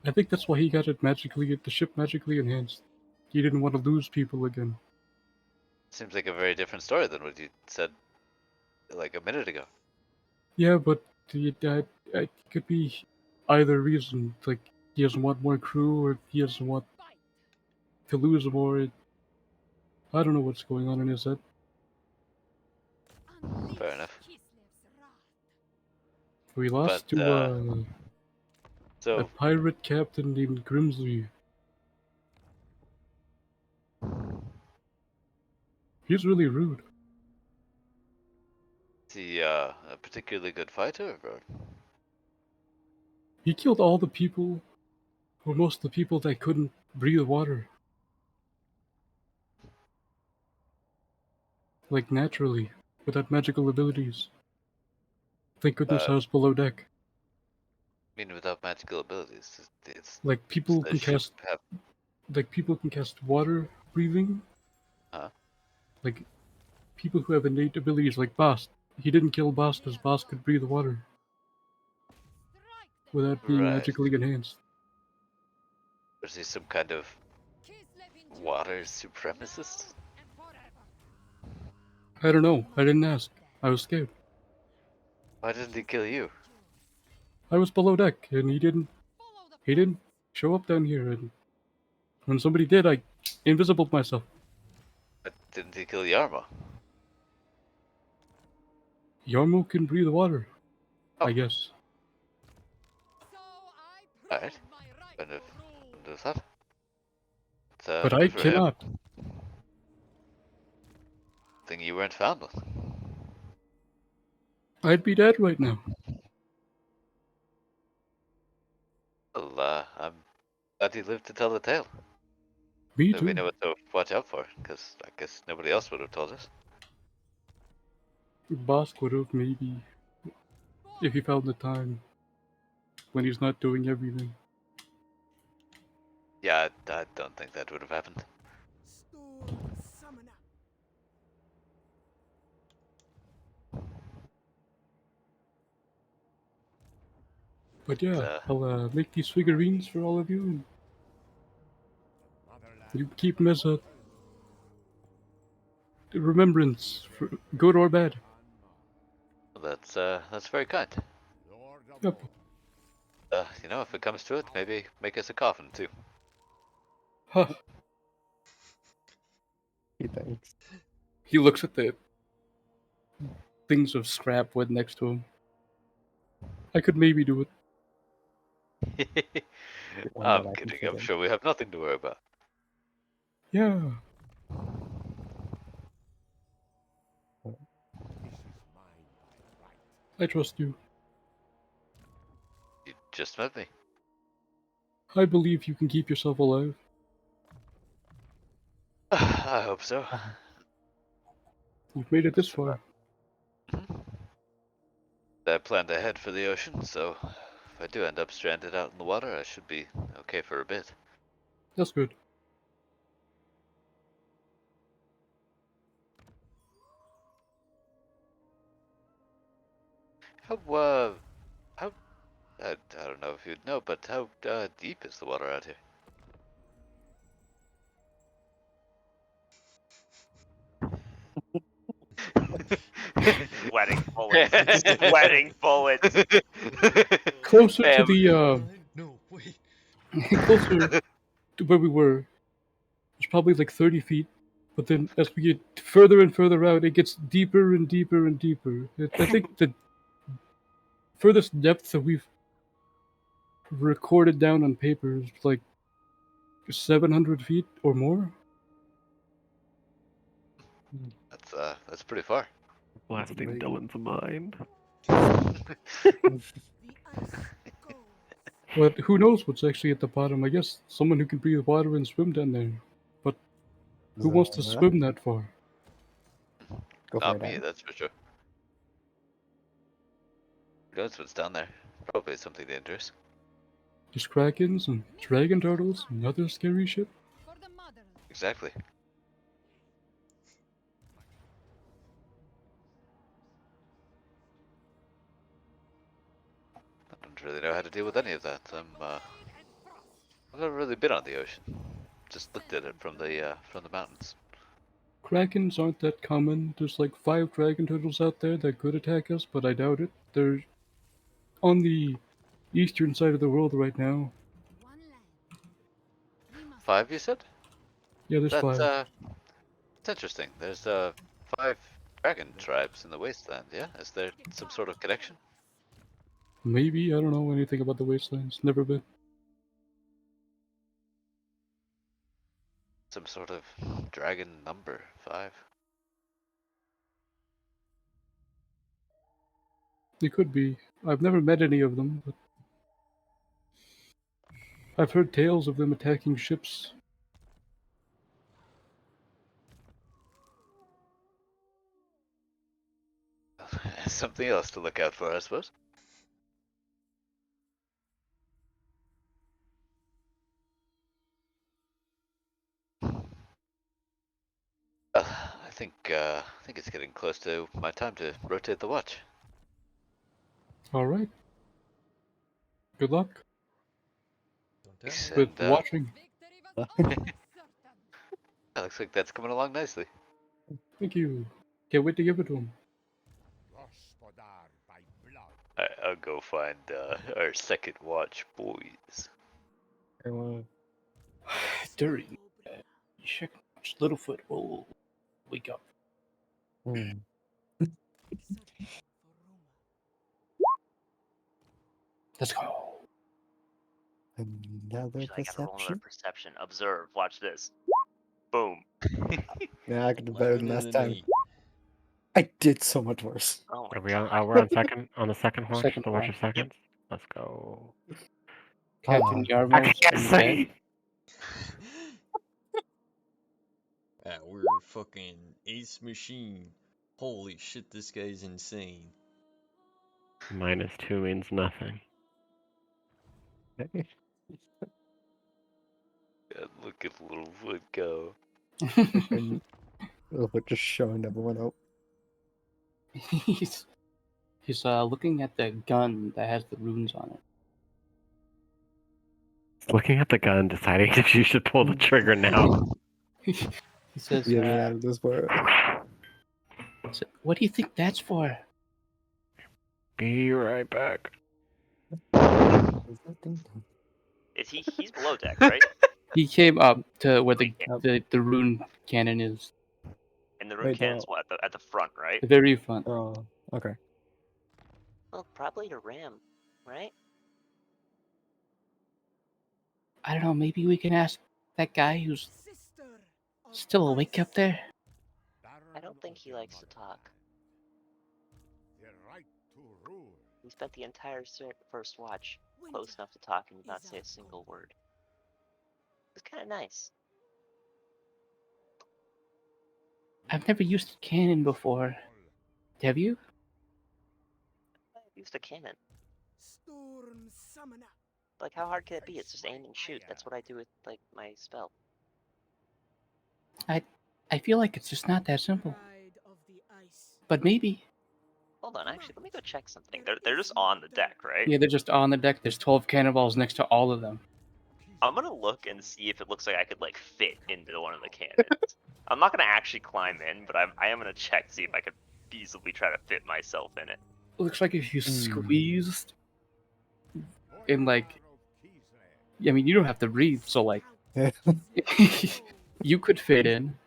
I think that's why he got the ship magically enhanced. He didn't want to lose people again. Seems like a very different story than what you said like a minute ago. Yeah, but it could be either reason. Like, he doesn't want more crew, or he doesn't want to lose more. I don't know what's going on in his head. Fair enough. We lost But, to so a pirate captain named Grimsley. He's really rude. is he a particularly good fighter, or? He killed all the people, or most of the people that couldn't breathe water. Like naturally, without magical abilities. Thank goodness I was below deck. I mean, without magical abilities, it's Like people the can ship cast, water breathing. Huh? Like people who have innate abilities, like Bast. He didn't kill Bast because Bast could breathe water without being Right. magically enhanced. Is he some kind of water supremacist? I don't know. I didn't ask. I was scared. Why didn't he kill you? I was below deck, and he didn't show up down here. And when somebody did, I invisibled myself. But didn't he kill Yarmo? Yarmo can breathe water, I guess. Alright. Kind of does that. But I good for him. cannot. Thing you weren't found with. I'd be dead right now. Well, I'm glad you lived to tell the tale. Me So we too. know what to watch out for, because I guess nobody else would have told us. Boss would have maybe, if he found the time, when he's not doing everything. Yeah, I don't think that would have happened. But yeah, I'll make these figurines for all of you, and you keep them as a remembrance, for good or bad. Well, that's very kind. Yep. You know, if it comes to it, maybe make us a coffin too. Huh. Thanks. He looks at the things of scrap wood next to him. I could maybe do it. I'm kidding. I'm sure we have nothing to worry about. Yeah. I trust you. You just met me. I believe you can keep yourself alive. I hope so. You've made it this far. I planned ahead for the ocean, so if I do end up stranded out in the water, I should be okay for a bit. That's good. How, I don't know if you'd know, but how deep is the water out here? Sweating bullets. Sweating bullets. Closer to the, closer to where we were. It's probably like 30 feet. But then as we get further and further out, it gets deeper and deeper and deeper. I think the furthest depth that we've recorded down on paper is like 700 feet or more. That's pretty far. Blasting Dylan's mind. But who knows what's actually at the bottom? I guess someone who can breathe water and swim down there. But who wants to swim that far? Not me, that's for sure. Who knows what's down there? Probably something dangerous. There's krakens and dragon turtles and other scary shit. Exactly. I don't really know how to deal with any of that. I've never really been on the ocean. Just looked at it from the mountains. Krakens aren't that common. There's like 5 dragon turtles out there that could attack us, but I doubt it. They're on the eastern side of the world right now. 5, you said? Yeah, there's 5. It's interesting. There's 5 dragon tribes in the wasteland. Yeah, is there some sort of connection? Maybe, I don't know anything about the wastelands. Never been. Some sort of dragon number 5. It could be. I've never met any of them, but I've heard tales of them attacking ships. Something else to look out for, I suppose. I think it's getting close to my time to rotate the watch. Alright. Good luck. Thanks, With and, watching. Looks like that's coming along nicely. Thank you. Can't wait to give it to him. I'll go find our second watch, boys. During second watch, Littlefoot will wake up. Let's go. Another Actually, I gotta roll another perception. perception. Observe. Watch this. Boom. Yeah, I could do better than 11 and last an time. 8. I did so much worse. Oh my Are we on? god. We're on second on the second watch. Second The watch watch. of seconds. Let's go. Captain Ah, I Yarmos can't in bed. say. We're fucking Ace Machine. Holy shit, this guy's insane. -2 means nothing. God, look at Littlefoot go. and but just showing everyone up. he's looking at the gun that has the runes on it. Looking at the gun, deciding if you should pull the trigger now. He says, Get me out of this world. "What do you think that's for?" Be right back. Is he's below deck, right? He came up to where the rune cannon is. And the rune Wait, cannon's no. what? At the front, right? The very front. Oh, okay. Well, probably to ram, right? I don't know, maybe we can ask that guy who's still awake up there. I don't think he likes to talk. He spent the entire first watch close enough to talk and did not say a single word. It's kind of nice. I've never used a cannon before. Have you? I've used a cannon. Like, how hard can it be? It's just aim and shoot. That's what I do with, like, my spell. I feel like it's just not that simple. But maybe. Hold on, actually, let me go check something. They're just on the deck, right? Yeah, they're just on the deck. There's 12 cannonballs next to all of them. I'm gonna look and see if it looks like I could, like, fit into one of the cannons. I'm not gonna actually climb in, but I am gonna check to see if I could feasibly try to fit myself in it. It looks like if you squeezed in, like, I mean, you don't have to breathe, so, like, you could fit in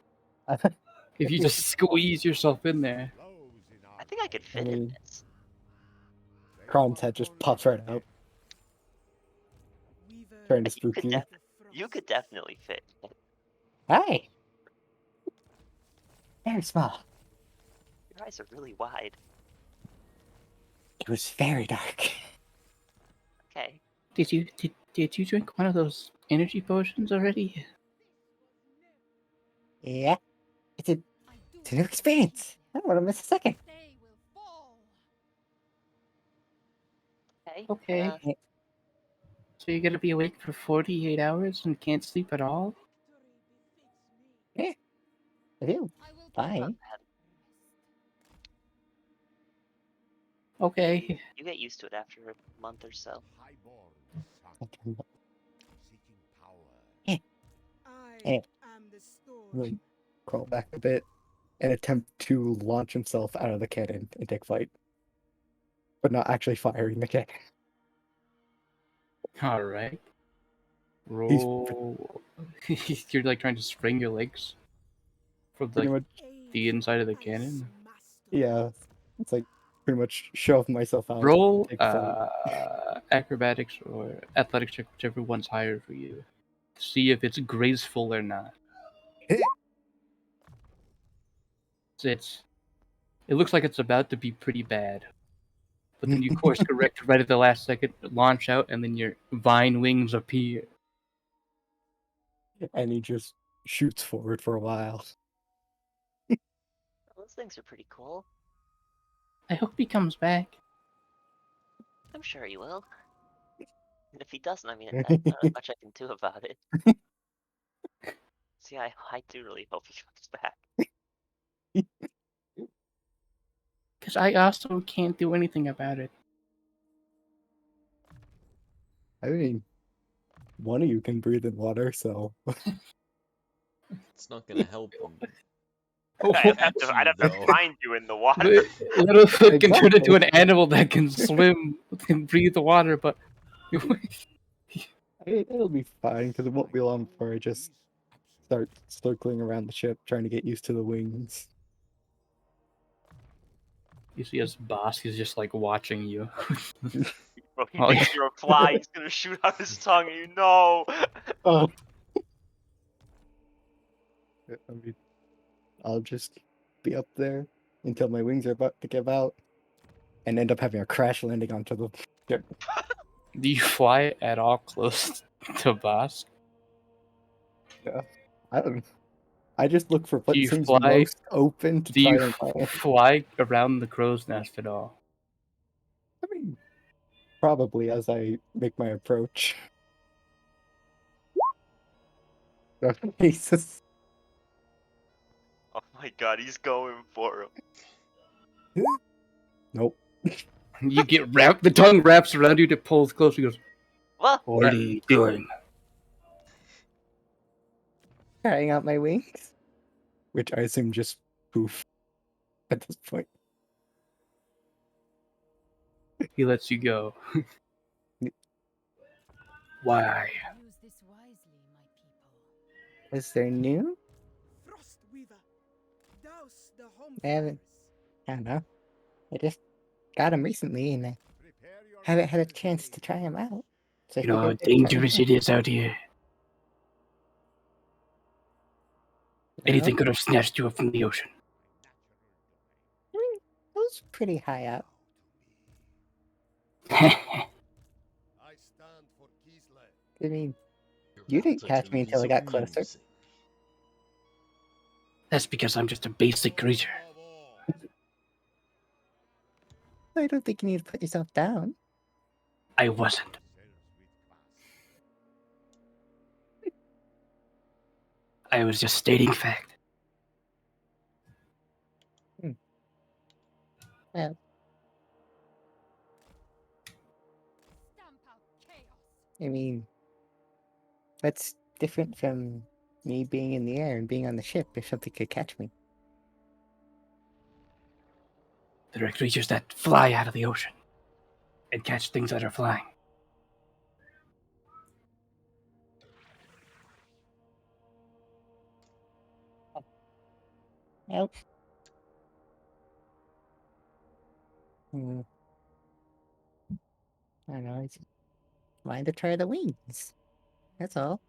if you just squeeze yourself in there. I think I could fit in this. Kron's head just pops right out. Trying to spook you. You could definitely fit. Hi. Very small. Your eyes are really wide. It was very dark. Okay. Did you drink one of those energy potions already? Yeah. It's a new experience. I don't want to miss a second. Okay. Okay. So you're gonna be awake for 48 hours and can't sleep at all? Yeah. I do. Fine. Okay. You get used to it after a month or so. Anyway. Really crawl back a bit and attempt to launch himself out of the cannon and take flight. But not actually firing the cannon. Alright. Roll. You're like trying to spring your legs from Pretty like much. the inside of the cannon. Yeah. It's like pretty much shove myself out. Roll take flight. acrobatics or athletics check, whichever one's higher for you. See if it's graceful or not. It looks like it's about to be pretty bad. But then you course correct right at the last second, launch out, and then your vine wings appear. And he just shoots forward for a while. Those things are pretty cool. I hope he comes back. I'm sure he will. And if he doesn't, I mean, there's not much I can do about it. See, I do really hope he comes back. Because I also can't do anything about it. I mean, one of you can breathe in water, so. It's not gonna help him. I'd have to find you in the water. Littlefoot can turn into Exactly. an animal that can swim, can breathe the water, but It'll be fine because it won't be long before I just start circling around the ship trying to get used to the wings. you see his boss, he's just like watching you. Bro, he Oh, thinks yeah. you're a fly. He's gonna shoot out his tongue, and you know. Oh. I mean, I'll just be up there until my wings are about to give out and end up having a crash landing onto the ship. Do you fly at all close to boss? Yeah. I don't. I just look for Do what you seems fly? most open to Do try you and find. fly around the crow's nest at all? I mean, probably as I make my approach. Oh, Jesus. Oh my god, he's going for him. Nope. You get wrapped. The tongue wraps around you to pull close. He goes, What? "What are you doing?" Trying out my wings. Which I assume just poof at this point. He lets you go. Why? Is there new? I haven't. I don't know. I just got them recently, and I haven't had a chance to try them out. So I You know how figured I'd try 'em dangerous out. it is out here. Anything could have snatched you up from the ocean. I mean, it was pretty high up. I mean, you didn't catch me until I got closer. That's because I'm just a basic creature. I don't think you need to put yourself down. I wasn't. I was just stating fact. Well, I mean, that's different from me being in the air and being on the ship if something could catch me. There are creatures that fly out of the ocean and catch things that are flying. Nope. I don't know. I just wanted to try the wings. That's all.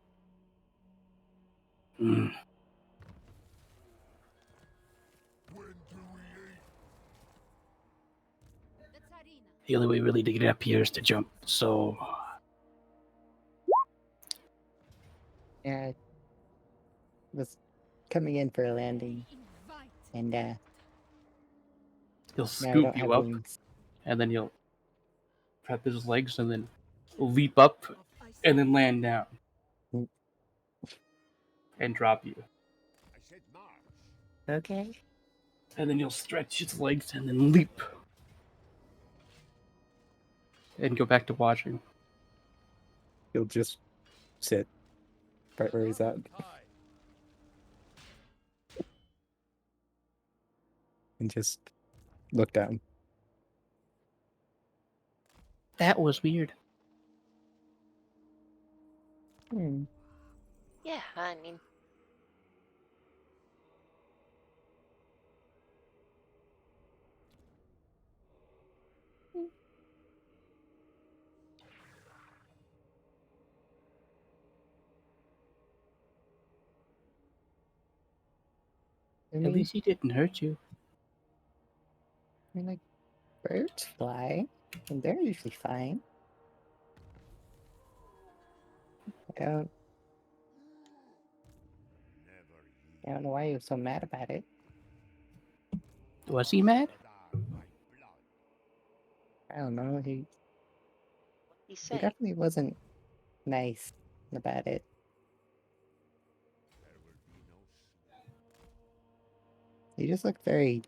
The only way really to get up here is to jump, so... Yeah, I was coming in for a landing, and He'll now I scoop don't have you up, wings. and then he'll prep his legs, and then leap up, and then land down. And drop you. Okay. And then he'll stretch his legs, and then leap. And go back to watching. He'll just sit right where he's at. And just look down. That was weird. Yeah, I mean, I At mean, least he didn't hurt you. I mean, like, birds fly, and they're usually fine. I don't know why he was so mad about it. Was he mad? I don't know. He say? definitely wasn't nice about it. He just looked very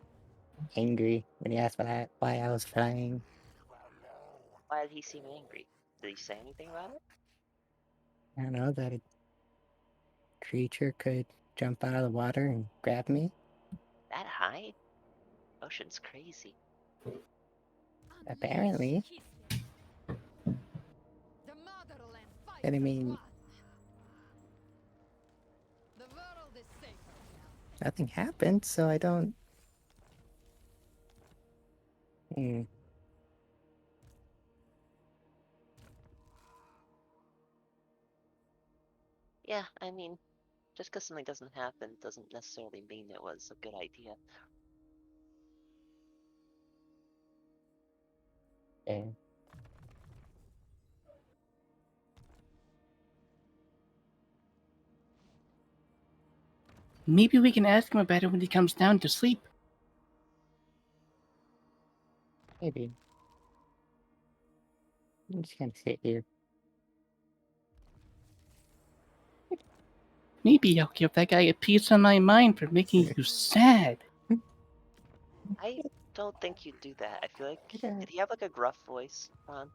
angry when he asked why I was flying. Why did he seem angry? Did he say anything about it? I don't know, that a creature could jump out of the water and grab me. die? Ocean's crazy. Apparently. But I mean, nothing happened, so I don't. Hmm. Yeah, I mean, just because something doesn't happen doesn't necessarily mean it was a good idea. Yeah. Maybe we can ask him about it when he comes down to sleep. Maybe. I'm just gonna sit here. Maybe I'll give that guy a piece of my mind for making you sad. I don't think you'd do that. I feel like did he have like a gruff voice, Ron?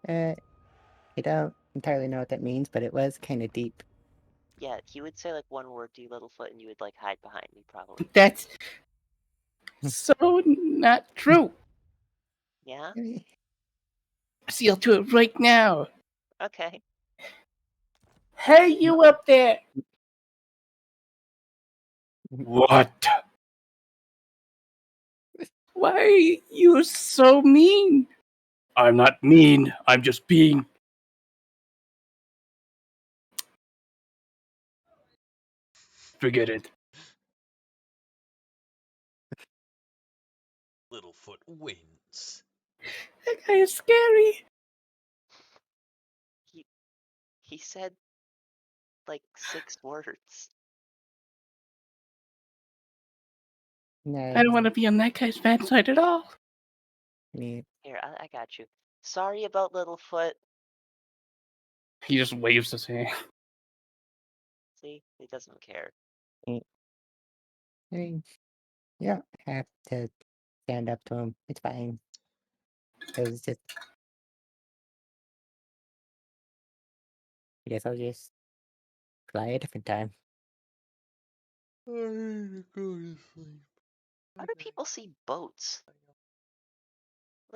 I don't entirely know what that means, but it was kind of deep. Yeah, he would say like one word to you, Littlefoot, and you would like hide behind me, probably. That's so not true. Yeah. See, I'll do it right now. Okay. Hey, you up there! What? Why are you so mean? I'm not mean. I'm just being. Forget it. Littlefoot wins. That guy is scary. He said like 6 words. No. I don't want to be on that guy's bad side at all. Me. Here, I got you. Sorry about Littlefoot. He just waves his hand. See, he doesn't care. I mean, you don't have to stand up to him. It's fine. It was just. I guess I'll just fly a different time. I need to go to sleep. How do people see boats?